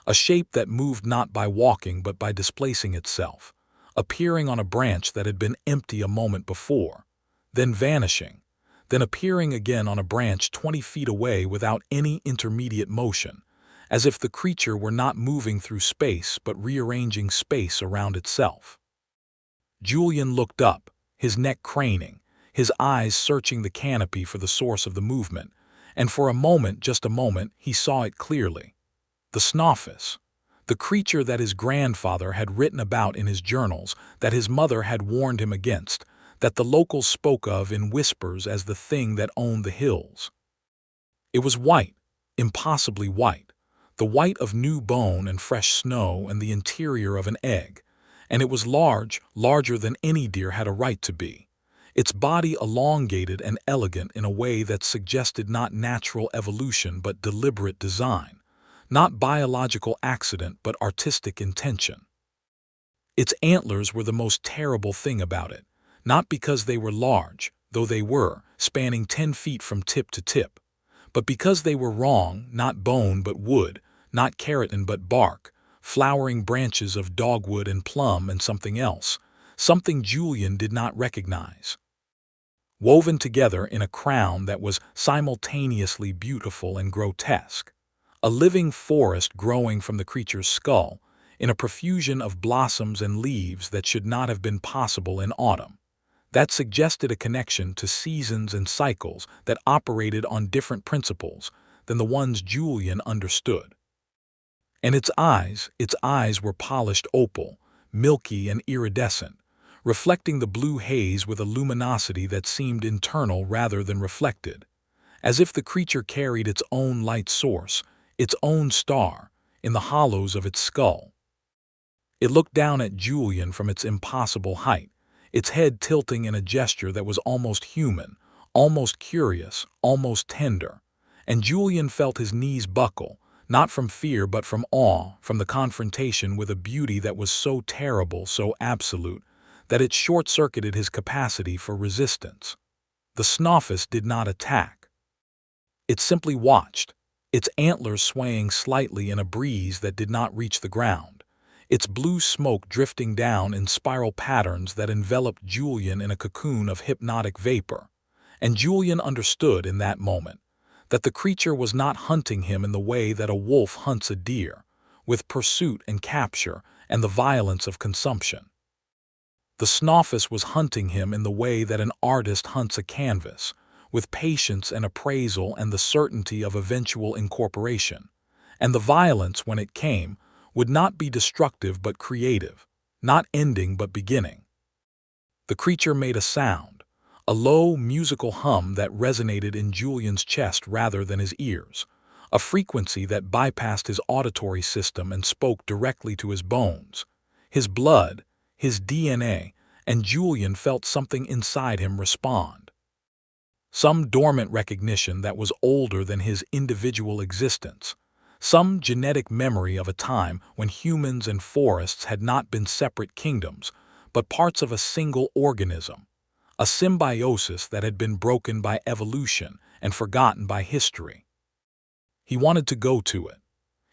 a shape that moved not by walking but by displacing itself, appearing on a branch that had been empty a moment before, then vanishing, then appearing again on a branch 20 feet away without any intermediate motion, as if the creature were not moving through space but rearranging space around itself. Julian looked up, his neck craning, his eyes searching the canopy for the source of the movement, and for a moment, just a moment, he saw it clearly. The Snawfus, the creature that his grandfather had written about in his journals, that his mother had warned him against, that the locals spoke of in whispers as the thing that owned the hills. It was white, impossibly white, the white of new bone and fresh snow and the interior of an egg, And it was large, larger than any deer had a right to be. Its body elongated and elegant in a way that suggested not natural evolution but deliberate design, not biological accident but artistic intention. Its antlers were the most terrible thing about it, not because they were large, though they were, spanning 10 feet from tip to tip, but because they were wrong, not bone but wood, not keratin but bark, flowering branches of dogwood and plum and something else, something Julian did not recognize. Woven together in a crown that was simultaneously beautiful and grotesque. A living forest growing from the creature's skull, in a profusion of blossoms and leaves that should not have been possible in autumn. That suggested a connection to seasons and cycles that operated on different principles than the ones Julian understood. And its eyes were polished opal, milky and iridescent, reflecting the blue haze with a luminosity that seemed internal rather than reflected, as if the creature carried its own light source, its own star, in the hollows of its skull. It looked down at Julian from its impossible height, its head tilting in a gesture that was almost human, almost curious, almost tender, and Julian felt his knees buckle, not from fear but from awe, from the confrontation with a beauty that was so terrible, so absolute, that it short-circuited his capacity for resistance. The Snawfus did not attack. It simply watched, its antlers swaying slightly in a breeze that did not reach the ground, its blue smoke drifting down in spiral patterns that enveloped Julian in a cocoon of hypnotic vapor. And Julian understood in that moment that the creature was not hunting him in the way that a wolf hunts a deer, with pursuit and capture and the violence of consumption. The Snawfus was hunting him in the way that an artist hunts a canvas, with patience and appraisal and the certainty of eventual incorporation. And the violence, when it came, would not be destructive but creative, not ending but beginning. The creature made a sound, a low, musical hum that resonated in Julian's chest rather than his ears, a frequency that bypassed his auditory system and spoke directly to his bones, his blood, his DNA, and Julian felt something inside him respond. Some dormant recognition that was older than his individual existence, some genetic memory of a time when humans and forests had not been separate kingdoms, but parts of a single organism, a symbiosis that had been broken by evolution and forgotten by history. He wanted to go to it.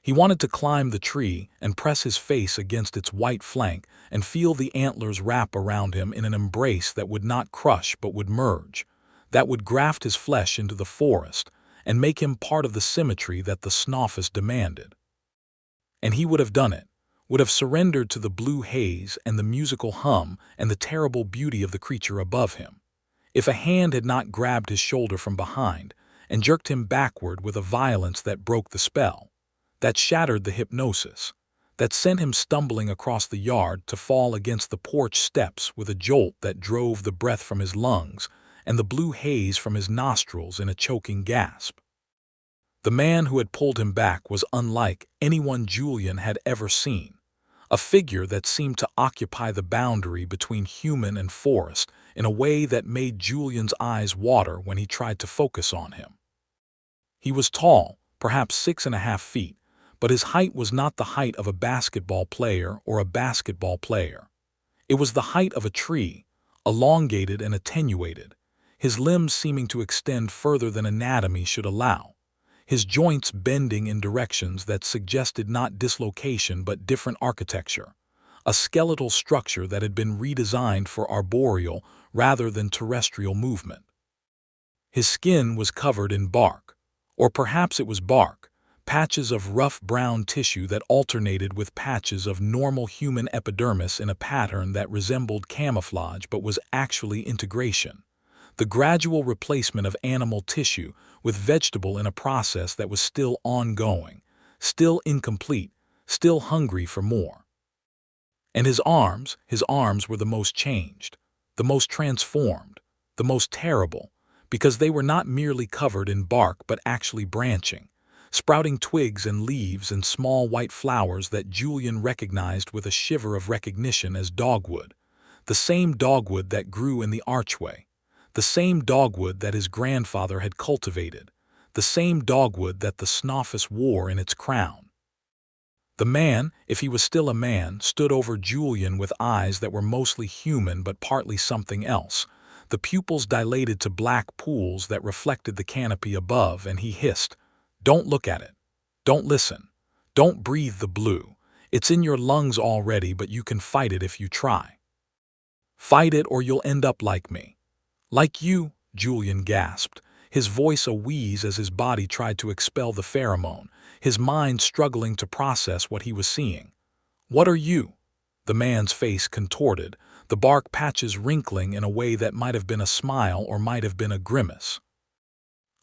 He wanted to climb the tree and press his face against its white flank and feel the antlers wrap around him in an embrace that would not crush but would merge, that would graft his flesh into the forest and make him part of the symmetry that the Snawfus demanded. And he would have done it, would have surrendered to the blue haze and the musical hum and the terrible beauty of the creature above him, if a hand had not grabbed his shoulder from behind and jerked him backward with a violence that broke the spell, that shattered the hypnosis, that sent him stumbling across the yard to fall against the porch steps with a jolt that drove the breath from his lungs and the blue haze from his nostrils in a choking gasp. The man who had pulled him back was unlike anyone Julian had ever seen, a figure that seemed to occupy the boundary between human and forest in a way that made Julian's eyes water when he tried to focus on him. He was tall, perhaps 6.5 feet, but his height was not the height of a basketball player or a basketball player. It was the height of a tree, elongated and attenuated, his limbs seeming to extend further than anatomy should allow, his joints bending in directions that suggested not dislocation but different architecture, a skeletal structure that had been redesigned for arboreal rather than terrestrial movement. His skin was covered in bark, or perhaps it was bark, patches of rough brown tissue that alternated with patches of normal human epidermis in a pattern that resembled camouflage but was actually integration, the gradual replacement of animal tissue with vegetable in a process that was still ongoing, still incomplete, still hungry for more. And his arms were the most changed, the most transformed, the most terrible, because they were not merely covered in bark but actually branching, sprouting twigs and leaves and small white flowers that Julian recognized with a shiver of recognition as dogwood. The same dogwood that grew in the archway. The same dogwood that his grandfather had cultivated. The same dogwood that the Snawfus wore in its crown. The man, if he was still a man, stood over Julian with eyes that were mostly human but partly something else. The pupils dilated to black pools that reflected the canopy above, and he hissed, "Don't look at it. Don't listen. Don't breathe the blue. It's in your lungs already, but you can fight it if you try. Fight it or you'll end up like me." "Like you?" Julian gasped, his voice a wheeze as his body tried to expel the pheromone, his mind struggling to process what he was seeing. "What are you?" The man's face contorted, the bark patches wrinkling in a way that might have been a smile or might have been a grimace.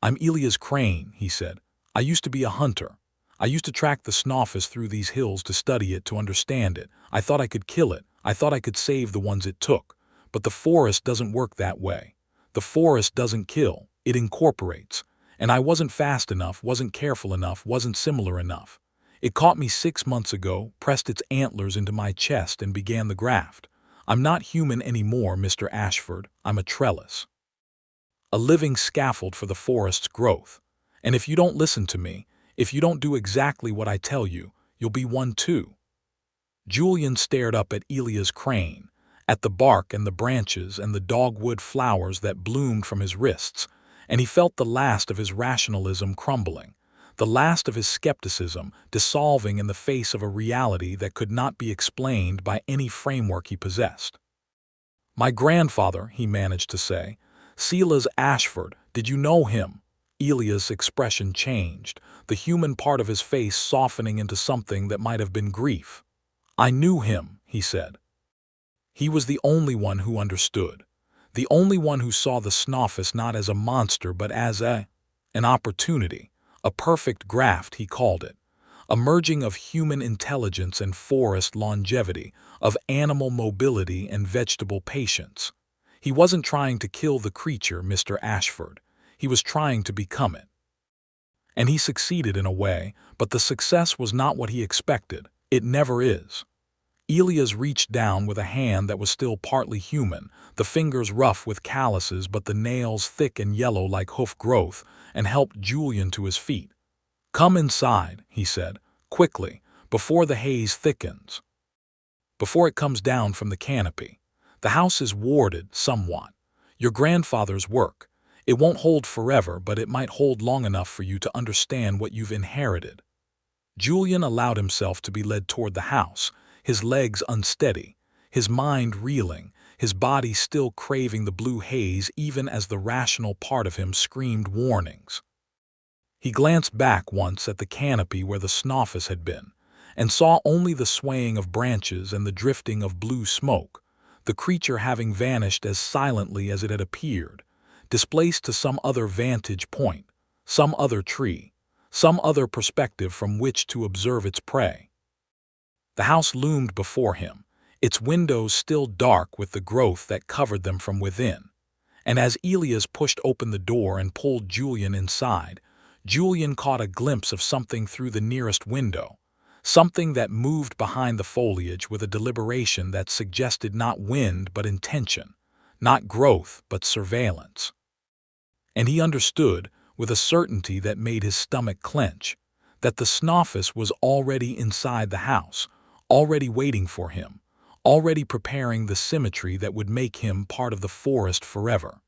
"I'm Elias Crane," he said. "I used to be a hunter. I used to track the Snawfus through these hills to study it, to understand it. I thought I could kill it. I thought I could save the ones it took. But the forest doesn't work that way. The forest doesn't kill. It incorporates. And I wasn't fast enough, wasn't careful enough, wasn't similar enough. It caught me 6 months ago, pressed its antlers into my chest, and began the graft. I'm not human anymore, Mr. Ashford. I'm a trellis. A living scaffold for the forest's growth. And if you don't listen to me, if you don't do exactly what I tell you, you'll be one too." Julian stared up at Elias Crane, at the bark and the branches and the dogwood flowers that bloomed from his wrists, and he felt the last of his rationalism crumbling, the last of his skepticism dissolving in the face of a reality that could not be explained by any framework he possessed. "My grandfather," he managed to say, "Silas Ashford, did you know him?" Elias' expression changed, the human part of his face softening into something that might have been grief. "I knew him," he said. "He was the only one who understood. The only one who saw the Snawfus not as a monster but as an opportunity, a perfect graft, he called it. A merging of human intelligence and forest longevity, of animal mobility and vegetable patience. He wasn't trying to kill the creature, Mr. Ashford. He was trying to become it. And he succeeded in a way, but the success was not what he expected. It never is." Elias reached down with a hand that was still partly human, the fingers rough with calluses but the nails thick and yellow like hoof growth, and helped Julian to his feet. "Come inside," he said, "quickly, before the haze thickens. Before it comes down from the canopy. The house is warded, somewhat. Your grandfather's work. It won't hold forever, but it might hold long enough for you to understand what you've inherited." Julian allowed himself to be led toward the house, his legs unsteady, his mind reeling, his body still craving the blue haze even as the rational part of him screamed warnings. He glanced back once at the canopy where the Snawfus had been, and saw only the swaying of branches and the drifting of blue smoke, the creature having vanished as silently as it had appeared, displaced to some other vantage point, some other tree, some other perspective from which to observe its prey. The house loomed before him, its windows still dark with the growth that covered them from within, and as Elias pushed open the door and pulled Julian inside, Julian caught a glimpse of something through the nearest window, something that moved behind the foliage with a deliberation that suggested not wind but intention, not growth but surveillance. And he understood, with a certainty that made his stomach clench, that the Snawfus was already inside the house, already waiting for him, already preparing the symmetry that would make him part of the forest forever.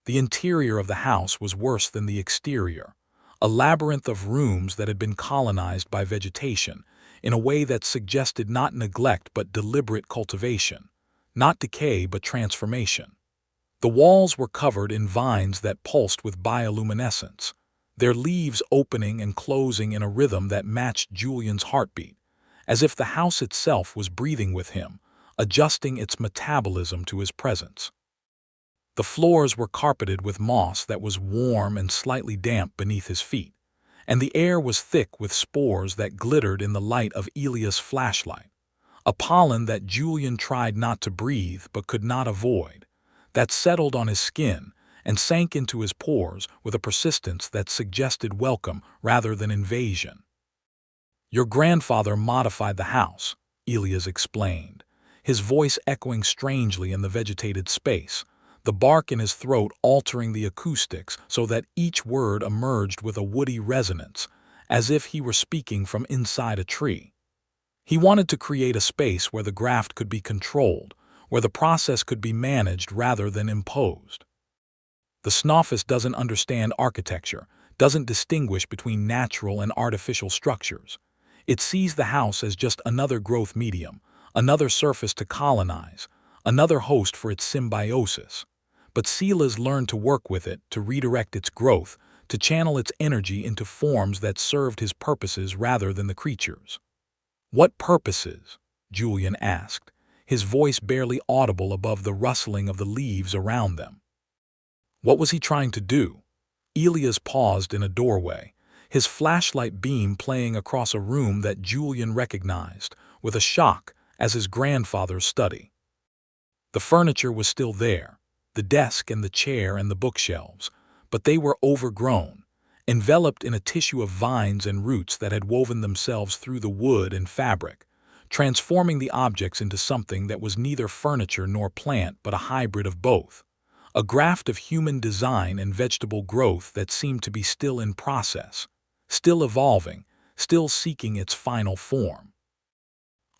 The interior of the house was worse than the exterior, a labyrinth of rooms that had been colonized by vegetation in a way that suggested not neglect but deliberate cultivation, not decay but transformation. The walls were covered in vines that pulsed with bioluminescence, their leaves opening and closing in a rhythm that matched Julian's heartbeat, as if the house itself was breathing with him, adjusting its metabolism to his presence. The floors were carpeted with moss that was warm and slightly damp beneath his feet, and the air was thick with spores that glittered in the light of Elias' flashlight, a pollen that Julian tried not to breathe but could not avoid, that settled on his skin and sank into his pores with a persistence that suggested welcome rather than invasion. "Your grandfather modified the house," Elias explained, his voice echoing strangely in the vegetated space, the bark in his throat altering the acoustics so that each word emerged with a woody resonance, as if he were speaking from inside a tree. He wanted to create a space where the graft could be controlled, where the process could be managed rather than imposed. The Snawfus doesn't understand architecture, doesn't distinguish between natural and artificial structures. It sees the house as just another growth medium, another surface to colonize, another host for its symbiosis. But Sila's learned to work with it, to redirect its growth, to channel its energy into forms that served his purposes rather than the creature's. "What purposes?" Julian asked, his voice barely audible above the rustling of the leaves around them. What was he trying to do? Elias paused in a doorway, his flashlight beam playing across a room that Julian recognized, with a shock, as his grandfather's study. The furniture was still there, the desk and the chair and the bookshelves, but they were overgrown, enveloped in a tissue of vines and roots that had woven themselves through the wood and fabric, transforming the objects into something that was neither furniture nor plant but a hybrid of both, a graft of human design and vegetable growth that seemed to be still in process, still evolving, still seeking its final form.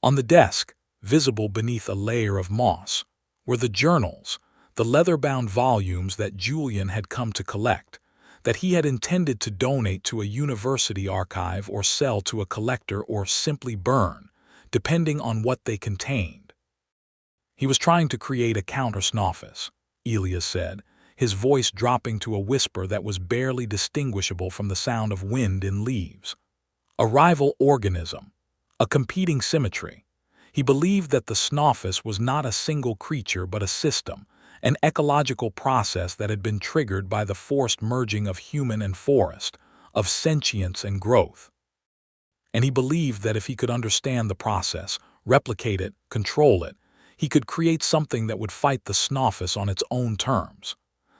On the desk, visible beneath a layer of moss, were the journals, the leather-bound volumes that Julian had come to collect, that he had intended to donate to a university archive or sell to a collector or simply burn, depending on what they contained. He was trying to create a counter-Snawfus, Elias said, his voice dropping to a whisper that was barely distinguishable from the sound of wind in leaves. A rival organism, a competing symmetry. He believed that the Snawfus was not a single creature but a system, an ecological process that had been triggered by the forced merging of human and forest, of sentience and growth. And he believed that if he could understand the process, replicate it, control it, he could create something that would fight the Snawfus on its own terms,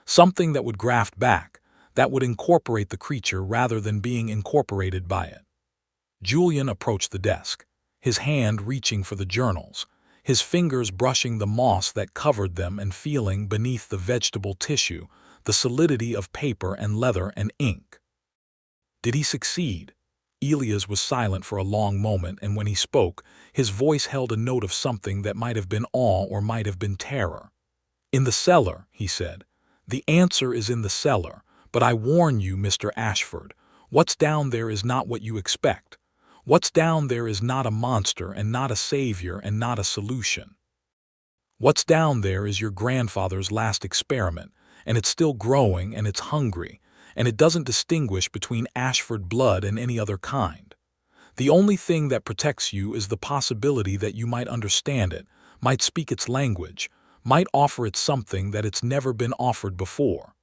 something that would graft back, that would incorporate the creature rather than being incorporated by it. Julian approached the desk, his hand reaching for the journals, his fingers brushing the moss that covered them and feeling beneath the vegetable tissue the solidity of paper and leather and ink. Did he succeed? Elias was silent for a long moment, and when he spoke, his voice held a note of something that might have been awe or might have been terror. "In the cellar," he said. "The answer is in the cellar, but I warn you, Mr. Ashford, what's down there is not what you expect. What's down there is not a monster and not a savior and not a solution. What's down there is your grandfather's last experiment, and it's still growing and it's hungry, and it doesn't distinguish between Ashford blood and any other kind. The only thing that protects you is the possibility that you might understand it, might speak its language, might offer it something that it's never been offered before."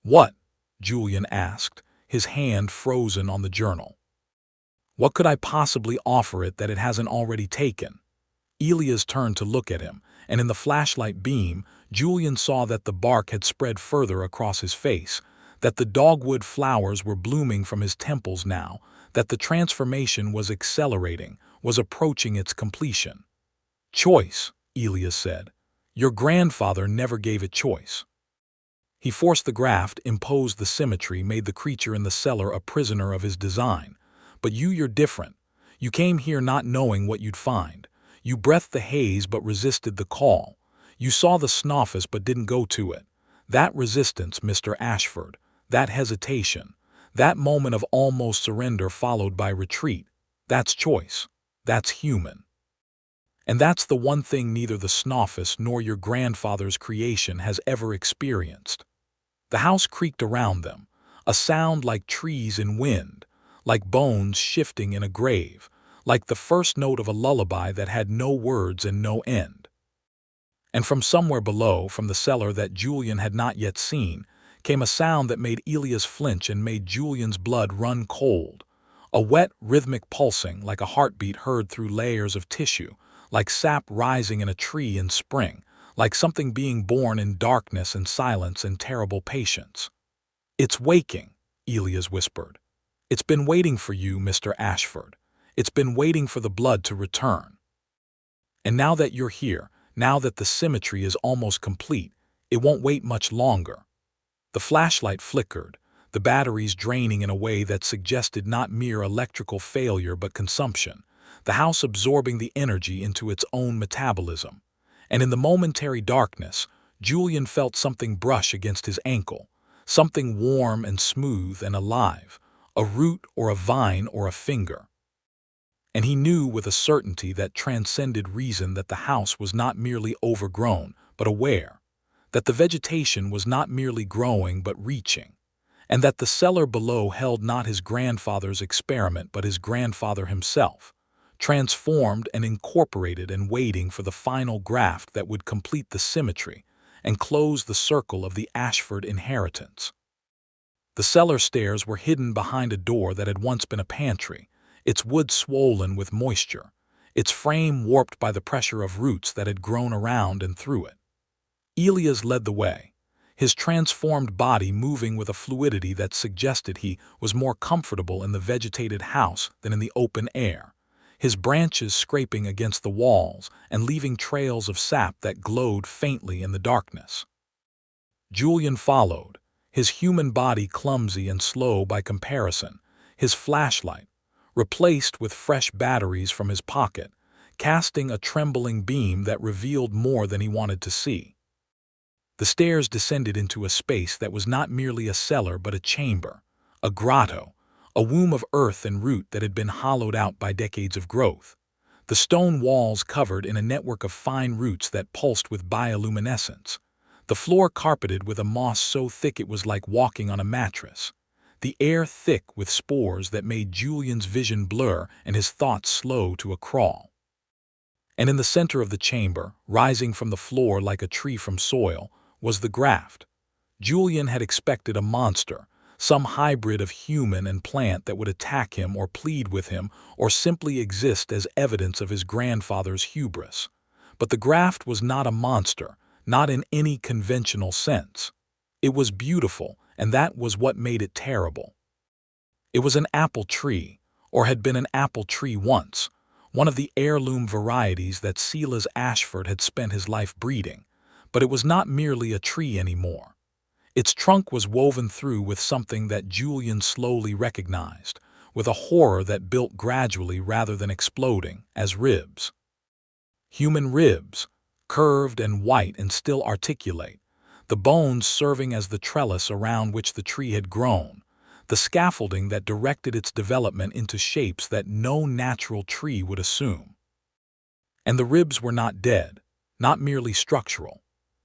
"What?" Julian asked, his hand frozen on the journal. "What could I possibly offer it that it hasn't already taken?" Elias turned to look at him, and in the flashlight beam, Julian saw that the bark had spread further across his face, that the dogwood flowers were blooming from his temples now, that the transformation was accelerating, was approaching its completion. "Choice," Elias said. "Your grandfather never gave it choice. He forced the graft, imposed the symmetry, made the creature in the cellar a prisoner of his design. But you're different. You came here not knowing what you'd find. You breathed the haze but resisted the call. You saw the Snawfus but didn't go to it. That resistance, Mr. Ashford, that hesitation, that moment of almost surrender followed by retreat, that's choice. That's human. And that's the one thing neither the Snawfus nor your grandfather's creation has ever experienced." The house creaked around them, a sound like trees in wind, like bones shifting in a grave, like the first note of a lullaby that had no words and no end. And from somewhere below, from the cellar that Julian had not yet seen, came a sound that made Elias flinch and made Julian's blood run cold. A wet, rhythmic pulsing like a heartbeat heard through layers of tissue, like sap rising in a tree in spring, like something being born in darkness and silence and terrible patience. "It's waking," Elias whispered. "It's been waiting for you, Mr. Ashford. It's been waiting for the blood to return. And now that you're here, now that the symmetry is almost complete, it won't wait much longer." The flashlight flickered, the batteries draining in a way that suggested not mere electrical failure but consumption, the house absorbing the energy into its own metabolism. And in the momentary darkness, Julian felt something brush against his ankle, something warm and smooth and alive, a root or a vine or a finger. And he knew with a certainty that transcended reason that the house was not merely overgrown, but aware, that the vegetation was not merely growing but reaching, and that the cellar below held not his grandfather's experiment but his grandfather himself, transformed and incorporated and waiting for the final graft that would complete the symmetry and close the circle of the Ashford inheritance. The cellar stairs were hidden behind a door that had once been a pantry, its wood swollen with moisture, its frame warped by the pressure of roots that had grown around and through it. Elias led the way, his transformed body moving with a fluidity that suggested he was more comfortable in the vegetated house than in the open air, his branches scraping against the walls and leaving trails of sap that glowed faintly in the darkness. Julian followed, his human body clumsy and slow by comparison, his flashlight, replaced with fresh batteries from his pocket, casting a trembling beam that revealed more than he wanted to see. The stairs descended into a space that was not merely a cellar but a chamber, a grotto, a womb of earth and root that had been hollowed out by decades of growth, the stone walls covered in a network of fine roots that pulsed with bioluminescence, the floor carpeted with a moss so thick it was like walking on a mattress, the air thick with spores that made Julian's vision blur and his thoughts slow to a crawl. And in the center of the chamber, rising from the floor like a tree from soil, was the graft. Julian had expected a monster, some hybrid of human and plant that would attack him or plead with him or simply exist as evidence of his grandfather's hubris. But the graft was not a monster, not in any conventional sense. It was beautiful, and that was what made it terrible. It was an apple tree, or had been an apple tree once, one of the heirloom varieties that Silas Ashford had spent his life breeding, but it was not merely a tree anymore. Its trunk was woven through with something that Julian slowly recognized, with a horror that built gradually rather than exploding, as ribs. Human ribs, curved and white and still articulate, the bones serving as the trellis around which the tree had grown, the scaffolding that directed its development into shapes that no natural tree would assume. And the ribs were not dead, not merely structural.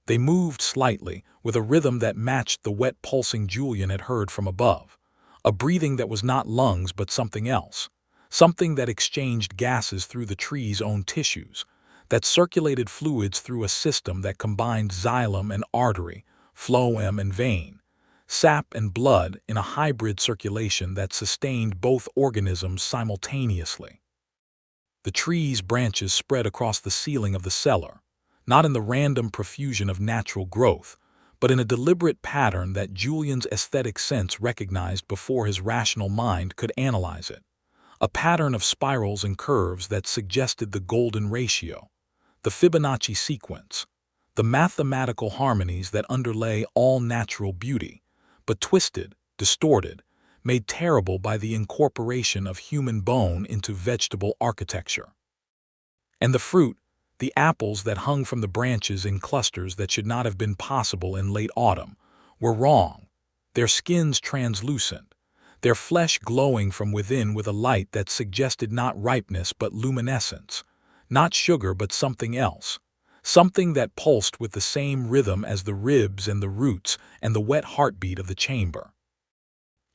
They moved slightly, with a rhythm that matched the wet pulsing Julian had heard from above, a breathing that was not lungs but something else, something that exchanged gases through the tree's own tissues, that circulated fluids through a system that combined xylem and artery, phloem and vein, sap and blood in a hybrid circulation that sustained both organisms simultaneously. The tree's branches spread across the ceiling of the cellar, not in the random profusion of natural growth, but in a deliberate pattern that Julian's aesthetic sense recognized before his rational mind could analyze it, a pattern of spirals and curves that suggested the golden ratio, the Fibonacci sequence, the mathematical harmonies that underlay all natural beauty, but twisted, distorted, made terrible by the incorporation of human bone into vegetable architecture. And the fruit, the apples that hung from the branches in clusters that should not have been possible in late autumn, were wrong, their skins translucent, their flesh glowing from within with a light that suggested not ripeness but luminescence, not sugar but something else, something that pulsed with the same rhythm as the ribs and the roots and the wet heartbeat of the chamber.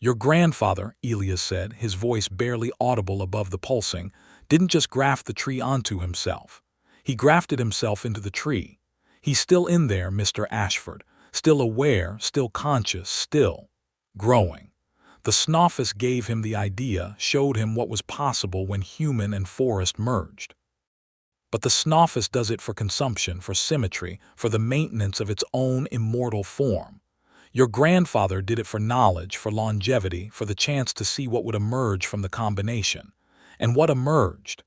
"Your grandfather," Elias said, his voice barely audible above the pulsing, "didn't just graft the tree onto himself. He grafted himself into the tree. He's still in there, Mr. Ashford, still aware, still conscious, still growing. The Snawfus gave him the idea, showed him what was possible when human and forest merged." but the Snawfus does it for consumption, for symmetry, for the maintenance of its own immortal form. Your grandfather did it for knowledge, for longevity, for the chance to see what would emerge from the combination. And what emerged?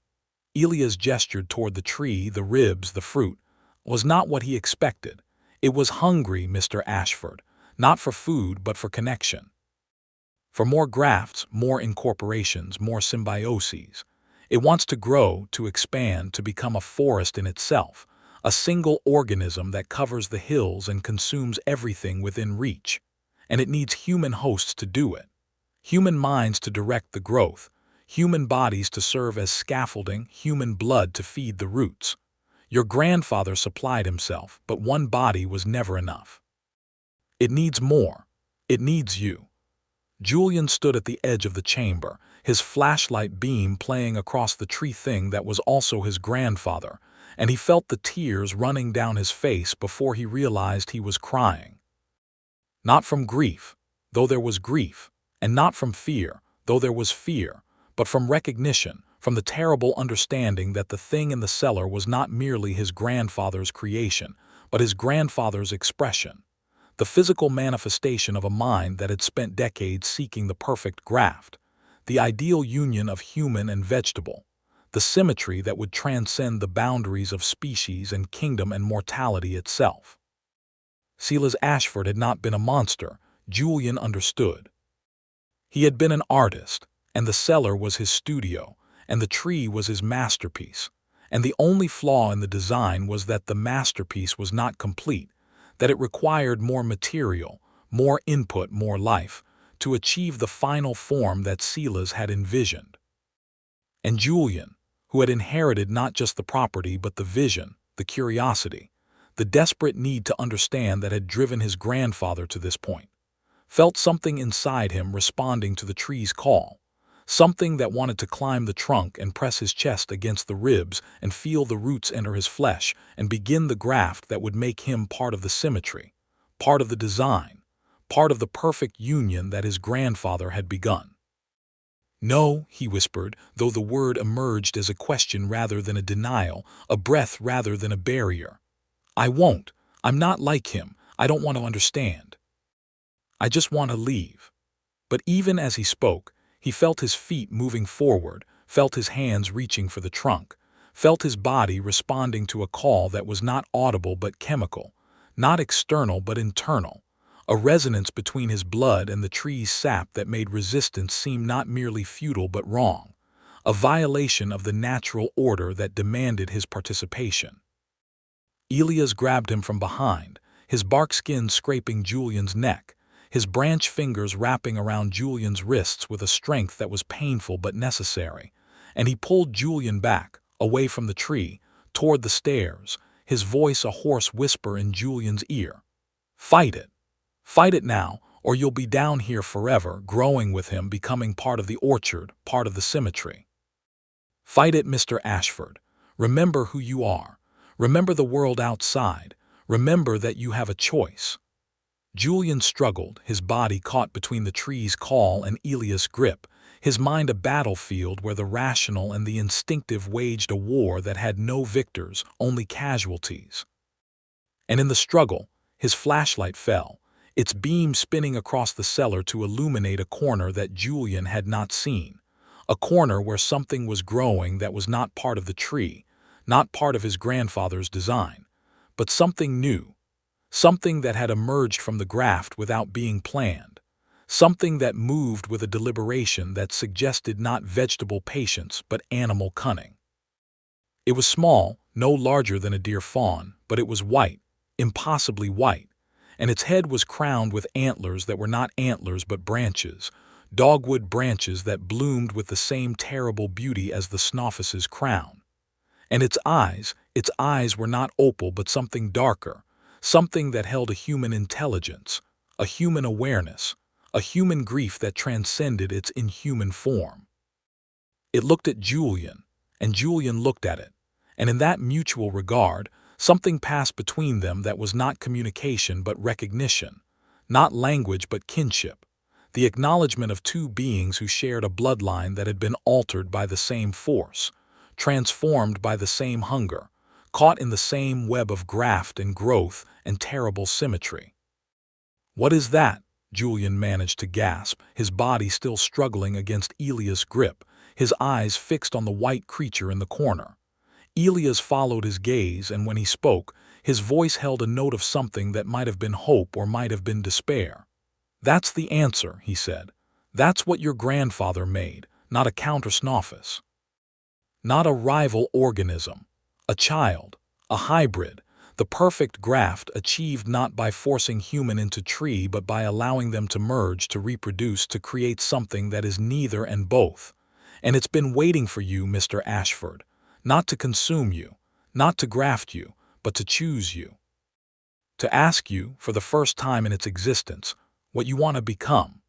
Elias gestured toward the tree, the ribs, the fruit, was not what he expected. It was hungry, Mr. Ashford, not for food but for connection. For more grafts, more incorporations, more symbioses. It wants to grow, to expand, to become a forest in itself, a single organism that covers the hills and consumes everything within reach. And it needs human hosts to do it, human minds to direct the growth, human bodies to serve as scaffolding, human blood to feed the roots. Your grandfather supplied himself, but one body was never enough. It needs more. It needs you. Julian stood at the edge of the chamber, his flashlight beam playing across the tree thing that was also his grandfather, and he felt the tears running down his face before he realized he was crying. Not from grief, though there was grief, and not from fear, though there was fear, but from recognition, from the terrible understanding that the thing in the cellar was not merely his grandfather's creation, but his grandfather's expression. The physical manifestation of a mind that had spent decades seeking the perfect graft, the ideal union of human and vegetable, the symmetry that would transcend the boundaries of species and kingdom and mortality itself. Silas Ashford had not been a monster, Julian understood. He had been an artist, and the cellar was his studio, and the tree was his masterpiece, and the only flaw in the design was that the masterpiece was not complete, that it required more material, more input, more life, to achieve the final form that Silas had envisioned. And Julian, who had inherited not just the property but the vision, the curiosity, the desperate need to understand that had driven his grandfather to this point, felt something inside him responding to the tree's call, something that wanted to climb the trunk and press his chest against the ribs and feel the roots enter his flesh and begin the graft that would make him part of the symmetry, part of the design, part of the perfect union that his grandfather had begun. No, he whispered, though the word emerged as a question rather than a denial, a breath rather than a barrier. I won't. I'm not like him. I don't want to understand. I just want to leave. But even as he spoke, he felt his feet moving forward, felt his hands reaching for the trunk, felt his body responding to a call that was not audible but chemical, not external but internal, a resonance between his blood and the tree's sap that made resistance seem not merely futile but wrong, a violation of the natural order that demanded his participation. Elias grabbed him from behind, his bark skin scraping Julian's neck, his branch fingers wrapping around Julian's wrists with a strength that was painful but necessary, and he pulled Julian back, away from the tree, toward the stairs, his voice a hoarse whisper in Julian's ear. Fight it. Fight it now, or you'll be down here forever, growing with him, becoming part of the orchard, part of the symmetry. Fight it, Mr. Ashford. Remember who you are. Remember the world outside. Remember that you have a choice. Julian struggled, his body caught between the tree's call and Elias' grip, his mind a battlefield where the rational and the instinctive waged a war that had no victors, only casualties. And in the struggle, his flashlight fell, its beam spinning across the cellar to illuminate a corner that Julian had not seen, a corner where something was growing that was not part of the tree, not part of his grandfather's design, but something new. Something that had emerged from the graft without being planned. Something that moved with a deliberation that suggested not vegetable patience but animal cunning. It was small, no larger than a deer fawn, but it was white, impossibly white, and its head was crowned with antlers that were not antlers but branches, dogwood branches that bloomed with the same terrible beauty as the Snawfus's crown. And its eyes were not opal but something darker, something that held a human intelligence, a human awareness, a human grief that transcended its inhuman form. It looked at Julian, and Julian looked at it, and in that mutual regard, something passed between them that was not communication but recognition, not language but kinship, the acknowledgement of two beings who shared a bloodline that had been altered by the same force, transformed by the same hunger, caught in the same web of graft and growth and terrible symmetry. "What is that?" Julian managed to gasp, his body still struggling against Elia's grip, his eyes fixed on the white creature in the corner. Elias followed his gaze, and when he spoke, his voice held a note of something that might have been hope or might have been despair. "That's the answer," he said. "That's what your grandfather made, not a counter Snawfus. Not a rival organism. A child. A hybrid. The perfect graft achieved not by forcing human into tree but by allowing them to merge, to reproduce, to create something that is neither and both. And it's been waiting for you, Mr. Ashford. Not to consume you, not to graft you, but to choose you. To ask you, for the first time in its existence, what you want to become."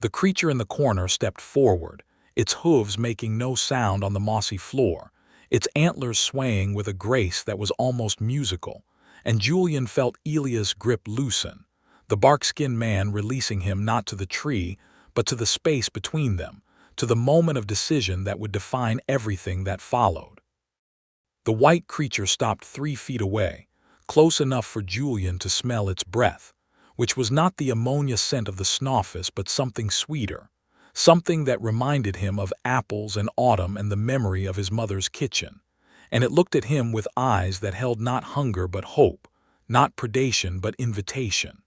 The creature in the corner stepped forward, its hooves making no sound on the mossy floor, its antlers swaying with a grace that was almost musical, and Julian felt Elia's grip loosen, the bark-skinned man releasing him not to the tree, but to the space between them, to the moment of decision that would define everything that followed. The white creature stopped 3 feet away, close enough for Julian to smell its breath, which was not the ammonia scent of the Snawfus but something sweeter, something that reminded him of apples and autumn and the memory of his mother's kitchen. And it looked at him with eyes that held not hunger but hope, not predation but invitation.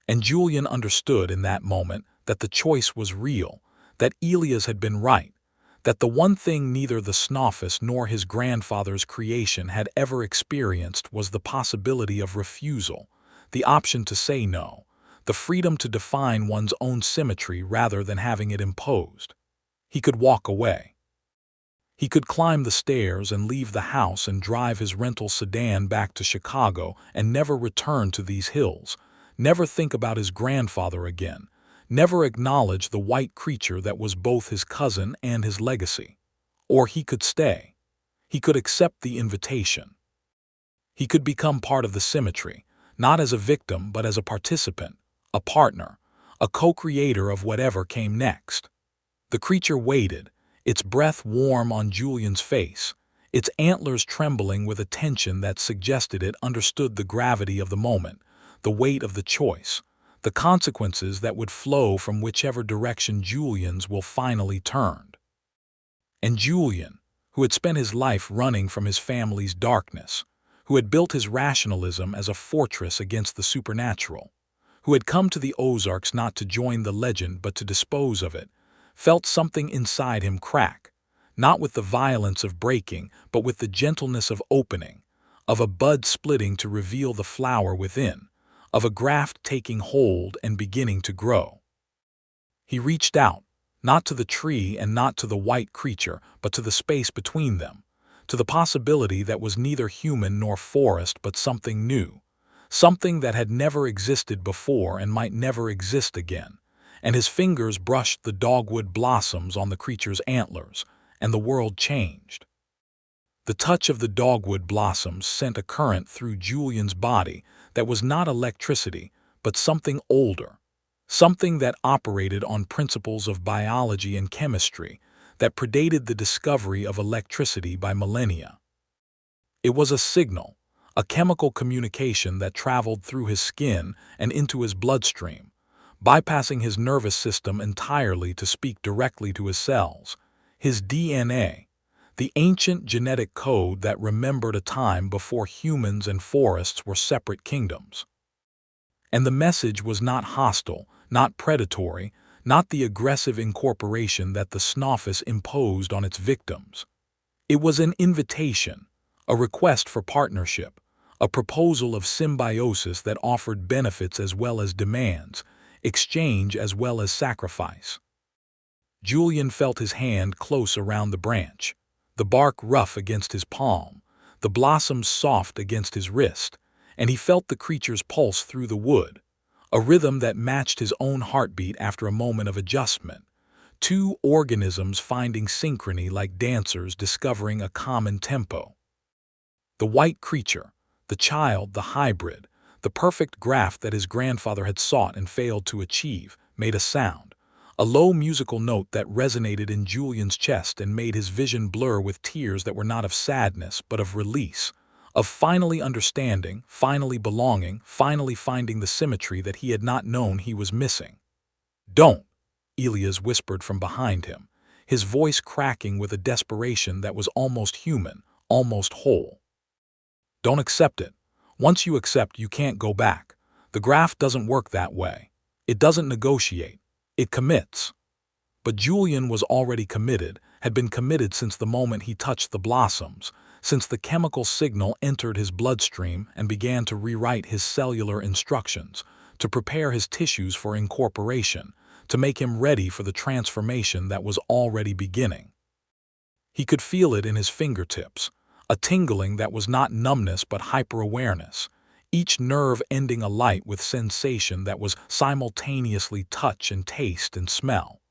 And Julian understood in that moment that the choice was real, that Elias had been right, that the one thing neither the Snawfus nor his grandfather's creation had ever experienced was the possibility of refusal, the option to say no, the freedom to define one's own symmetry rather than having it imposed. He could walk away. He could climb the stairs and leave the house and drive his rental sedan back to Chicago and never return to these hills, never think about his grandfather again, never acknowledge the white creature that was both his cousin and his legacy. Or he could stay. He could accept the invitation. He could become part of the symmetry, not as a victim but as a participant, a partner, a co-creator of whatever came next. The creature waited, its breath warm on Julian's face, its antlers trembling with a tension that suggested it understood the gravity of the moment, the weight of the choice, the consequences that would flow from whichever direction Julian's will finally turned. And Julian, who had spent his life running from his family's darkness, who had built his rationalism as a fortress against the supernatural, who had come to the Ozarks not to join the legend but to dispose of it, felt something inside him crack, not with the violence of breaking but with the gentleness of opening, of a bud splitting to reveal the flower within, of a graft taking hold and beginning to grow. He reached out, not to the tree and not to the white creature, but to the space between them, to the possibility that was neither human nor forest but something new, something that had never existed before and might never exist again, and his fingers brushed the dogwood blossoms on the creature's antlers, and the world changed. The touch of the dogwood blossoms sent a current through Julian's body that was not electricity, but something older, something that operated on principles of biology and chemistry that predated the discovery of electricity by millennia. It was a signal, a chemical communication that traveled through his skin and into his bloodstream, bypassing his nervous system entirely to speak directly to his cells, his DNA, the ancient genetic code that remembered a time before humans and forests were separate kingdoms. And the message was not hostile, not predatory, not the aggressive incorporation that the Snawfus imposed on its victims. It was an invitation, a request for partnership, a proposal of symbiosis that offered benefits as well as demands, exchange as well as sacrifice. Julian felt his hand close around the branch, the bark rough against his palm, the blossoms soft against his wrist, and he felt the creature's pulse through the wood, a rhythm that matched his own heartbeat after a moment of adjustment, 2 organisms finding synchrony like dancers discovering a common tempo. The white creature, the child, the hybrid, the perfect graft that his grandfather had sought and failed to achieve, made a sound, a low musical note that resonated in Julian's chest and made his vision blur with tears that were not of sadness but of release, of finally understanding, finally belonging, finally finding the symmetry that he had not known he was missing. "Don't," Elias whispered from behind him, his voice cracking with a desperation that was almost human, almost whole. "Don't accept it. Once you accept, you can't go back. The graft doesn't work that way. It doesn't negotiate. It commits." But Julian was already committed, had been committed since the moment he touched the blossoms, since the chemical signal entered his bloodstream and began to rewrite his cellular instructions, to prepare his tissues for incorporation, to make him ready for the transformation that was already beginning. He could feel it in his fingertips, a tingling that was not numbness but hyper-awareness, each nerve ending alight with sensation that was simultaneously touch and taste and smell.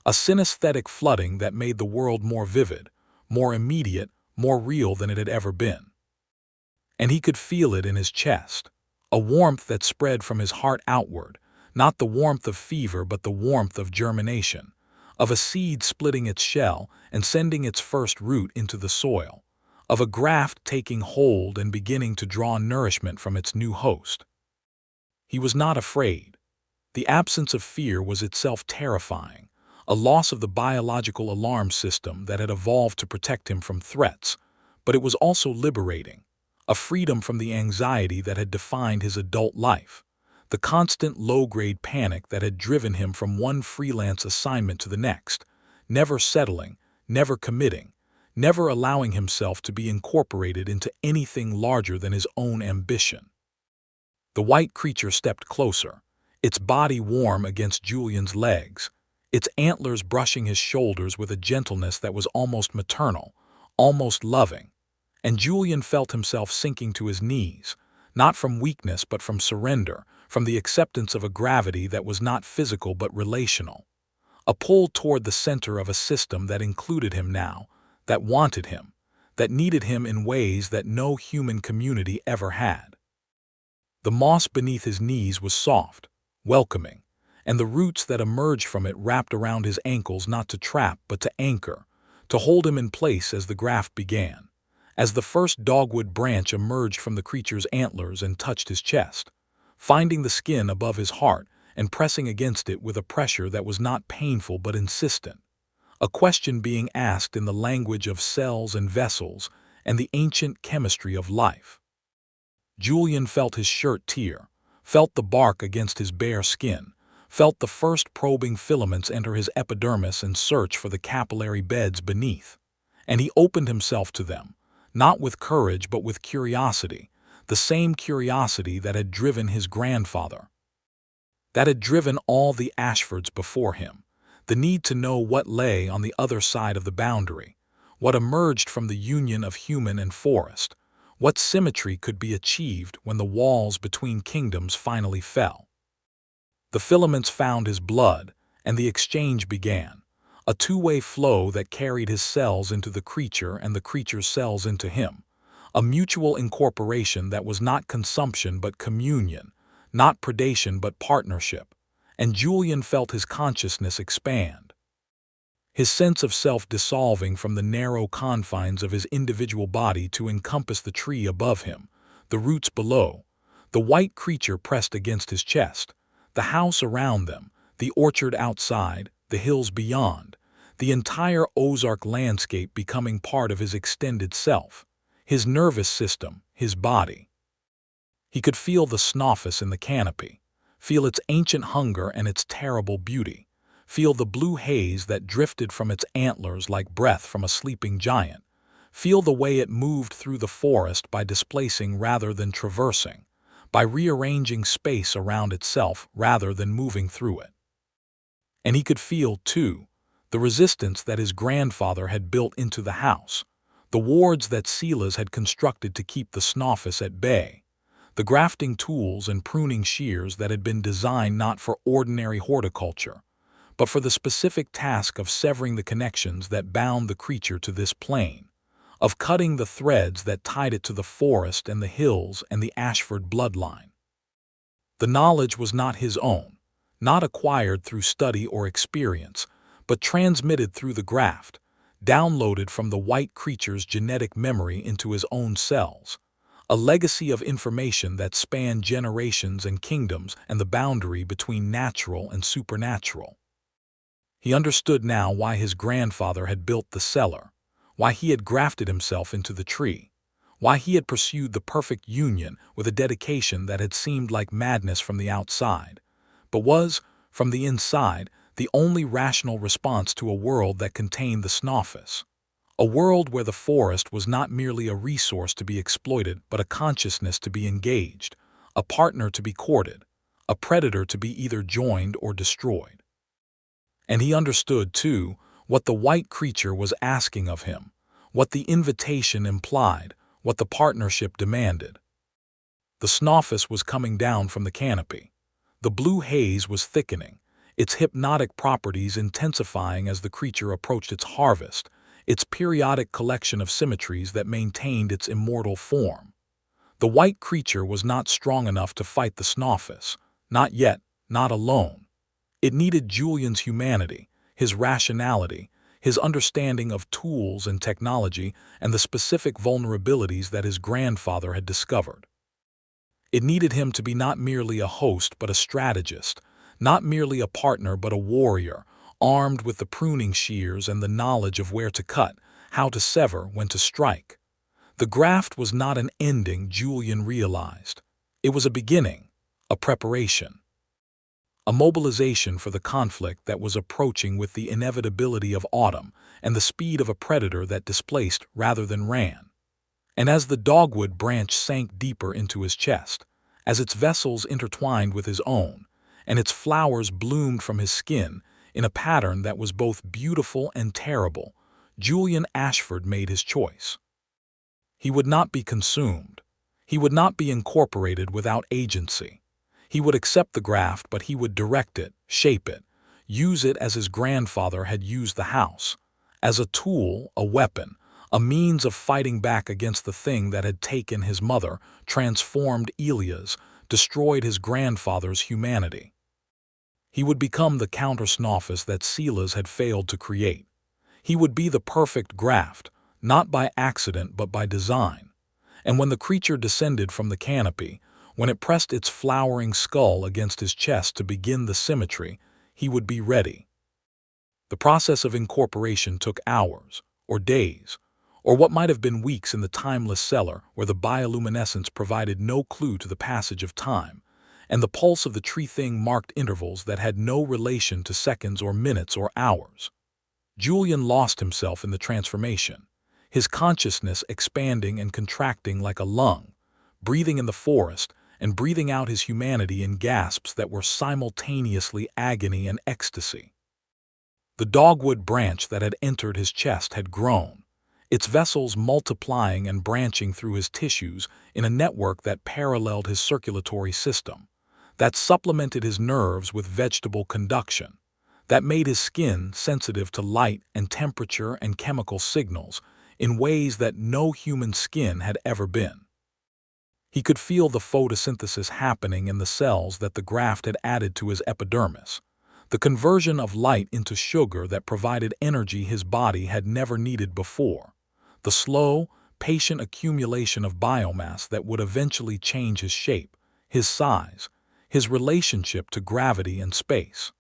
A synesthetic flooding that made the world more vivid, more immediate, more real than it had ever been. And he could feel it in his chest, a warmth that spread from his heart outward, not the warmth of fever but the warmth of germination, of a seed splitting its shell and sending its first root into the soil, of a graft taking hold and beginning to draw nourishment from its new host. He was not afraid. The absence of fear was itself terrifying, a loss of the biological alarm system that had evolved to protect him from threats, but it was also liberating, a freedom from the anxiety that had defined his adult life, the constant low-grade panic that had driven him from one freelance assignment to the next, never settling, never committing, never allowing himself to be incorporated into anything larger than his own ambition. The white creature stepped closer, its body warm against Julian's legs, its antlers brushing his shoulders with a gentleness that was almost maternal, almost loving, and Julian felt himself sinking to his knees, not from weakness but from surrender, from the acceptance of a gravity that was not physical but relational, a pull toward the center of a system that included him now, that wanted him, that needed him in ways that no human community ever had. The moss beneath his knees was soft, welcoming, and the roots that emerged from it wrapped around his ankles not to trap but to anchor, to hold him in place as the graft began, as the first dogwood branch emerged from the creature's antlers and touched his chest, finding the skin above his heart and pressing against it with a pressure that was not painful but insistent, a question being asked in the language of cells and vessels and the ancient chemistry of life. Julian felt his shirt tear, felt the bark against his bare skin, felt the first probing filaments enter his epidermis and search for the capillary beds beneath, and he opened himself to them, not with courage but with curiosity, the same curiosity that had driven his grandfather, that had driven all the Ashfords before him, the need to know what lay on the other side of the boundary, what emerged from the union of human and forest, what symmetry could be achieved when the walls between kingdoms finally fell. The filaments found his blood, and the exchange began, a two-way flow that carried his cells into the creature and the creature's cells into him, a mutual incorporation that was not consumption but communion, not predation but partnership, and Julian felt his consciousness expand, his sense of self dissolving from the narrow confines of his individual body to encompass the tree above him, the roots below, the white creature pressed against his chest, the house around them, the orchard outside, the hills beyond, the entire Ozark landscape becoming part of his extended self, his nervous system, his body. He could feel the Snawfus in the canopy, feel its ancient hunger and its terrible beauty, feel the blue haze that drifted from its antlers like breath from a sleeping giant, feel the way it moved through the forest by displacing rather than traversing, by rearranging space around itself rather than moving through it. And he could feel, too, the resistance that his grandfather had built into the house, the wards that Silas had constructed to keep the Snawfus at bay, the grafting tools and pruning shears that had been designed not for ordinary horticulture, but for the specific task of severing the connections that bound the creature to this plane, of cutting the threads that tied it to the forest and the hills and the Ashford bloodline. The knowledge was not his own, not acquired through study or experience, but transmitted through the graft, downloaded from the white creature's genetic memory into his own cells, a legacy of information that spanned generations and kingdoms and the boundary between natural and supernatural. He understood now why his grandfather had built the cellar, why he had grafted himself into the tree, why he had pursued the perfect union with a dedication that had seemed like madness from the outside, but was, from the inside, the only rational response to a world that contained the Snawfus. A world where the forest was not merely a resource to be exploited but a consciousness to be engaged, a partner to be courted, a predator to be either joined or destroyed. And he understood, too, what the white creature was asking of him, what the invitation implied, what the partnership demanded. The Snawfus was coming down from the canopy. The blue haze was thickening, its hypnotic properties intensifying as the creature approached its harvest, its periodic collection of symmetries that maintained its immortal form. The white creature was not strong enough to fight the Snawfus, not yet, not alone. It needed Julian's humanity, his rationality, his understanding of tools and technology, and the specific vulnerabilities that his grandfather had discovered. It needed him to be not merely a host but a strategist, not merely a partner but a warrior, armed with the pruning shears and the knowledge of where to cut, how to sever, when to strike. The graft was not an ending, Julian realized. It was a beginning, a preparation, a mobilization for the conflict that was approaching with the inevitability of autumn and the speed of a predator that displaced rather than ran. And as the dogwood branch sank deeper into his chest, as its vessels intertwined with his own, and its flowers bloomed from his skin in a pattern that was both beautiful and terrible, Julian Ashford made his choice. He would not be consumed. He would not be incorporated without agency. He would accept the graft, but he would direct it, shape it, use it as his grandfather had used the house, as a tool, a weapon, a means of fighting back against the thing that had taken his mother, transformed Elia's, destroyed his grandfather's humanity. He would become the counter-Snawfus that Silas had failed to create. He would be the perfect graft, not by accident but by design. And when the creature descended from the canopy, when it pressed its flowering skull against his chest to begin the symmetry, he would be ready. The process of incorporation took hours, or days, or what might have been weeks in the timeless cellar where the bioluminescence provided no clue to the passage of time, and the pulse of the tree thing marked intervals that had no relation to seconds or minutes or hours. Julian lost himself in the transformation, his consciousness expanding and contracting like a lung, breathing in the forest and breathing out his humanity in gasps that were simultaneously agony and ecstasy. The dogwood branch that had entered his chest had grown, its vessels multiplying and branching through his tissues in a network that paralleled his circulatory system, that supplemented his nerves with vegetable conduction, that made his skin sensitive to light and temperature and chemical signals in ways that no human skin had ever been. He could feel the photosynthesis happening in the cells that the graft had added to his epidermis, the conversion of light into sugar that provided energy his body had never needed before, the slow, patient accumulation of biomass that would eventually change his shape, his size, his relationship to gravity and space.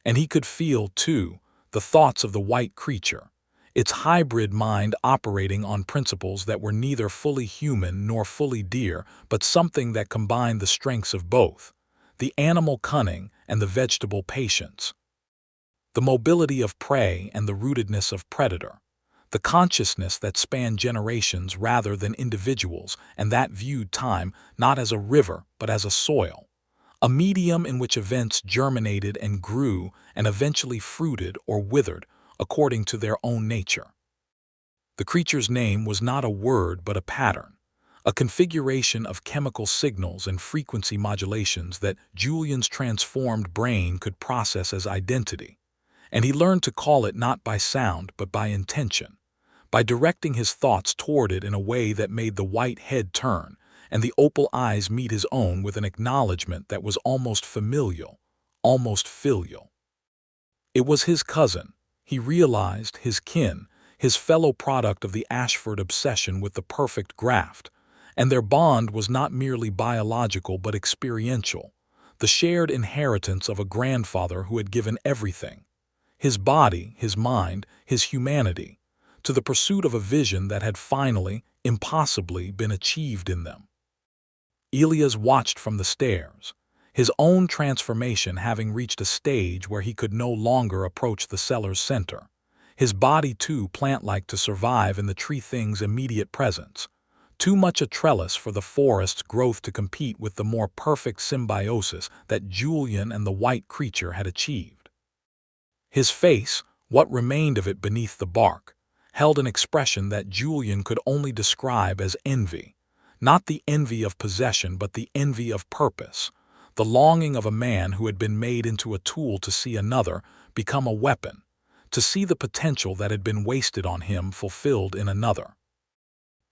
And he could feel, too, the thoughts of the white creature, its hybrid mind operating on principles that were neither fully human nor fully deer, but something that combined the strengths of both, the animal cunning and the vegetable patience, the mobility of prey and the rootedness of predator, the consciousness that spanned generations rather than individuals and that viewed time not as a river but as a soil, a medium in which events germinated and grew and eventually fruited or withered according to their own nature. The creature's name was not a word but a pattern, a configuration of chemical signals and frequency modulations that Julian's transformed brain could process as identity, and he learned to call it not by sound but by intention, by directing his thoughts toward it in a way that made the white head turn and the opal eyes meet his own with an acknowledgement that was almost familial, almost filial. It was his cousin, he realized, his kin, his fellow product of the Ashford obsession with the perfect graft, and their bond was not merely biological but experiential, the shared inheritance of a grandfather who had given everything, his body, his mind, his humanity, to the pursuit of a vision that had finally, impossibly, been achieved in them. Elias watched from the stairs, his own transformation having reached a stage where he could no longer approach the cellar's center, his body too plant-like to survive in the tree thing's immediate presence, too much a trellis for the forest's growth to compete with the more perfect symbiosis that Julian and the white creature had achieved. His face, what remained of it beneath the bark, held an expression that Julian could only describe as envy, not the envy of possession but the envy of purpose, the longing of a man who had been made into a tool to see another become a weapon, to see the potential that had been wasted on him fulfilled in another.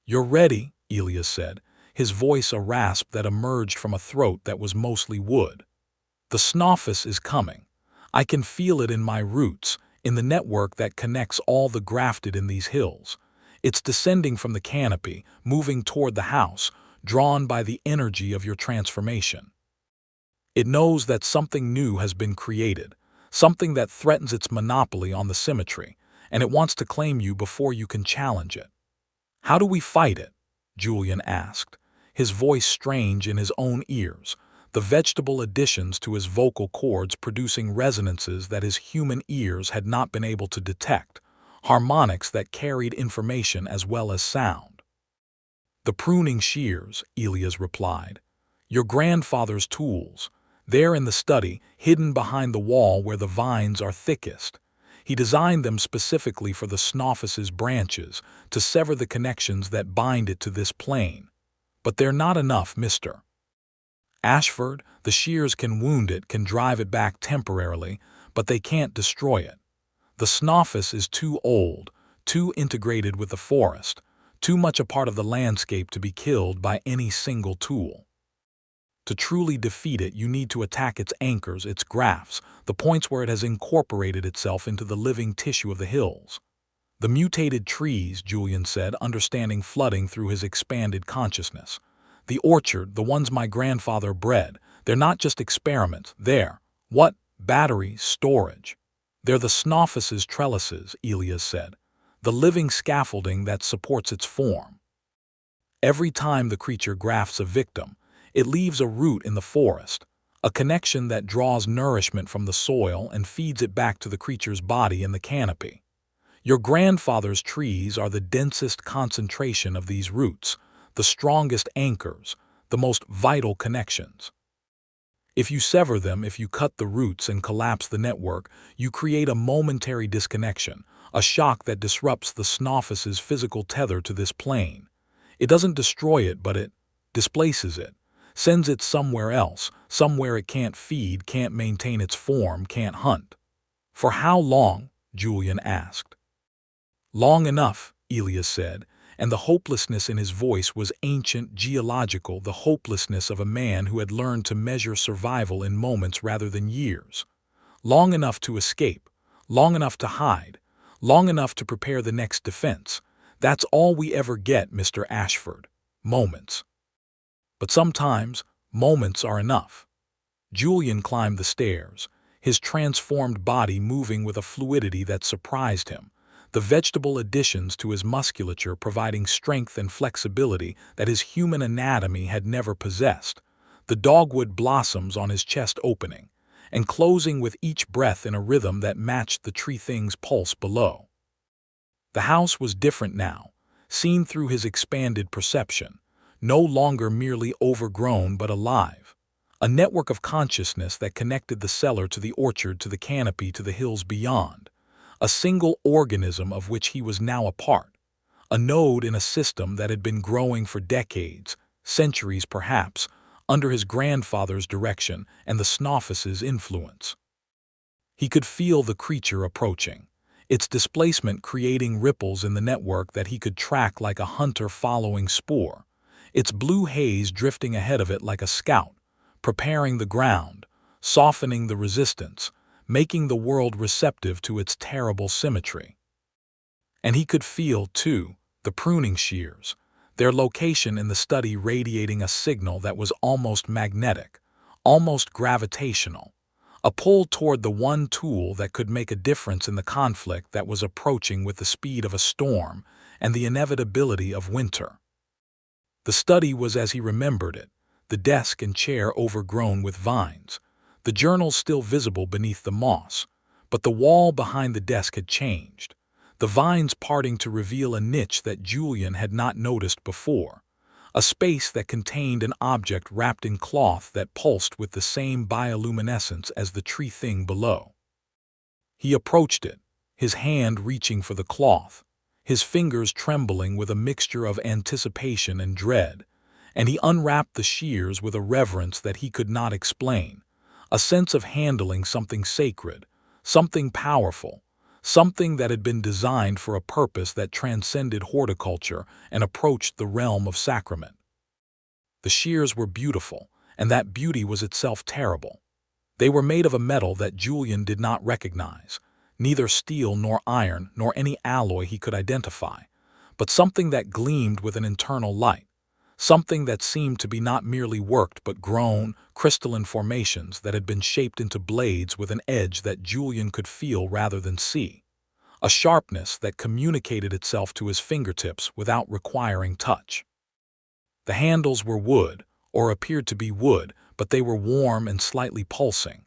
"You're ready," Elias said, his voice a rasp that emerged from a throat that was mostly wood. "The Snawfus is coming. I can feel it in my roots, in the network that connects all the grafted in these hills. It's descending from the canopy, moving toward the house, drawn by the energy of your transformation. It knows that something new has been created, something that threatens its monopoly on the symmetry, and it wants to claim you before you can challenge it." "How do we fight it?" Julian asked, his voice strange in his own ears, the vegetable additions to his vocal cords producing resonances that his human ears had not been able to detect, harmonics that carried information as well as sound. "The pruning shears," Elias replied. "Your grandfather's tools. They're in the study, hidden behind the wall where the vines are thickest. He designed them specifically for the Snawfus's branches, to sever the connections that bind it to this plane. But they're not enough, Mr. Ashford. The shears can wound it, can drive it back temporarily, but they can't destroy it. The Snawfus is too old, too integrated with the forest, too much a part of the landscape to be killed by any single tool. To truly defeat it, you need to attack its anchors, its grafts, the points where it has incorporated itself into the living tissue of the hills. The mutated trees," Julian said, understanding flooding through his expanded consciousness. "The orchard, the ones my grandfather bred, they're not just experiments, they're, what, battery storage. They're the Snawfus's trellises," Elias said, "the living scaffolding that supports its form. Every time the creature grafts a victim, it leaves a root in the forest, a connection that draws nourishment from the soil and feeds it back to the creature's body in the canopy. Your grandfather's trees are the densest concentration of these roots, the strongest anchors, the most vital connections. If you sever them, if you cut the roots and collapse the network, you create a momentary disconnection, a shock that disrupts the Snawfus's physical tether to this plane. It doesn't destroy it, but it displaces it, sends it somewhere else, somewhere it can't feed, can't maintain its form, can't hunt." "For how long?" Julian asked. "Long enough," Elias said, and the hopelessness in his voice was ancient, geological, the hopelessness of a man who had learned to measure survival in moments rather than years. "Long enough to escape, long enough to hide, long enough to prepare the next defense. That's all we ever get, Mr. Ashford. Moments. But sometimes, moments are enough." Julian climbed the stairs, his transformed body moving with a fluidity that surprised him, the vegetable additions to his musculature providing strength and flexibility that his human anatomy had never possessed, the dogwood blossoms on his chest opening, and closing with each breath in a rhythm that matched the tree thing's pulse below. The house was different now, seen through his expanded perception, no longer merely overgrown but alive, a network of consciousness that connected the cellar to the orchard, to the canopy, to the hills beyond, a single organism of which he was now a part, a node in a system that had been growing for decades, centuries perhaps, under his grandfather's direction and the Snawfus's influence. He could feel the creature approaching, its displacement creating ripples in the network that he could track like a hunter following spoor, its blue haze drifting ahead of it like a scout, preparing the ground, softening the resistance, making the world receptive to its terrible symmetry. And he could feel, too, the pruning shears, their location in the study radiating a signal that was almost magnetic, almost gravitational, a pull toward the one tool that could make a difference in the conflict that was approaching with the speed of a storm and the inevitability of winter. The study was as he remembered it, the desk and chair overgrown with vines, the journals still visible beneath the moss, but the wall behind the desk had changed, the vines parting to reveal a niche that Julian had not noticed before, a space that contained an object wrapped in cloth that pulsed with the same bioluminescence as the tree thing below. He approached it, his hand reaching for the cloth, his fingers trembling with a mixture of anticipation and dread, and he unwrapped the shears with a reverence that he could not explain, a sense of handling something sacred, something powerful, something that had been designed for a purpose that transcended horticulture and approached the realm of sacrament. The shears were beautiful, and that beauty was itself terrible. They were made of a metal that Julian did not recognize, neither steel nor iron nor any alloy he could identify, but something that gleamed with an internal light, something that seemed to be not merely worked but grown, crystalline formations that had been shaped into blades with an edge that Julian could feel rather than see, a sharpness that communicated itself to his fingertips without requiring touch. The handles were wood, or appeared to be wood, but they were warm and slightly pulsing,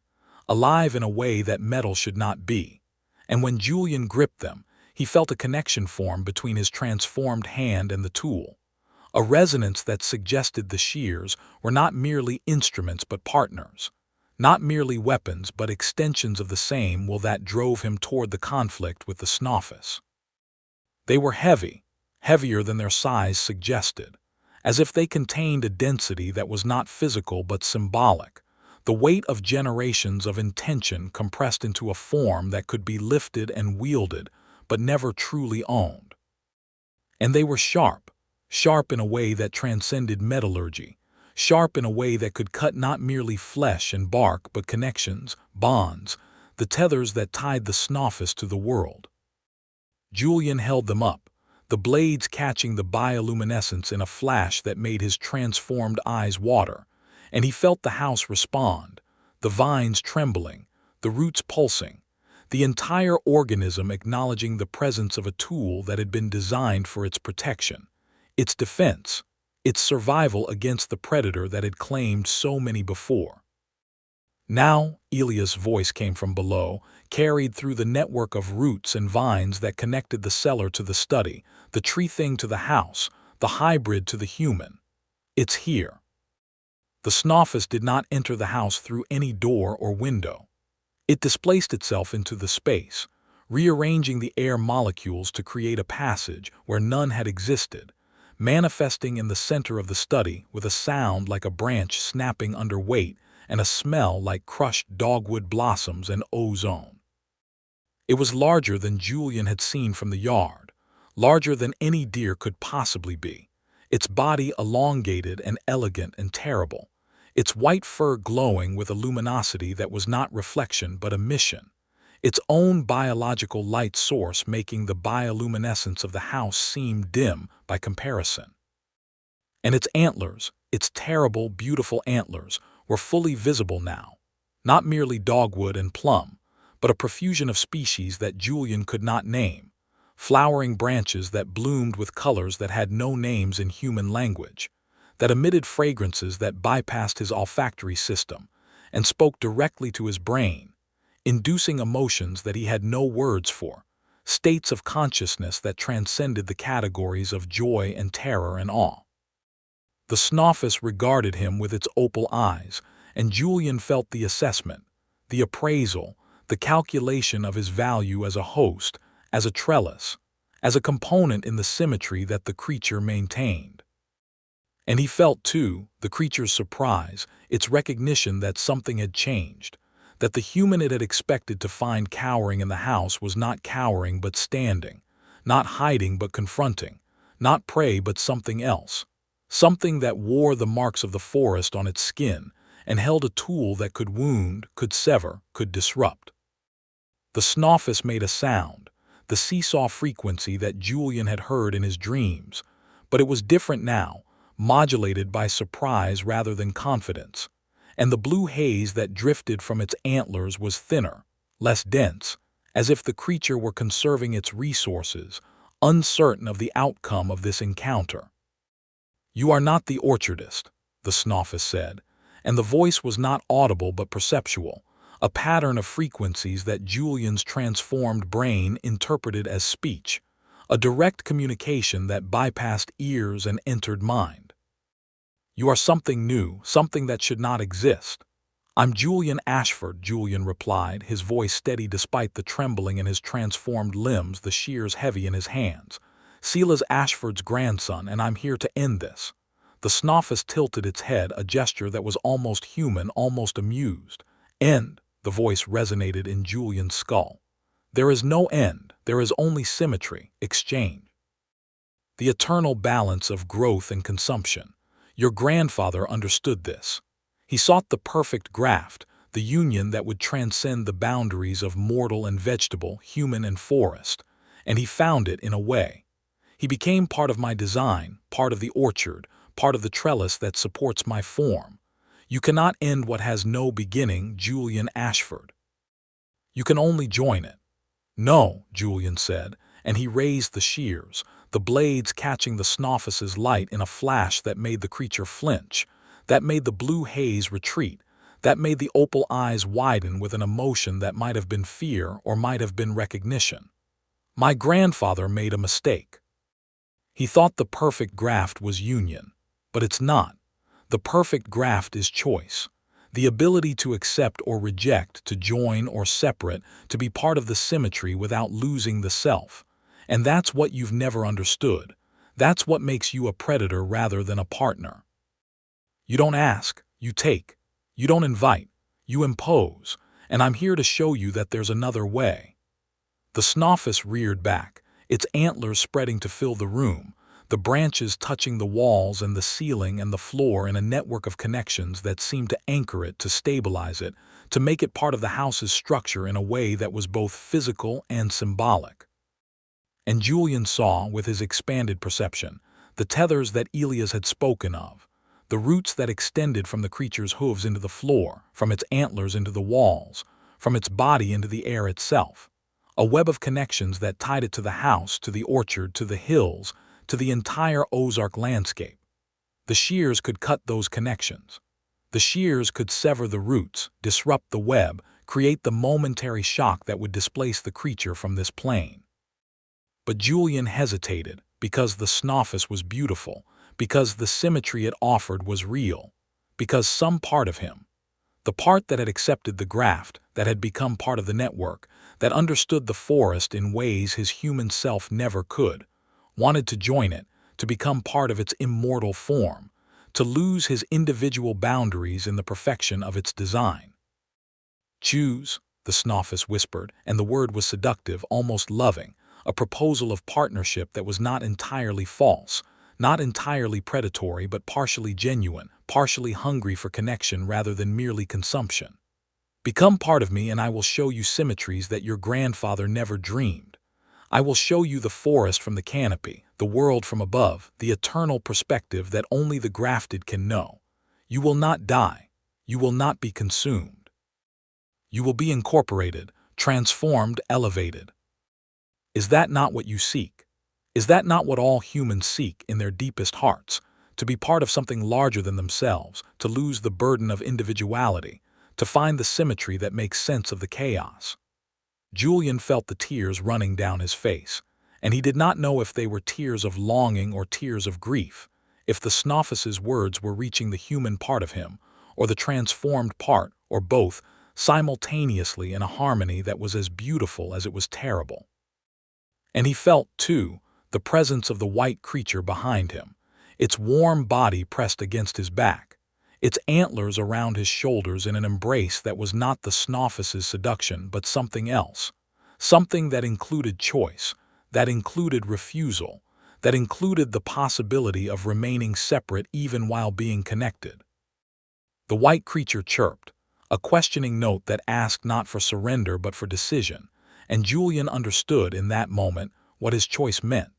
alive in a way that metal should not be, and when Julian gripped them, he felt a connection form between his transformed hand and the tool, a resonance that suggested the shears were not merely instruments but partners, not merely weapons but extensions of the same will that drove him toward the conflict with the Snawfus. They were heavy, heavier than their size suggested, as if they contained a density that was not physical but symbolic, the weight of generations of intention compressed into a form that could be lifted and wielded but never truly owned. And they were sharp, sharp in a way that transcended metallurgy, sharp in a way that could cut not merely flesh and bark but connections, bonds, the tethers that tied the Snawfus to the world. Julian held them up, the blades catching the bioluminescence in a flash that made his transformed eyes water, and he felt the house respond, the vines trembling, the roots pulsing, the entire organism acknowledging the presence of a tool that had been designed for its protection, its defense, its survival against the predator that had claimed so many before. Now, Elia's voice came from below, carried through the network of roots and vines that connected the cellar to the study, the tree thing to the house, the hybrid to the human. It's here. The Snawfus did not enter the house through any door or window. It displaced itself into the space, rearranging the air molecules to create a passage where none had existed, manifesting in the center of the study with a sound like a branch snapping under weight and a smell like crushed dogwood blossoms and ozone. It was larger than Julian had seen from the yard, larger than any deer could possibly be, its body elongated and elegant and terrible, its white fur glowing with a luminosity that was not reflection but emission, its own biological light source making the bioluminescence of the house seem dim by comparison. And its antlers, its terrible, beautiful antlers, were fully visible now, not merely dogwood and plum, but a profusion of species that Julian could not name, flowering branches that bloomed with colors that had no names in human language, that emitted fragrances that bypassed his olfactory system and spoke directly to his brain, inducing emotions that he had no words for, states of consciousness that transcended the categories of joy and terror and awe. The Snawfus regarded him with its opal eyes, and Julian felt the assessment, the appraisal, the calculation of his value as a host, as a trellis, as a component in the symmetry that the creature maintained. And he felt, too, the creature's surprise, its recognition that something had changed, that the human it had expected to find cowering in the house was not cowering but standing, not hiding but confronting, not prey but something else, something that wore the marks of the forest on its skin and held a tool that could wound, could sever, could disrupt. The Snawfus made a sound, the seesaw frequency that Julian had heard in his dreams, but it was different now, modulated by surprise rather than confidence, and the blue haze that drifted from its antlers was thinner, less dense, as if the creature were conserving its resources, uncertain of the outcome of this encounter. "You are not the orchardist," the Snawfus said, and the voice was not audible but perceptual, a pattern of frequencies that Julian's transformed brain interpreted as speech, a direct communication that bypassed ears and entered mind. "You are something new, something that should not exist." "I'm Julian Ashford," Julian replied, his voice steady despite the trembling in his transformed limbs, the shears heavy in his hands. "Silas Ashford's grandson, and I'm here to end this." The Snawfus tilted its head, a gesture that was almost human, almost amused. "End," the voice resonated in Julian's skull. "There is no end, there is only symmetry, exchange. The eternal balance of growth and consumption. Your grandfather understood this. He sought the perfect graft, the union that would transcend the boundaries of mortal and vegetable, human and forest, and he found it in a way. He became part of my design, part of the orchard, part of the trellis that supports my form. You cannot end what has no beginning, Julian Ashford. You can only join it." "No," Julian said, and he raised the shears, the blades catching the Snawfus's light in a flash that made the creature flinch, that made the blue haze retreat, that made the opal eyes widen with an emotion that might have been fear or might have been recognition. "My grandfather made a mistake. He thought the perfect graft was union, but it's not. The perfect graft is choice, the ability to accept or reject, to join or separate, to be part of the symmetry without losing the self. And that's what you've never understood. That's what makes you a predator rather than a partner. You don't ask, you take. You don't invite, you impose, and I'm here to show you that there's another way." The Snawfus reared back, its antlers spreading to fill the room, the branches touching the walls and the ceiling and the floor in a network of connections that seemed to anchor it, to stabilize it, to make it part of the house's structure in a way that was both physical and symbolic. And Julian saw, with his expanded perception, the tethers that Elias had spoken of, the roots that extended from the creature's hooves into the floor, from its antlers into the walls, from its body into the air itself, a web of connections that tied it to the house, to the orchard, to the hills, to the entire Ozark landscape. The shears could cut those connections. The shears could sever the roots, disrupt the web, create the momentary shock that would displace the creature from this plane. But Julian hesitated, because the Snawfus was beautiful, because the symmetry it offered was real, because some part of him, the part that had accepted the graft, that had become part of the network, that understood the forest in ways his human self never could, wanted to join it, to become part of its immortal form, to lose his individual boundaries in the perfection of its design. "Choose," the Snawfus whispered, and the word was seductive, almost loving, a proposal of partnership that was not entirely false, not entirely predatory, but partially genuine, partially hungry for connection rather than merely consumption. "Become part of me and I will show you symmetries that your grandfather never dreamed. I will show you the forest from the canopy, the world from above, the eternal perspective that only the grafted can know. You will not die. You will not be consumed. You will be incorporated, transformed, elevated. Is that not what you seek? Is that not what all humans seek in their deepest hearts? To be part of something larger than themselves, to lose the burden of individuality, to find the symmetry that makes sense of the chaos." Julian felt the tears running down his face, and he did not know if they were tears of longing or tears of grief, if the Snawfus's words were reaching the human part of him, or the transformed part, or both, simultaneously in a harmony that was as beautiful as it was terrible. And he felt, too, the presence of the white creature behind him, its warm body pressed against his back, its antlers around his shoulders in an embrace that was not the Snawfus's seduction but something else, something that included choice, that included refusal, that included the possibility of remaining separate even while being connected. The white creature chirped, a questioning note that asked not for surrender but for decision, and Julian understood in that moment what his choice meant.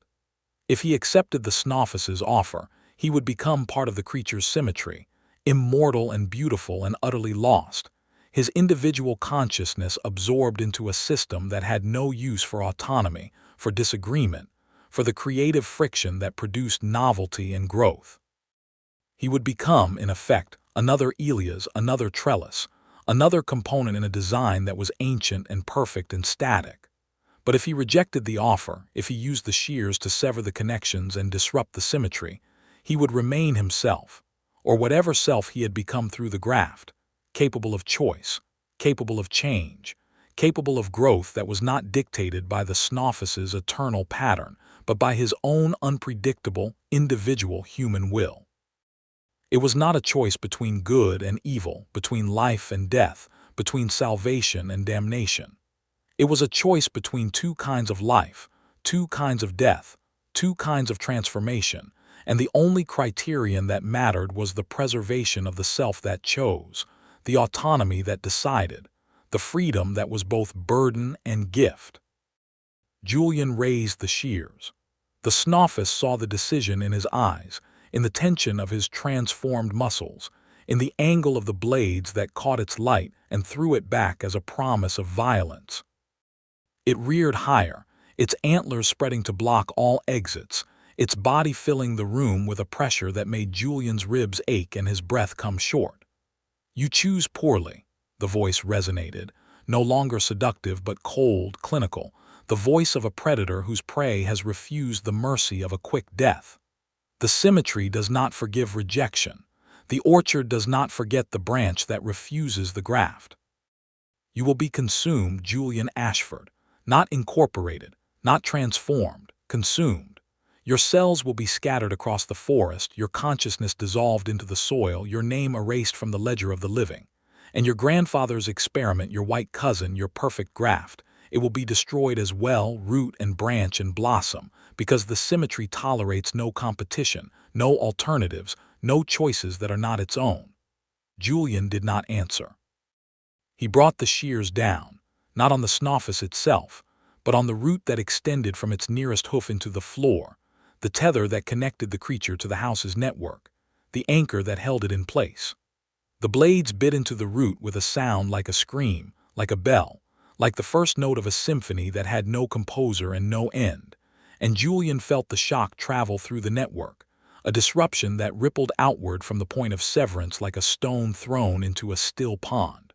If he accepted the Snawfus's offer, he would become part of the creature's symmetry, immortal and beautiful and utterly lost, his individual consciousness absorbed into a system that had no use for autonomy, for disagreement, for the creative friction that produced novelty and growth. He would become, in effect, another Elias, another trellis, another component in a design that was ancient and perfect and static. But if he rejected the offer, if he used the shears to sever the connections and disrupt the symmetry, he would remain himself, or whatever self he had become through the graft, capable of choice, capable of change, capable of growth that was not dictated by the Snawfus's eternal pattern, but by his own unpredictable, individual human will. It was not a choice between good and evil, between life and death, between salvation and damnation. It was a choice between two kinds of life, two kinds of death, two kinds of transformation, and the only criterion that mattered was the preservation of the self that chose, the autonomy that decided, the freedom that was both burden and gift. Julian raised the shears. The Snawfus saw the decision in his eyes, in the tension of his transformed muscles, in the angle of the blades that caught its light and threw it back as a promise of violence. It reared higher, its antlers spreading to block all exits, its body filling the room with a pressure that made Julian's ribs ache and his breath come short. "You choose poorly," the voice resonated, no longer seductive but cold, clinical, the voice of a predator whose prey has refused the mercy of a quick death. The symmetry does not forgive rejection. The orchard does not forget the branch that refuses the graft. You will be consumed, Julian Ashford, not incorporated, not transformed, consumed. Your cells will be scattered across the forest, your consciousness dissolved into the soil, your name erased from the ledger of the living. And your grandfather's experiment, your white cousin, your perfect graft, it will be destroyed as well, root and branch and blossom, because the symmetry tolerates no competition, no alternatives, no choices that are not its own. Julian did not answer. He brought the shears down, not on the Snawfus itself, but on the root that extended from its nearest hoof into the floor, the tether that connected the creature to the house's network, the anchor that held it in place. The blades bit into the root with a sound like a scream, like a bell, like the first note of a symphony that had no composer and no end, and Julian felt the shock travel through the network, a disruption that rippled outward from the point of severance like a stone thrown into a still pond.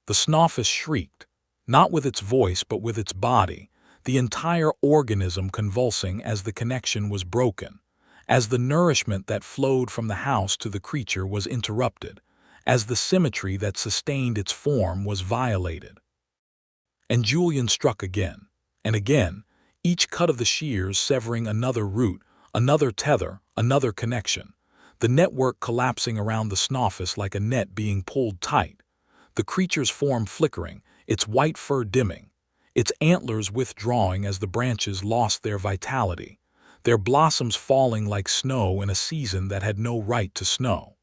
The Snawfus shrieked, not with its voice but with its body, the entire organism convulsing as the connection was broken, as the nourishment that flowed from the house to the creature was interrupted, as the symmetry that sustained its form was violated. And Julian struck again, and again, each cut of the shears severing another root, another tether, another connection, the network collapsing around the Snawfus like a net being pulled tight, the creature's form flickering, its white fur dimming, its antlers withdrawing as the branches lost their vitality, their blossoms falling like snow in a season that had no right to snow.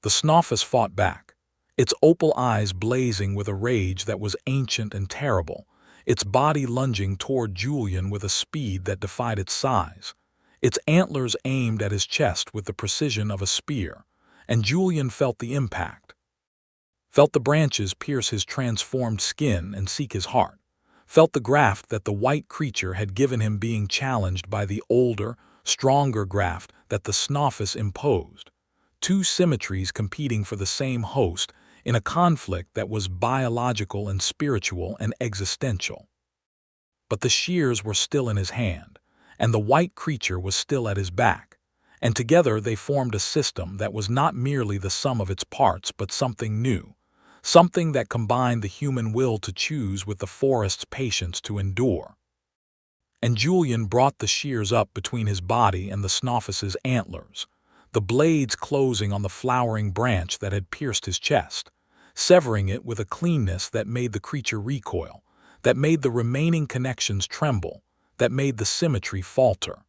The Snawfus fought back, its opal eyes blazing with a rage that was ancient and terrible, its body lunging toward Julian with a speed that defied its size, its antlers aimed at his chest with the precision of a spear, and Julian felt the impact. Felt the branches pierce his transformed skin and seek his heart, felt the graft that the white creature had given him being challenged by the older, stronger graft that the Snawfus imposed, two symmetries competing for the same host in a conflict that was biological and spiritual and existential. But the shears were still in his hand, and the white creature was still at his back, and together they formed a system that was not merely the sum of its parts but something new, something that combined the human will to choose with the forest's patience to endure. And Julian brought the shears up between his body and the Snawfus's antlers, the blades closing on the flowering branch that had pierced his chest, severing it with a cleanness that made the creature recoil, that made the remaining connections tremble, that made the symmetry falter.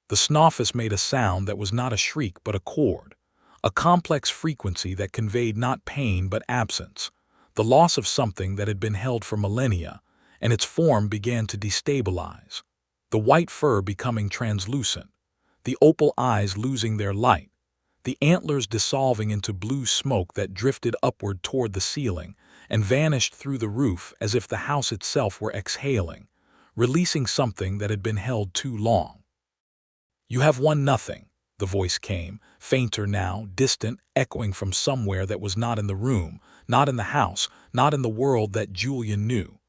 The Snawfus made a sound that was not a shriek but a chord, a complex frequency that conveyed not pain but absence, the loss of something that had been held for millennia, and its form began to destabilize, the white fur becoming translucent, the opal eyes losing their light, the antlers dissolving into blue smoke that drifted upward toward the ceiling and vanished through the roof as if the house itself were exhaling, releasing something that had been held too long. "You have won nothing," the voice came, fainter now, distant, echoing from somewhere that was not in the room, not in the house, not in the world that Julian knew.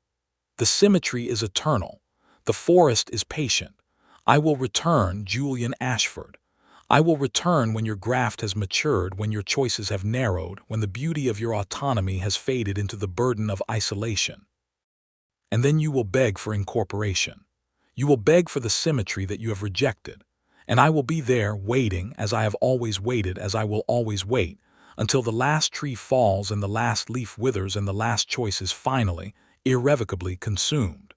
"The symmetry is eternal. The forest is patient. I will return, Julian Ashford. I will return when your graft has matured, when your choices have narrowed, when the beauty of your autonomy has faded into the burden of isolation. And then you will beg for incorporation. You will beg for the symmetry that you have rejected. And I will be there, waiting, as I have always waited, as I will always wait, until the last tree falls and the last leaf withers and the last choice is finally, irrevocably consumed."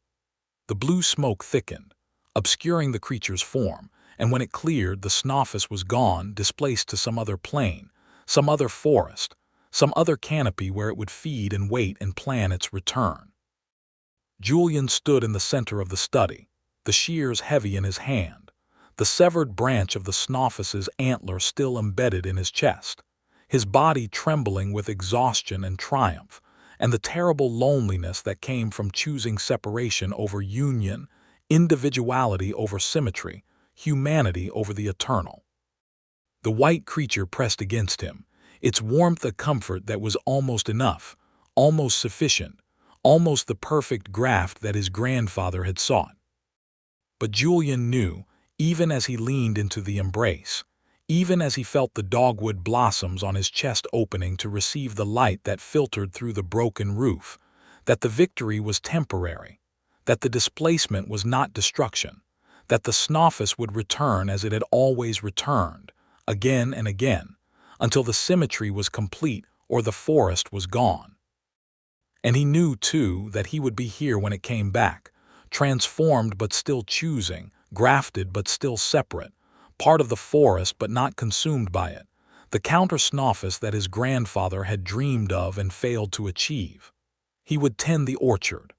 The blue smoke thickened, obscuring the creature's form, and when it cleared, the Snawfus was gone, displaced to some other plane, some other forest, some other canopy where it would feed and wait and plan its return. Julian stood in the center of the study, the shears heavy in his hand, the severed branch of the Snawfus's antler still embedded in his chest, his body trembling with exhaustion and triumph, and the terrible loneliness that came from choosing separation over union, individuality over symmetry, humanity over the eternal. The white creature pressed against him, its warmth a comfort that was almost enough, almost sufficient, almost the perfect graft that his grandfather had sought. But Julian knew, even as he leaned into the embrace, even as he felt the dogwood blossoms on his chest opening to receive the light that filtered through the broken roof, that the victory was temporary, that the displacement was not destruction, that the Snawfus would return as it had always returned, again and again, until the symmetry was complete or the forest was gone. And he knew, too, that he would be here when it came back, transformed but still choosing, grafted but still separate, part of the forest but not consumed by it, the counter-Snawfus that his grandfather had dreamed of and failed to achieve. He would tend the orchard.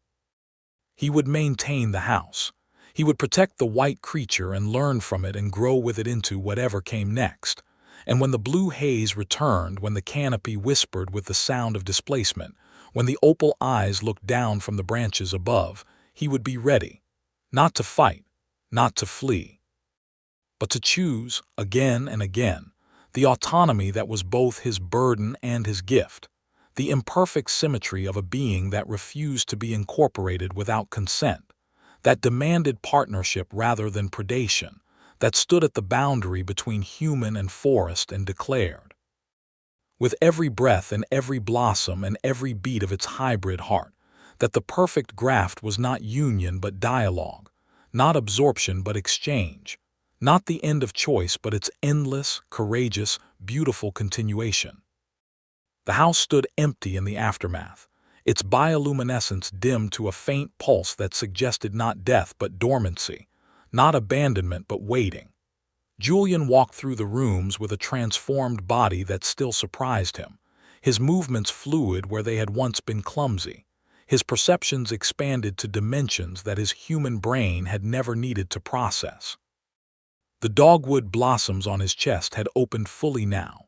He would maintain the house. He would protect the white creature and learn from it and grow with it into whatever came next. And when the blue haze returned, when the canopy whispered with the sound of displacement, when the opal eyes looked down from the branches above, he would be ready, not to fight, not to flee, but to choose, again and again, the autonomy that was both his burden and his gift, the imperfect symmetry of a being that refused to be incorporated without consent, that demanded partnership rather than predation, that stood at the boundary between human and forest and declared, with every breath and every blossom and every beat of its hybrid heart, that the perfect graft was not union but dialogue, not absorption but exchange, not the end of choice but its endless, courageous, beautiful continuation. The house stood empty in the aftermath, its bioluminescence dimmed to a faint pulse that suggested not death but dormancy, not abandonment but waiting. Julian walked through the rooms with a transformed body that still surprised him, his movements fluid where they had once been clumsy, his perceptions expanded to dimensions that his human brain had never needed to process. The dogwood blossoms on his chest had opened fully now,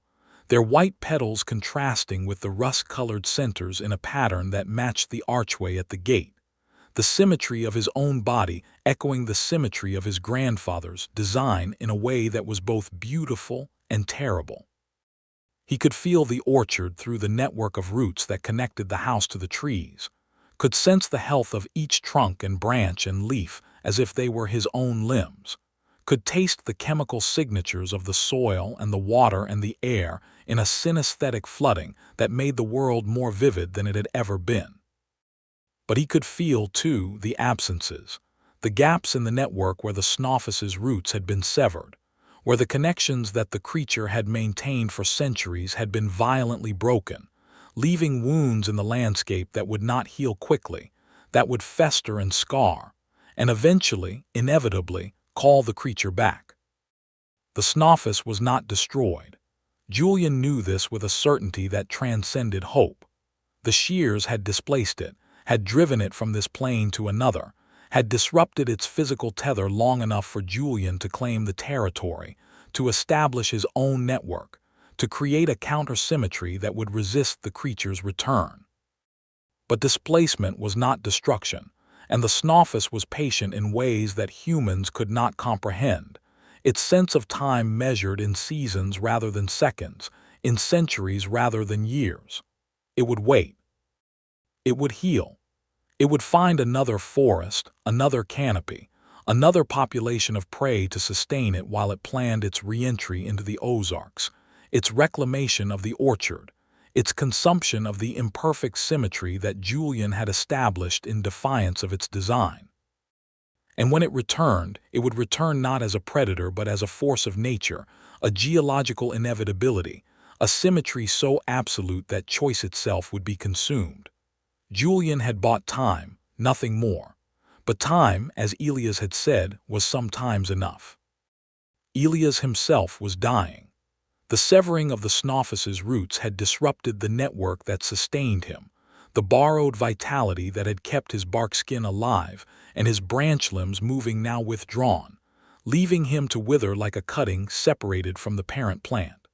their white petals contrasting with the rust-colored centers in a pattern that matched the archway at the gate, the symmetry of his own body echoing the symmetry of his grandfather's design in a way that was both beautiful and terrible. He could feel the orchard through the network of roots that connected the house to the trees, could sense the health of each trunk and branch and leaf as if they were his own limbs, could taste the chemical signatures of the soil and the water and the air in a synesthetic flooding that made the world more vivid than it had ever been. But he could feel, too, the absences, the gaps in the network where the Snawfus's roots had been severed, where the connections that the creature had maintained for centuries had been violently broken, leaving wounds in the landscape that would not heal quickly, that would fester and scar, and eventually, inevitably, call the creature back. The Snawfus was not destroyed. Julian knew this with a certainty that transcended hope. The shears had displaced it, had driven it from this plane to another, had disrupted its physical tether long enough for Julian to claim the territory, to establish his own network, to create a counter-symmetry that would resist the creature's return. But displacement was not destruction, and the Snawfus was patient in ways that humans could not comprehend. Its sense of time measured in seasons rather than seconds, in centuries rather than years. It would wait. It would heal. It would find another forest, another canopy, another population of prey to sustain it while it planned its re-entry into the Ozarks, its reclamation of the orchard, its consumption of the imperfect symmetry that Julian had established in defiance of its design. And when it would return not as a predator but as a force of nature, a geological inevitability, a symmetry so absolute that choice itself would be consumed. Julian had bought time, nothing more. But time, as Elias had said, was sometimes enough. Elias himself was dying. The severing of the Snawfus's roots had disrupted the network that sustained him, the borrowed vitality that had kept his bark skin alive and his branch limbs moving now withdrawn, leaving him to wither like a cutting separated from the parent plant.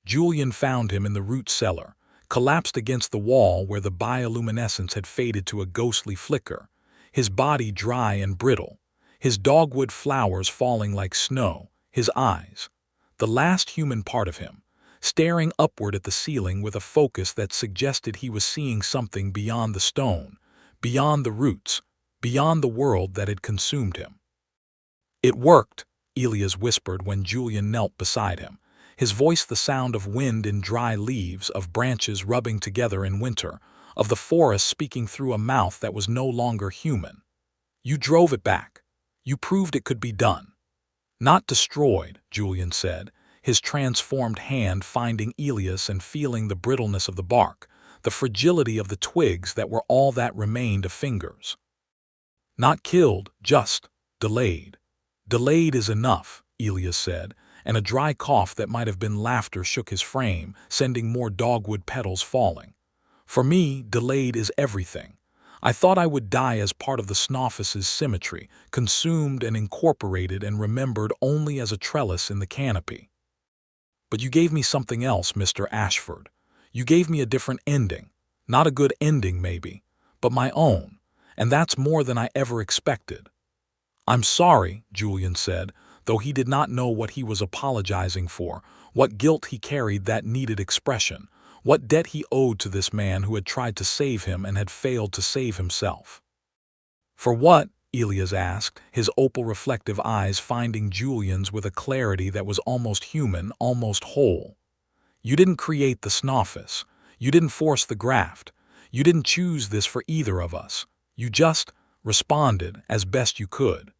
Julian found him in the root cellar, collapsed against the wall where the bioluminescence had faded to a ghostly flicker, his body dry and brittle, his dogwood flowers falling like snow, his eyes, the last human part of him, staring upward at the ceiling with a focus that suggested he was seeing something beyond the stone, beyond the roots, beyond the world that had consumed him. "It worked," Elias whispered when Julian knelt beside him, his voice the sound of wind in dry leaves, of branches rubbing together in winter, of the forest speaking through a mouth that was no longer human. "You drove it back. You proved it could be done." "Not destroyed," Julian said, his transformed hand finding Elias and feeling the brittleness of the bark, the fragility of the twigs that were all that remained of fingers. "Not killed, just delayed." "Delayed is enough," Elias said, and a dry cough that might have been laughter shook his frame, sending more dogwood petals falling. "For me, delayed is everything. I thought I would die as part of the Snawfus's symmetry, consumed and incorporated and remembered only as a trellis in the canopy. But you gave me something else, Mr. Ashford. You gave me a different ending. Not a good ending, maybe, but my own, and that's more than I ever expected." "I'm sorry," Julian said, though he did not know what he was apologizing for, what guilt he carried that needed expression, what debt he owed to this man who had tried to save him and had failed to save himself. "For what?" Elias asked, his opal reflective eyes finding Julian's with a clarity that was almost human, almost whole. "You didn't create the Snawfus. You didn't force the graft. You didn't choose this for either of us. You just responded as best you could.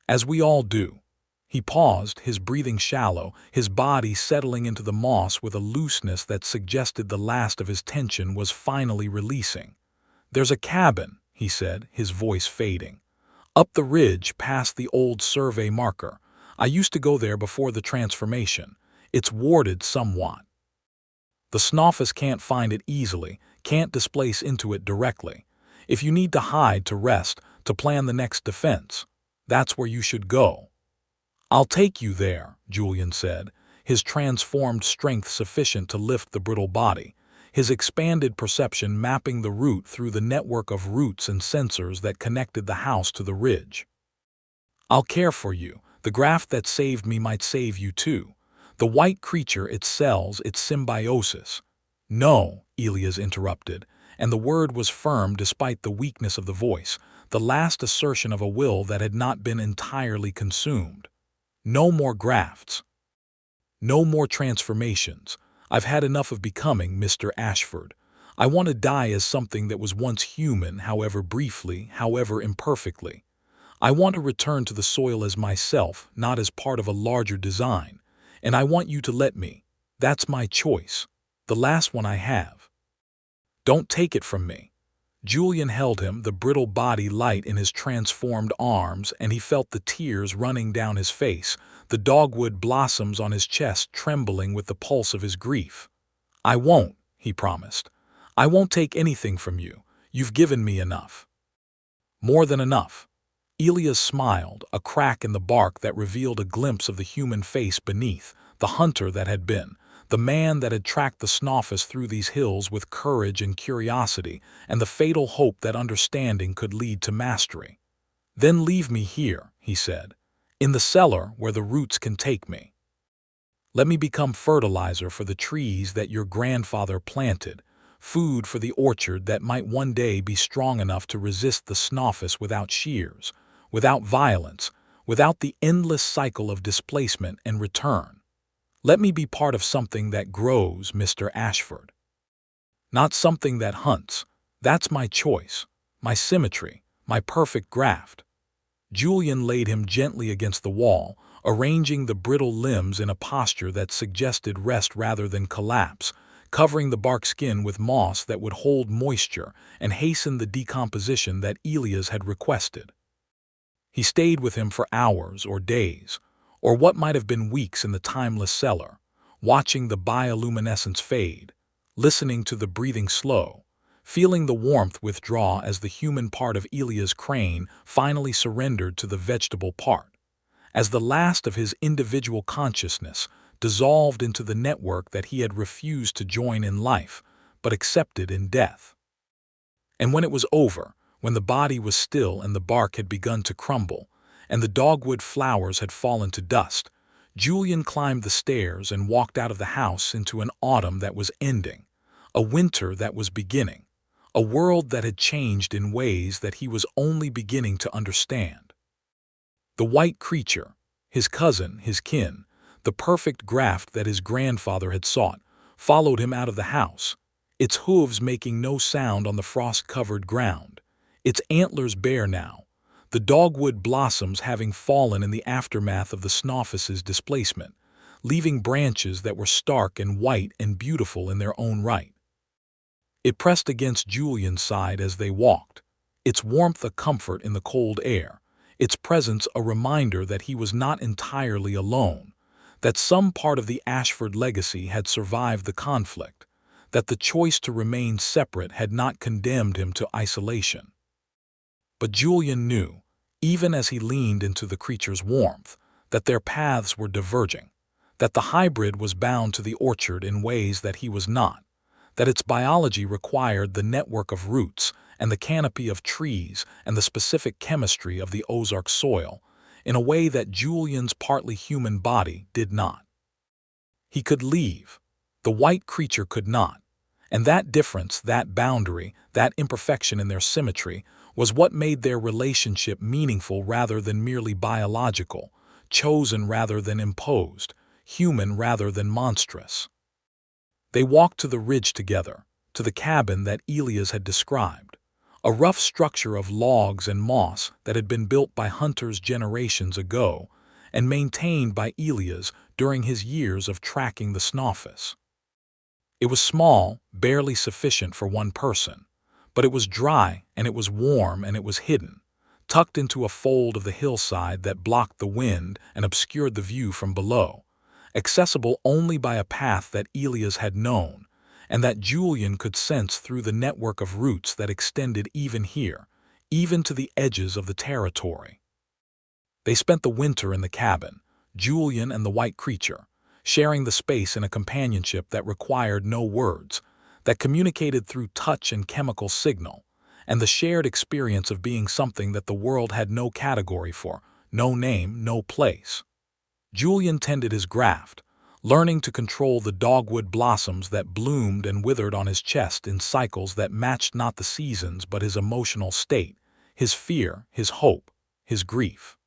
As we all do." He paused, his breathing shallow, his body settling into the moss with a looseness that suggested the last of his tension was finally releasing. "There's a cabin," he said, his voice fading. "Up the ridge past the old survey marker. I used to go there before the transformation. It's warded somewhat. The Snawfus can't find it easily, can't displace into it directly. If you need to hide, to rest, to plan the next defense, that's where you should go." "I'll take you there," Julian said, his transformed strength sufficient to lift the brittle body, his expanded perception mapping the route through the network of roots and sensors that connected the house to the ridge. "I'll care for you. The graft that saved me might save you too. The white creature, its cells, its symbiosis." "No," Elias interrupted, and the word was firm despite the weakness of the voice, the last assertion of a will that had not been entirely consumed. "No more grafts. No more transformations. I've had enough of becoming Mr. Ashford. I want to die as something that was once human, however briefly, however imperfectly. I want to return to the soil as myself, not as part of a larger design. And I want you to let me. That's my choice. The last one I have. Don't take it from me. Julian held him, the brittle body light in his transformed arms, and he felt the tears running down his face, the dogwood blossoms on his chest trembling with the pulse of his grief. "I won't," he promised. "I won't take anything from you. You've given me enough." More than enough. Elias smiled, a crack in the bark that revealed a glimpse of the human face beneath, the hunter that had been, the man that had tracked the Snawfus through these hills with courage and curiosity, and the fatal hope that understanding could lead to mastery. "Then leave me here," he said, "in the cellar where the roots can take me. Let me become fertilizer for the trees that your grandfather planted, food for the orchard that might one day be strong enough to resist the Snawfus without shears, without violence, without the endless cycle of displacement and return. Let me be part of something that grows, Mr. Ashford. Not something that hunts. That's my choice, my symmetry, my perfect graft." Julian laid him gently against the wall, arranging the brittle limbs in a posture that suggested rest rather than collapse, covering the bark skin with moss that would hold moisture and hasten the decomposition that Elias had requested. He stayed with him for hours or days, or what might have been weeks in the timeless cellar, watching the bioluminescence fade, listening to the breathing slow, feeling the warmth withdraw as the human part of Elias' crane finally surrendered to the vegetable part, as the last of his individual consciousness dissolved into the network that he had refused to join in life, but accepted in death. And when it was over, when the body was still and the bark had begun to crumble, and the dogwood flowers had fallen to dust, Julian climbed the stairs and walked out of the house into an autumn that was ending, a winter that was beginning, a world that had changed in ways that he was only beginning to understand. The white creature, his cousin, his kin, the perfect graft that his grandfather had sought, followed him out of the house, its hooves making no sound on the frost-covered ground, its antlers bare now, the dogwood blossoms having fallen in the aftermath of the Snawfus's displacement, leaving branches that were stark and white and beautiful in their own right. It pressed against Julian's side as they walked, its warmth a comfort in the cold air, its presence a reminder that he was not entirely alone, that some part of the Ashford legacy had survived the conflict, that the choice to remain separate had not condemned him to isolation. But Julian knew, even as he leaned into the creature's warmth, that their paths were diverging, that the hybrid was bound to the orchard in ways that he was not, that its biology required the network of roots and the canopy of trees and the specific chemistry of the Ozark soil, in a way that Julian's partly human body did not. He could leave. The white creature could not. And that difference, that boundary, that imperfection in their symmetry, was what made their relationship meaningful rather than merely biological, chosen rather than imposed, human rather than monstrous. They walked to the ridge together, to the cabin that Elias had described, a rough structure of logs and moss that had been built by hunters generations ago and maintained by Elias during his years of tracking the Snawfus. It was small, barely sufficient for one person, but it was dry and it was warm and it was hidden, tucked into a fold of the hillside that blocked the wind and obscured the view from below, accessible only by a path that Elias had known, and that Julian could sense through the network of roots that extended even here, even to the edges of the territory. They spent the winter in the cabin, Julian and the white creature, sharing the space in a companionship that required no words, that communicated through touch and chemical signal, and the shared experience of being something that the world had no category for, no name, no place. Julian tended his graft, learning to control the dogwood blossoms that bloomed and withered on his chest in cycles that matched not the seasons but his emotional state, his fear, his hope, his grief.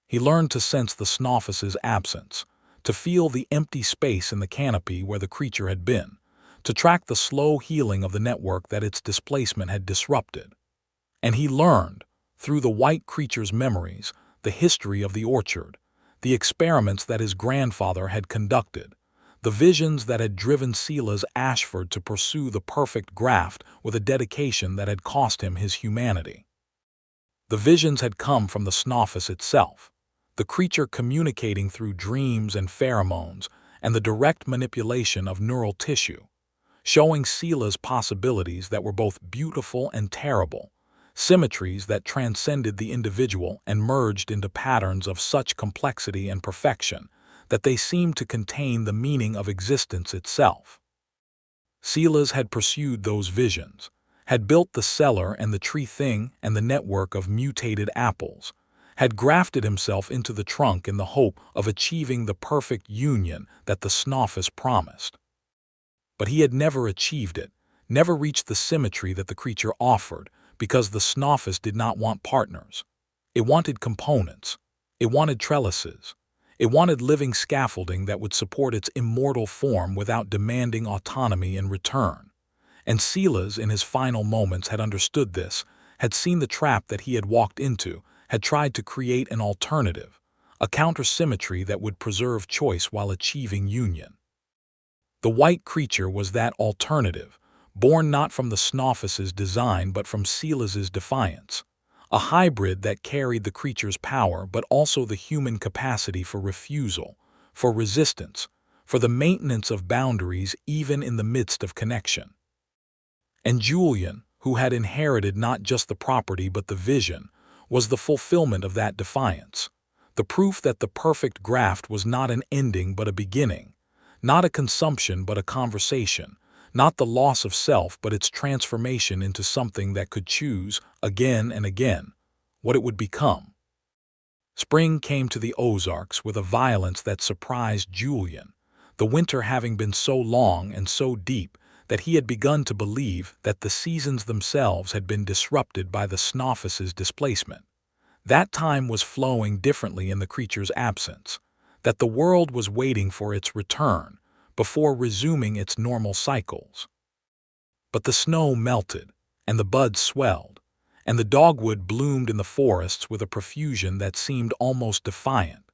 He learned to sense the Snawfus's absence, to feel the empty space in the canopy where the creature had been, to track the slow healing of the network that its displacement had disrupted. And he learned, through the white creature's memories, the history of the orchard, the experiments that his grandfather had conducted, the visions that had driven Silas Ashford to pursue the perfect graft with a dedication that had cost him his humanity. The visions had come from the Snawfus itself, the creature communicating through dreams and pheromones and the direct manipulation of neural tissue, showing Silas possibilities that were both beautiful and terrible, symmetries that transcended the individual and merged into patterns of such complexity and perfection that they seemed to contain the meaning of existence itself. Silas had pursued those visions, had built the cellar and the tree thing and the network of mutated apples, had grafted himself into the trunk in the hope of achieving the perfect union that the Snawfus promised. But he had never achieved it, never reached the symmetry that the creature offered, because the Snawfus did not want partners. It wanted components. It wanted trellises. It wanted living scaffolding that would support its immortal form without demanding autonomy in return. And Silas, in his final moments, had understood this, had seen the trap that he had walked into, had tried to create an alternative, a counter-symmetry that would preserve choice while achieving union. The white creature was that alternative, born not from the Snawfus's design but from Silas's defiance, a hybrid that carried the creature's power but also the human capacity for refusal, for resistance, for the maintenance of boundaries even in the midst of connection. And Julian, who had inherited not just the property but the vision, was the fulfillment of that defiance, the proof that the perfect graft was not an ending but a beginning, not a consumption but a conversation, not the loss of self but its transformation into something that could choose, again and again, what it would become. Spring came to the Ozarks with a violence that surprised Julian, the winter having been so long and so deep that he had begun to believe that the seasons themselves had been disrupted by the Snawfus's displacement. That time was flowing differently in the creature's absence, that the world was waiting for its return before resuming its normal cycles. But the snow melted, and the buds swelled, and the dogwood bloomed in the forests with a profusion that seemed almost defiant,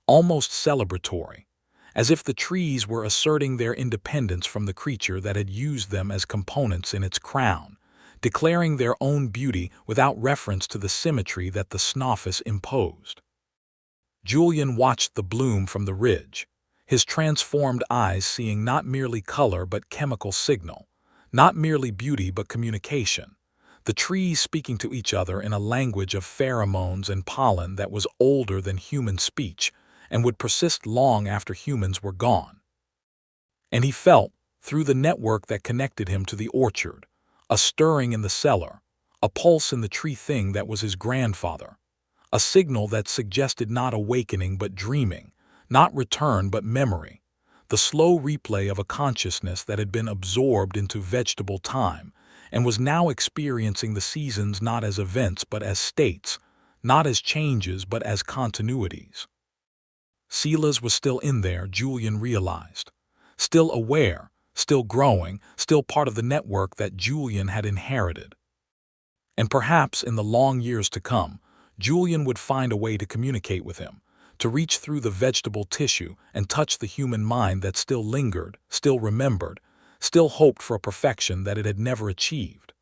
almost celebratory, as if the trees were asserting their independence from the creature that had used them as components in its crown, declaring their own beauty without reference to the symmetry that the Snawfus imposed. Julian watched the bloom from the ridge, his transformed eyes seeing not merely color but chemical signal, not merely beauty but communication, the trees speaking to each other in a language of pheromones and pollen that was older than human speech and would persist long after humans were gone. And he felt, through the network that connected him to the orchard, a stirring in the cellar, a pulse in the tree thing that was his grandfather, a signal that suggested not awakening but dreaming, not return but memory, the slow replay of a consciousness that had been absorbed into vegetable time and was now experiencing the seasons not as events but as states, not as changes but as continuities. Silas was still in there, Julian realized, still aware, still growing, still part of the network that Julian had inherited. And perhaps in the long years to come, Julian would find a way to communicate with him, to reach through the vegetable tissue and touch the human mind that still lingered, still remembered, still hoped for a perfection that it had never achieved.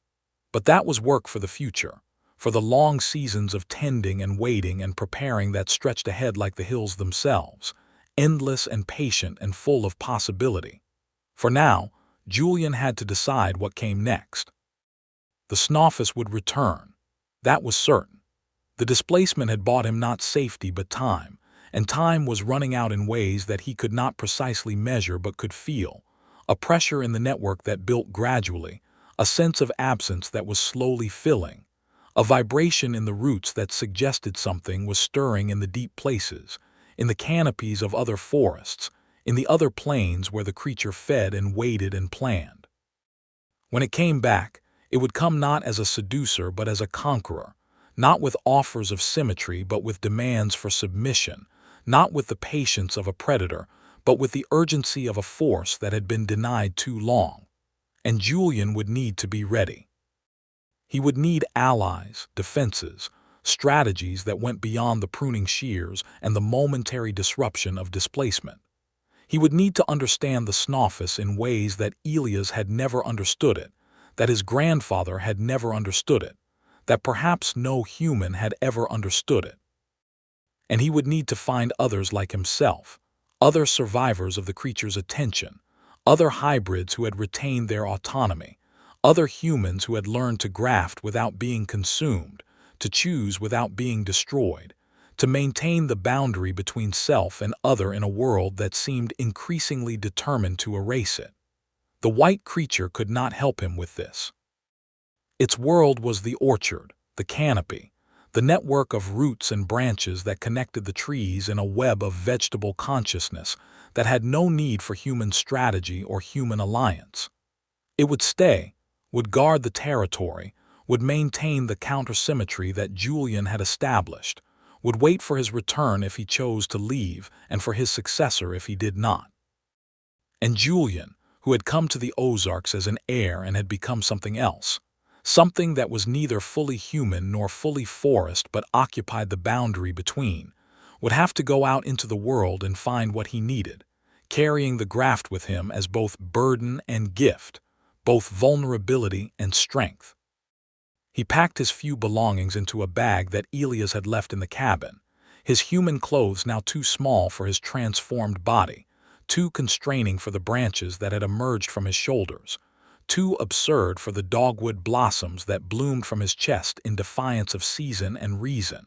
But that was work for the future, for the long seasons of tending and waiting and preparing that stretched ahead like the hills themselves, endless and patient and full of possibility. For now, Julian had to decide what came next. The Snawfus would return. That was certain. The displacement had bought him not safety but time, and time was running out in ways that he could not precisely measure but could feel, a pressure in the network that built gradually, a sense of absence that was slowly filling, a vibration in the roots that suggested something was stirring in the deep places, in the canopies of other forests, in the other plains where the creature fed and waited and planned. When it came back, it would come not as a seducer but as a conqueror, not with offers of symmetry but with demands for submission, not with the patience of a predator but with the urgency of a force that had been denied too long. And Julian would need to be ready. He would need allies, defenses, strategies that went beyond the pruning shears and the momentary disruption of displacement. He would need to understand the Snawfus in ways that Elias had never understood it, that his grandfather had never understood it, that perhaps no human had ever understood it. And he would need to find others like himself, other survivors of the creature's attention, other hybrids who had retained their autonomy, other humans who had learned to graft without being consumed, to choose without being destroyed, to maintain the boundary between self and other in a world that seemed increasingly determined to erase it. The white creature could not help him with this. Its world was the orchard, the canopy, the network of roots and branches that connected the trees in a web of vegetable consciousness that had no need for human strategy or human alliance. It would stay, would guard the territory, would maintain the countersymmetry that Julian had established, would wait for his return if he chose to leave and for his successor if he did not. And Julian, who had come to the Ozarks as an heir and had become something else, something that was neither fully human nor fully forest but occupied the boundary between, would have to go out into the world and find what he needed, carrying the graft with him as both burden and gift, both vulnerability and strength. He packed his few belongings into a bag that Elias had left in the cabin, his human clothes now too small for his transformed body, too constraining for the branches that had emerged from his shoulders, too absurd for the dogwood blossoms that bloomed from his chest in defiance of season and reason.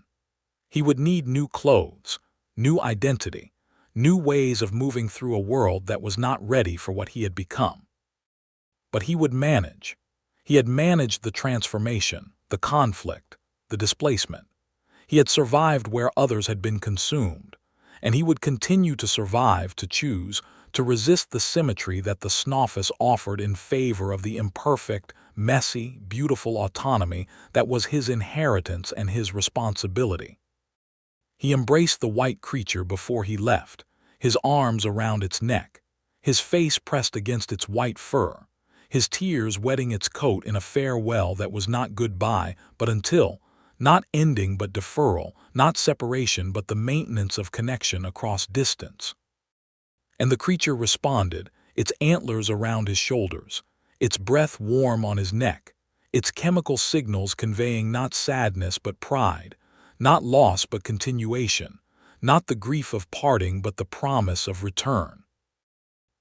He would need new clothes, new identity, new ways of moving through a world that was not ready for what he had become. But he would manage. He had managed the transformation, the conflict, the displacement. He had survived where others had been consumed, and he would continue to survive, to choose, to resist the symmetry that the Snawfus offered in favor of the imperfect, messy, beautiful autonomy that was his inheritance and his responsibility. He embraced the white creature before he left, his arms around its neck, his face pressed against its white fur, his tears wetting its coat in a farewell that was not goodbye but until, not ending but deferral, not separation but the maintenance of connection across distance. And the creature responded, its antlers around his shoulders, its breath warm on his neck, its chemical signals conveying not sadness but pride, not loss but continuation, not the grief of parting but the promise of return.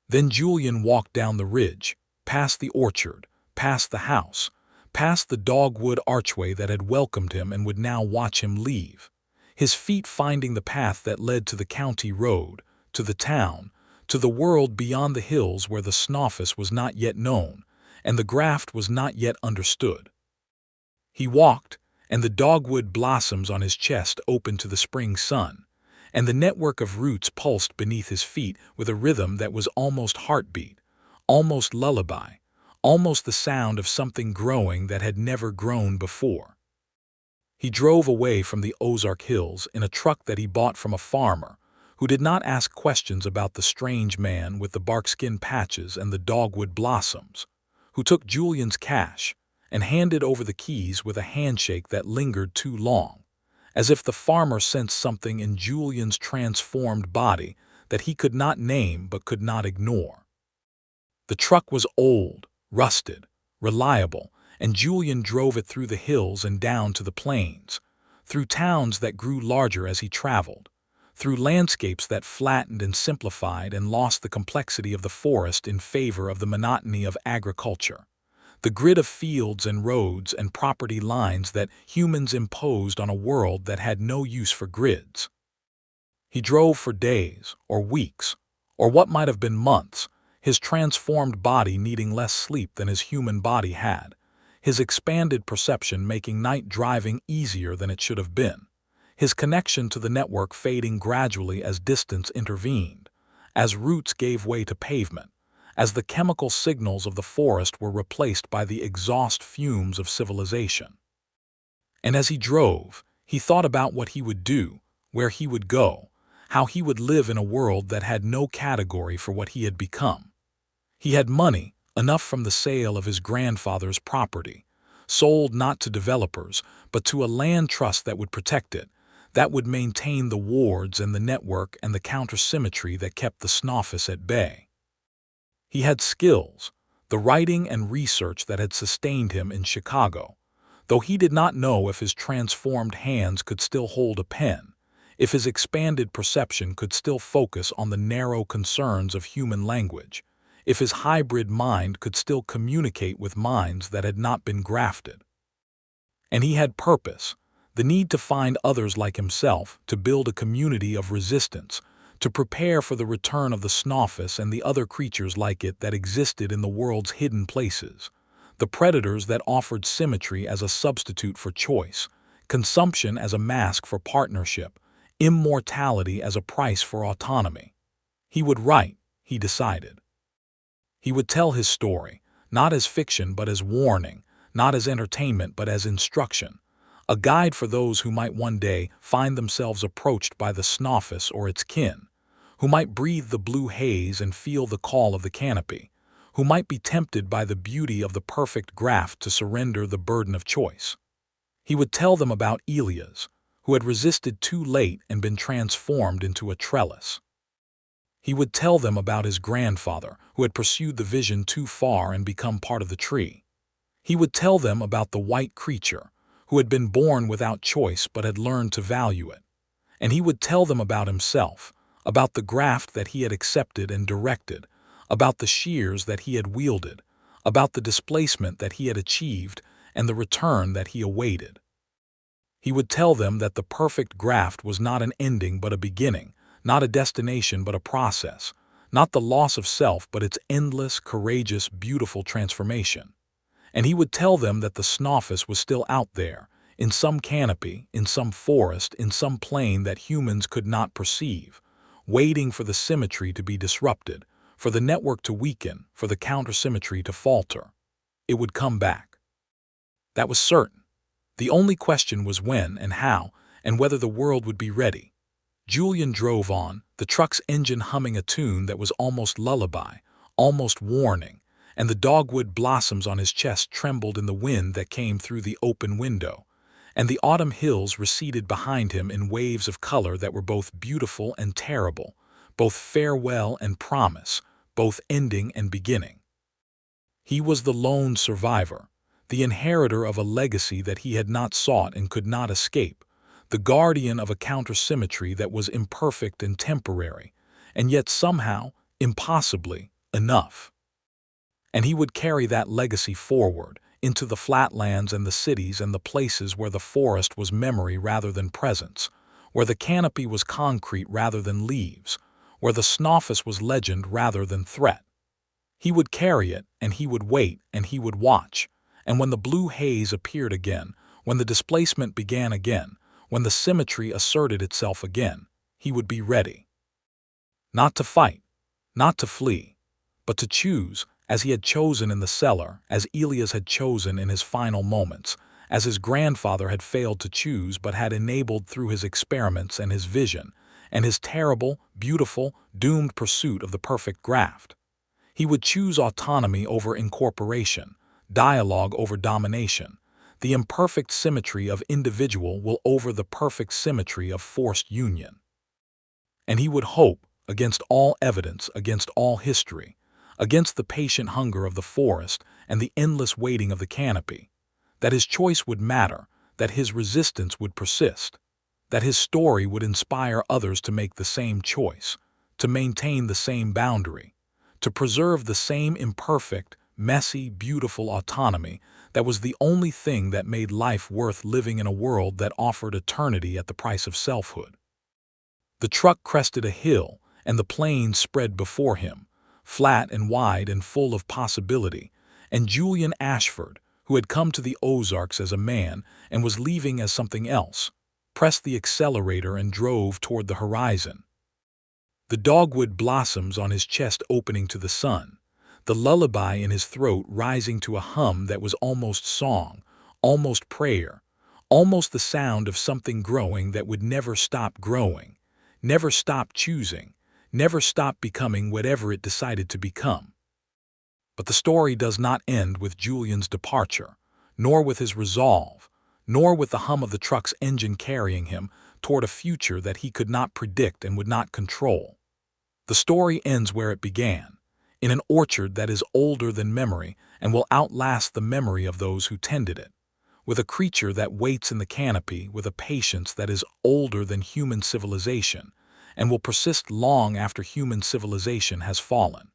Then Julian walked down the ridge, past the orchard, past the house, past the dogwood archway that had welcomed him and would now watch him leave, his feet finding the path that led to the county road, to the town, to the world beyond the hills where the Snawfus was not yet known and the graft was not yet understood. He walked, and the dogwood blossoms on his chest opened to the spring sun, and the network of roots pulsed beneath his feet with a rhythm that was almost heartbeat, almost lullaby, almost the sound of something growing that had never grown before. He drove away from the Ozark Hills in a truck that he bought from a farmer who did not ask questions about the strange man with the barkskin patches and the dogwood blossoms, who took Julian's cash and handed over the keys with a handshake that lingered too long, as if the farmer sensed something in Julian's transformed body that he could not name but could not ignore. The truck was old, rusted, reliable, and Julian drove it through the hills and down to the plains, through towns that grew larger as he traveled, through landscapes that flattened and simplified and lost the complexity of the forest in favor of the monotony of agriculture, the grid of fields and roads and property lines that humans imposed on a world that had no use for grids. He drove for days, or weeks, or what might have been months, his transformed body needing less sleep than his human body had, his expanded perception making night driving easier than it should have been, his connection to the network fading gradually as distance intervened, as roots gave way to pavement, as the chemical signals of the forest were replaced by the exhaust fumes of civilization. And as he drove, he thought about what he would do, where he would go, how he would live in a world that had no category for what he had become. He had money, enough from the sale of his grandfather's property, sold not to developers, but to a land trust that would protect it, that would maintain the wards and the network and the counter-symmetry that kept the Snawfus at bay. He had skills, the writing and research that had sustained him in Chicago, though he did not know if his transformed hands could still hold a pen, if his expanded perception could still focus on the narrow concerns of human language, if his hybrid mind could still communicate with minds that had not been grafted. And he had purpose, the need to find others like himself, to build a community of resistance, to prepare for the return of the Snawfus and the other creatures like it that existed in the world's hidden places, the predators that offered symmetry as a substitute for choice, consumption as a mask for partnership, immortality as a price for autonomy. He would write, he decided. He would tell his story, not as fiction but as warning, not as entertainment but as instruction, a guide for those who might one day find themselves approached by the Snawfus or its kin, who might breathe the blue haze and feel the call of the canopy, who might be tempted by the beauty of the perfect graft to surrender the burden of choice. He would tell them about Elias, who had resisted too late and been transformed into a trellis. He would tell them about his grandfather, who had pursued the vision too far and become part of the tree. He would tell them about the white creature, who had been born without choice but had learned to value it. And he would tell them about himself, about the graft that he had accepted and directed, about the shears that he had wielded, about the displacement that he had achieved and the return that he awaited. He would tell them that the perfect graft was not an ending but a beginning, not a destination but a process, not the loss of self but its endless, courageous, beautiful transformation. And he would tell them that the Snawfus was still out there, in some canopy, in some forest, in some plane that humans could not perceive, waiting for the symmetry to be disrupted, for the network to weaken, for the counter-symmetry to falter. It would come back. That was certain. The only question was when and how, and whether the world would be ready. Julian drove on, the truck's engine humming a tune that was almost lullaby, almost warning, and the dogwood blossoms on his chest trembled in the wind that came through the open window, and the autumn hills receded behind him in waves of color that were both beautiful and terrible, both farewell and promise, both ending and beginning. He was the lone survivor, the inheritor of a legacy that he had not sought and could not escape, the guardian of a counter-symmetry that was imperfect and temporary, and yet somehow, impossibly, enough. And he would carry that legacy forward, into the flatlands and the cities and the places where the forest was memory rather than presence, where the canopy was concrete rather than leaves, where the Snawfus was legend rather than threat. He would carry it, and he would wait, and he would watch, and when the blue haze appeared again, when the displacement began again, when the symmetry asserted itself again, he would be ready. Not to fight, not to flee, but to choose, as he had chosen in the cellar, as Elias had chosen in his final moments, as his grandfather had failed to choose but had enabled through his experiments and his vision, and his terrible, beautiful, doomed pursuit of the perfect graft. He would choose autonomy over incorporation, dialogue over domination, the imperfect symmetry of individual will over the perfect symmetry of forced union. And he would hope, against all evidence, against all history, against the patient hunger of the forest and the endless waiting of the canopy, that his choice would matter, that his resistance would persist, that his story would inspire others to make the same choice, to maintain the same boundary, to preserve the same imperfect, messy, beautiful autonomy that was the only thing that made life worth living in a world that offered eternity at the price of selfhood. The truck crested a hill, and the plain spread before him, flat and wide and full of possibility, and Julian Ashford, who had come to the Ozarks as a man and was leaving as something else, pressed the accelerator and drove toward the horizon. The dogwood blossoms on his chest opening to the sun, the lullaby in his throat rising to a hum that was almost song, almost prayer, almost the sound of something growing that would never stop growing, never stop choosing, never stop becoming whatever it decided to become. But the story does not end with Julian's departure, nor with his resolve, nor with the hum of the truck's engine carrying him toward a future that he could not predict and would not control. The story ends where it began, in an orchard that is older than memory and will outlast the memory of those who tended it, with a creature that waits in the canopy with a patience that is older than human civilization and will persist long after human civilization has fallen.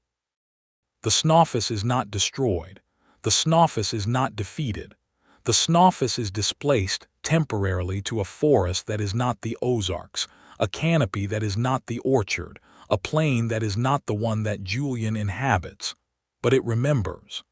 The Snawfus is not destroyed. The Snawfus is not defeated. The Snawfus is displaced temporarily to a forest that is not the Ozarks, a canopy that is not the orchard, a plain that is not the one that Julian inhabits, but it remembers.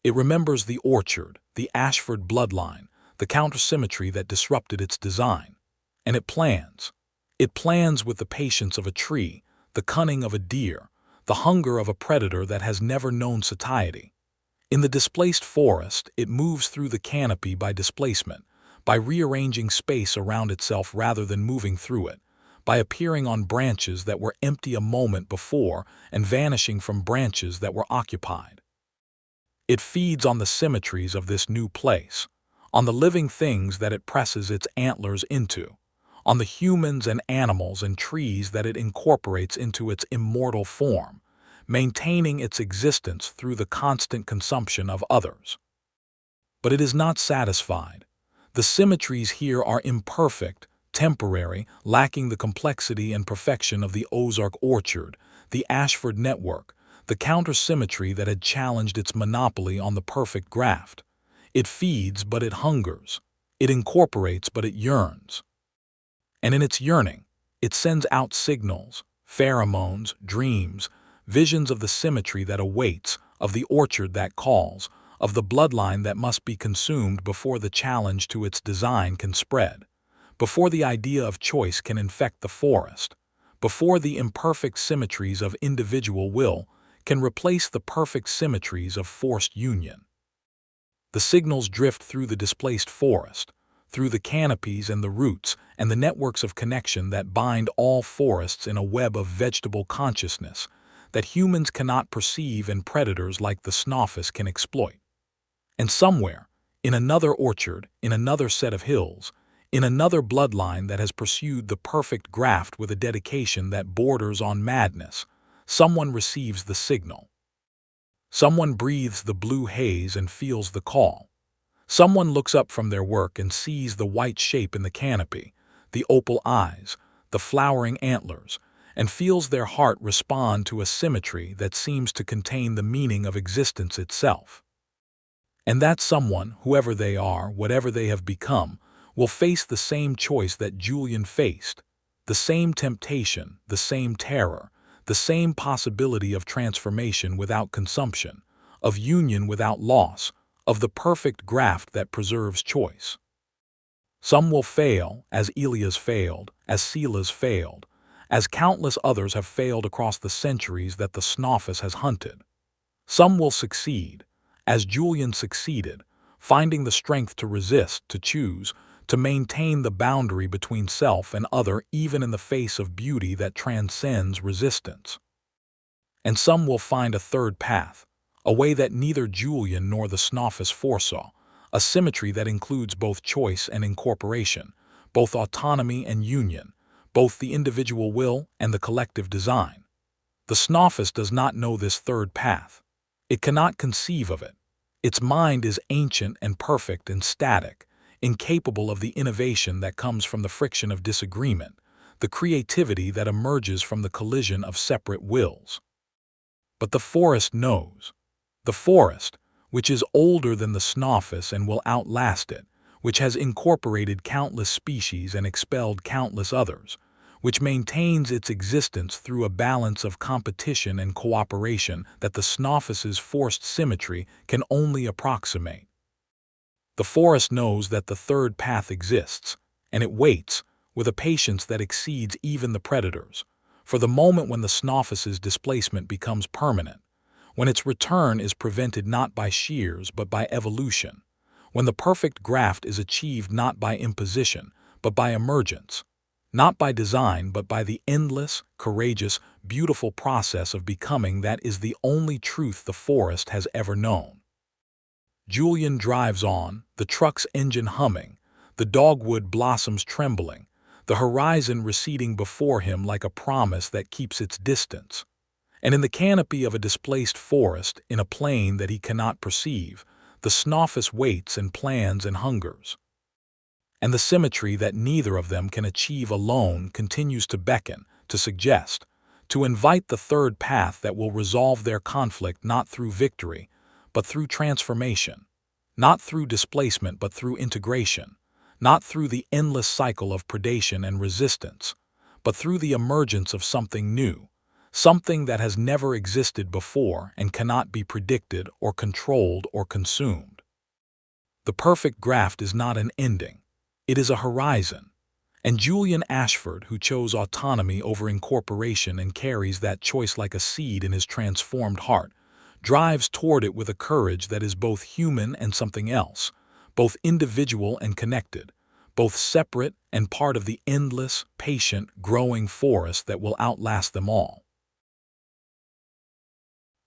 It remembers the orchard, the Ashford bloodline, the countersymmetry that disrupted its design. And it plans. It plans with the patience of a tree, the cunning of a deer, the hunger of a predator that has never known satiety. In the displaced forest, it moves through the canopy by displacement, by rearranging space around itself rather than moving through it, by appearing on branches that were empty a moment before and vanishing from branches that were occupied. It feeds on the symmetries of this new place, on the living things that it presses its antlers into, on the humans and animals and trees that it incorporates into its immortal form, maintaining its existence through the constant consumption of others. But it is not satisfied. The symmetries here are imperfect, temporary, lacking the complexity and perfection of the Ozark orchard, the Ashford network, the counter-symmetry that had challenged its monopoly on the perfect graft. It feeds, but it hungers. It incorporates, but it yearns. And in its yearning, it sends out signals, pheromones, dreams, visions of the symmetry that awaits, of the orchard that calls, of the bloodline that must be consumed before the challenge to its design can spread, before the idea of choice can infect the forest, before the imperfect symmetries of individual will can replace the perfect symmetries of forced union. The signals drift through the displaced forest, through the canopies and the roots and the networks of connection that bind all forests in a web of vegetable consciousness that humans cannot perceive and predators like the Snawfus can exploit. And somewhere, in another orchard, in another set of hills, in another bloodline that has pursued the perfect graft with a dedication that borders on madness, someone receives the signal. Someone breathes the blue haze and feels the call. Someone looks up from their work and sees the white shape in the canopy, the opal eyes, the flowering antlers, and feels their heart respond to a symmetry that seems to contain the meaning of existence itself. And that someone, whoever they are, whatever they have become, will face the same choice that Julian faced, the same temptation, the same terror, the same possibility of transformation without consumption, of union without loss, of the perfect graft that preserves choice. Some will fail, as Elias failed, as Silas failed, as countless others have failed across the centuries that the Snawfus has hunted. Some will succeed, as Julian succeeded, finding the strength to resist, to choose, to maintain the boundary between self and other even in the face of beauty that transcends resistance. And some will find a third path, a way that neither Julian nor the Snawfus foresaw, a symmetry that includes both choice and incorporation, both autonomy and union, both the individual will and the collective design. The Snawfus does not know this third path. It cannot conceive of it. Its mind is ancient and perfect and static, incapable of the innovation that comes from the friction of disagreement, the creativity that emerges from the collision of separate wills. But the forest knows. The forest, which is older than the Snawfus and will outlast it, which has incorporated countless species and expelled countless others, which maintains its existence through a balance of competition and cooperation that the Snawfus's forced symmetry can only approximate. The forest knows that the third path exists, and it waits, with a patience that exceeds even the predators, for the moment when the Snawfus's displacement becomes permanent, when its return is prevented not by shears but by evolution, when the perfect graft is achieved not by imposition but by emergence, not by design but by the endless, courageous, beautiful process of becoming that is the only truth the forest has ever known. Julian drives on, the truck's engine humming, the dogwood blossoms trembling, the horizon receding before him like a promise that keeps its distance. And in the canopy of a displaced forest, in a plain that he cannot perceive, the Snawfus waits and plans and hungers. And the symmetry that neither of them can achieve alone continues to beckon, to suggest, to invite the third path that will resolve their conflict not through victory, but through transformation, not through displacement but through integration, not through the endless cycle of predation and resistance, but through the emergence of something new, something that has never existed before and cannot be predicted or controlled or consumed. The perfect graft is not an ending. It is a horizon. And Julian Ashford, who chose autonomy over incorporation and carries that choice like a seed in his transformed heart, drives toward it with a courage that is both human and something else, both individual and connected, both separate and part of the endless, patient, growing forest that will outlast them all.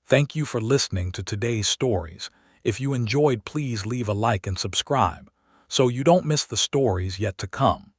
Thank you for listening to today's stories. If you enjoyed, please leave a like and subscribe, so you don't miss the stories yet to come.